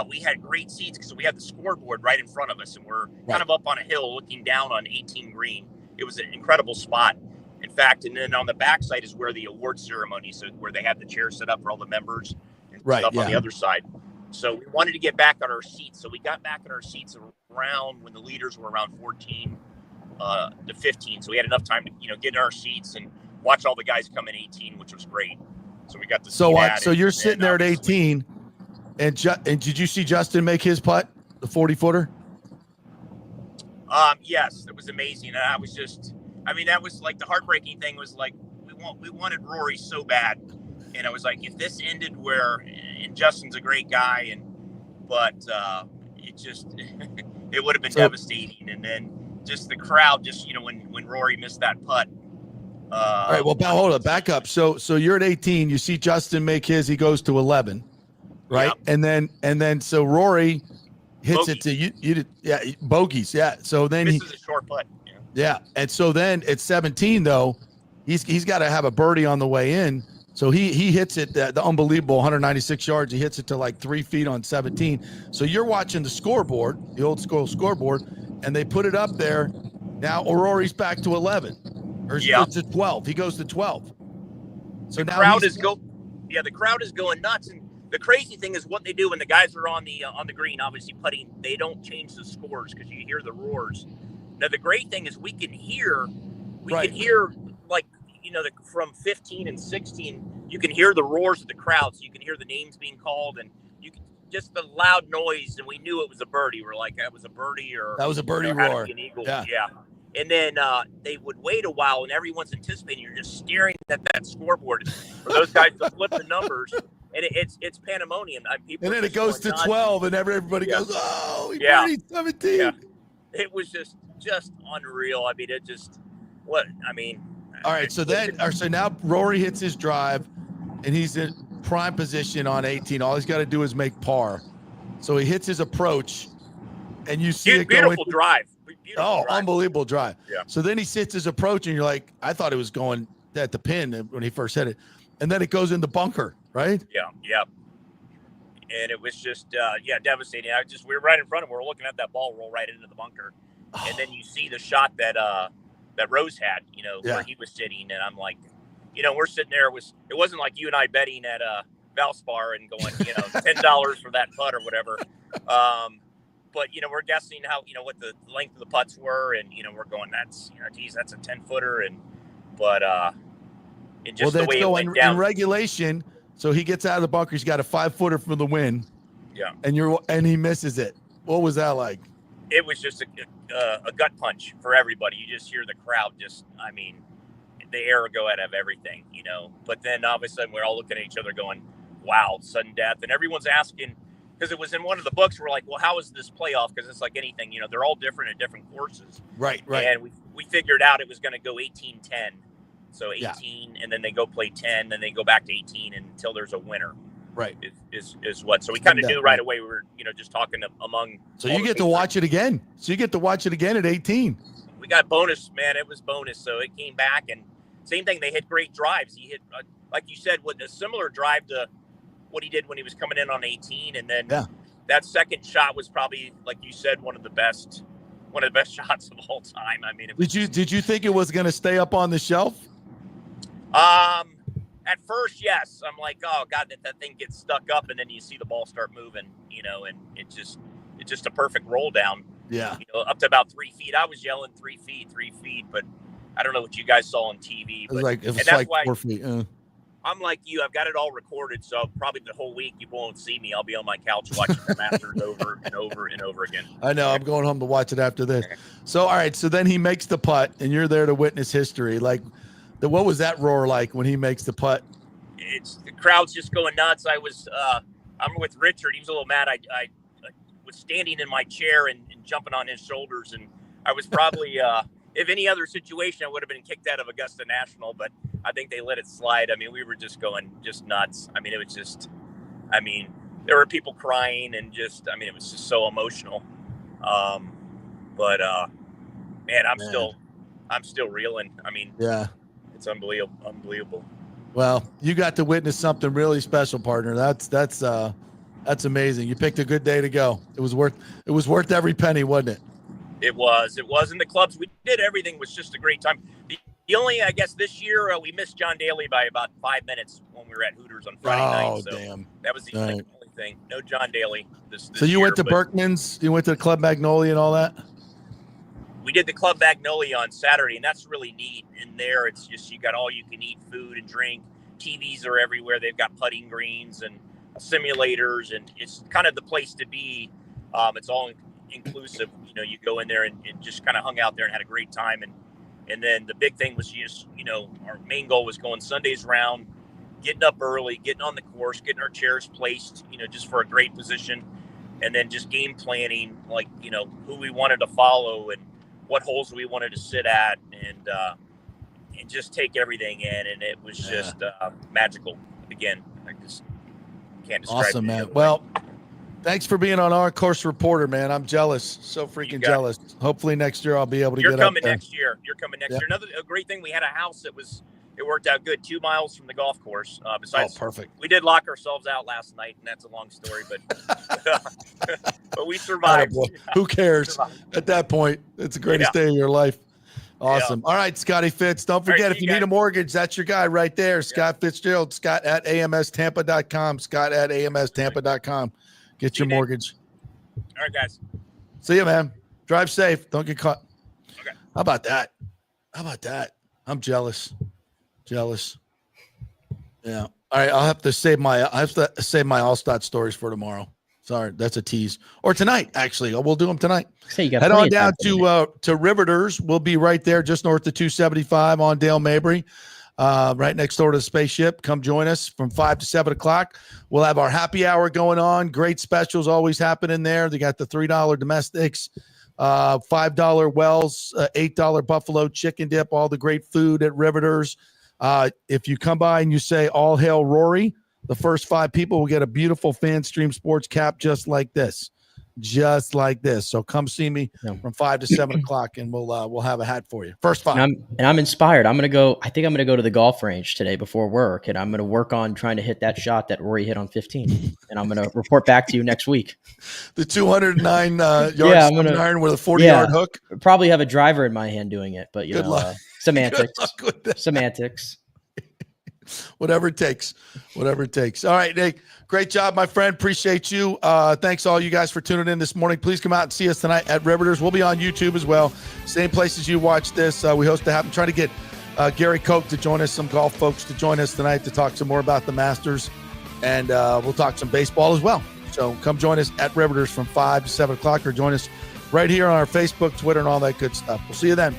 we had great seats because we had the scoreboard right in front of us, and we're kind of up on a hill looking down on 18 green. It was an incredible spot, in fact. And then on the backside is where the award ceremony, so where they had the chairs set up for all the members and stuff on the other side. So we wanted to get back on our seats. So we got back in our seats around when the leaders were around 14. to 15. So we had enough time to, get in our seats and watch all the guys come in 18, which was great. So we got to see that. So you're sitting there at 18, and did you see Justin make his putt, the 40-footer? Yes, it was amazing. And I was just, that was like the heartbreaking thing was like, we wanted Rory so bad. And I was like, if this ended and Justin's a great guy, but it just, it would have been devastating. And then just the crowd, when Rory missed that putt. All right, well, hold up, back up. So you're at 18, you see Justin make his, he goes to 11, right? Yep. And then so Rory hits bogeys. It to you, bogeys, yeah. So then this is a short putt. Yeah, and so then at 17 though, he's got to have a birdie on the way in. So he hits it the unbelievable 196 yards. He hits it to like 3 feet on 17. So you're watching the scoreboard, the old school scoreboard, and they put it up there. Now Rory's back to 11, or to 12. He goes to 12. So the crowd the crowd is going nuts. And the crazy thing is what they do when the guys are on the green, obviously putting. They don't change the scores because you hear the roars. Now the great thing is we can hear like. From 15 and 16, you can hear the roars of the crowd, so you can hear the names being called, and you can just the loud noise. And we knew it was a birdie. We're like, that was a birdie, or that was a birdie roar. An eagle. Yeah. And then they would wait a while, and everyone's anticipating. You're just staring at that scoreboard for those guys to flip the numbers, and it's pandemonium. And then it goes to 12, and everybody goes, "Oh, he birdied 17." Yeah. It was just unreal. It just All right, so now Rory hits his drive, and he's in prime position on 18. All he's got to do is make par. So he hits his approach, and you see it going. Beautiful drive. Unbelievable drive. Yeah. So then he sits his approach, and you're like, I thought it was going at the pin when he first hit it, and then it goes in the bunker, right? Yeah. And it was just devastating. We were right in front of him. We were looking at that ball roll right into the bunker, and then you see the shot that Rose had, where he was sitting, and I'm like, we're sitting there. It wasn't like you and I betting at Valspar and going, $10 for that putt or whatever. But we're guessing how, what the length of the putts were, and we're going, that's a 10-footer, and just the way it went down in regulation. So he gets out of the bunker. He's got a 5-footer from the win. Yeah, and he misses it. What was that like? It was just a gut punch for everybody. You just hear the crowd the air go out of everything, But then all of a sudden we're all looking at each other going, wow, sudden death. And everyone's asking, because it was in one of the books, we're like, well, how is this playoff? Because it's like anything, they're all different at different courses. Right. And we figured out it was going to go 18-10. So 18, and then they go play 10, then they go back to 18 until there's a winner. Right. Is what. So we kind of knew right away. We were, just talking among. So you get to watch it again. At 18. We got bonus, man. It was bonus. So it came back, and same thing. They hit great drives. He hit, like you said, with a similar drive to what he did when he was coming in on 18. And then that second shot was probably, like you said, one of the best shots of all time. Did you think it was going to stay up on the shelf? At first, yes. I'm like, oh God, that thing gets stuck up, and then you see the ball start moving, and it's just a perfect roll down. Yeah. Up to about 3 feet. I was yelling 3 feet, but I don't know what you guys saw on TV. It was like 4 feet. I'm like you. I've got it all recorded, so probably the whole week you won't see me. I'll be on my couch watching the Masters over and over and over again. I know. I'm going home to watch it after this. So, all right. So then he makes the putt, and you're there to witness history. Like, what was that roar like when he makes the putt? The crowd's just going nuts. I'm with Richard. He was a little mad. I was standing in my chair and jumping on his shoulders, and I was probably, if any other situation, I would have been kicked out of Augusta National, but I think they let it slide. We were just going nuts. It was just, there were people crying, and it was just so emotional. Man, I'm still reeling. Yeah. It's unbelievable. Well, you got to witness something really special, partner. That's amazing. You picked a good day to go. It was worth every penny, wasn't it? It was in the clubs. We did everything. It was just a great time. The only, I guess, this year we missed John Daly by about 5 minutes when we were at Hooters on Friday night. So damn. That was the only thing. No John Daly this So you year, went to Berkman's. You went to Club Magnolia and all that. we did the Club Magnolia on Saturday, and that's really neat. In there, it's just you got all you can eat food and drink. TVs are everywhere. They've got putting greens and simulators, and it's kind of the place to be. It's all inclusive. You know, you go in there and just kind of hung out there and had a great time. And then the big thing was just, you know, our main goal was going Sundays round, getting up early, getting on the course, getting our chairs placed, you know, just for a great position. And then just game planning, like, you know, who we wanted to follow and what holes we wanted to sit at, and just take everything in. And it was just magical. Again, I just can't describe it. Awesome, man. Well, thanks for being on our course reporter, man. I'm jealous. So freaking jealous. Hopefully next year I'll be able to get up there. You're coming next year. Another great thing, we had a house that it worked out good, 2 miles from the golf course. Besides, perfect. We did lock ourselves out last night, and that's a long story, but but we survived. Who cares? At that point, it's the greatest day of your life. Awesome. Yeah. All right, Scotty Fitz. Don't forget, if you need a mortgage, that's your guy right there, Scott Fitzgerald. Scott at amstampa.com. Scott at amstampa.com. Get your mortgage. All right, guys. See you, man. Drive safe. Don't get caught. Okay. How about that? I'm jealous. Yeah. All right. I'll have to save my Allstott stories for tomorrow. Sorry, that's a tease. Or tonight, actually. We'll do them tonight. So you got head on down to Riveters. We'll be right there, just north of 275 on Dale Mabry, right next door to the spaceship. Come join us from 5 to 7 o'clock. We'll have our happy hour going on. Great specials always happening there. They got the $3 domestics, $5 Wells, $8 Buffalo chicken dip, all the great food at Riveters. If you come by and you say, all hail Rory, the first 5 people will get a beautiful FanStream Sports cap just like this. So come see me from 5 to 7 o'clock, and we'll have a hat for you. First 5. And I'm inspired. I think I'm gonna go to the golf range today before work, and I'm gonna work on trying to hit that shot that Rory hit on 15. And I'm gonna report back to you next week. The 209 yard iron with a 40-yard hook. Probably have a driver in my hand doing it, but Good luck. Semantics. Good luck with that. Semantics. Whatever it takes. All right, Nick. Great job, my friend. Appreciate you. Thanks all you guys for tuning in this morning. Please come out and see us tonight at Riveters. We'll be on YouTube as well. Same places you watch this. We host to happen. Trying to get Gary Koch to join us, some golf folks to join us tonight to talk some more about the Masters. And we'll talk some baseball as well. So come join us at Riveters from 5 to 7 o'clock, or join us right here on our Facebook, Twitter, and all that good stuff. We'll see you then.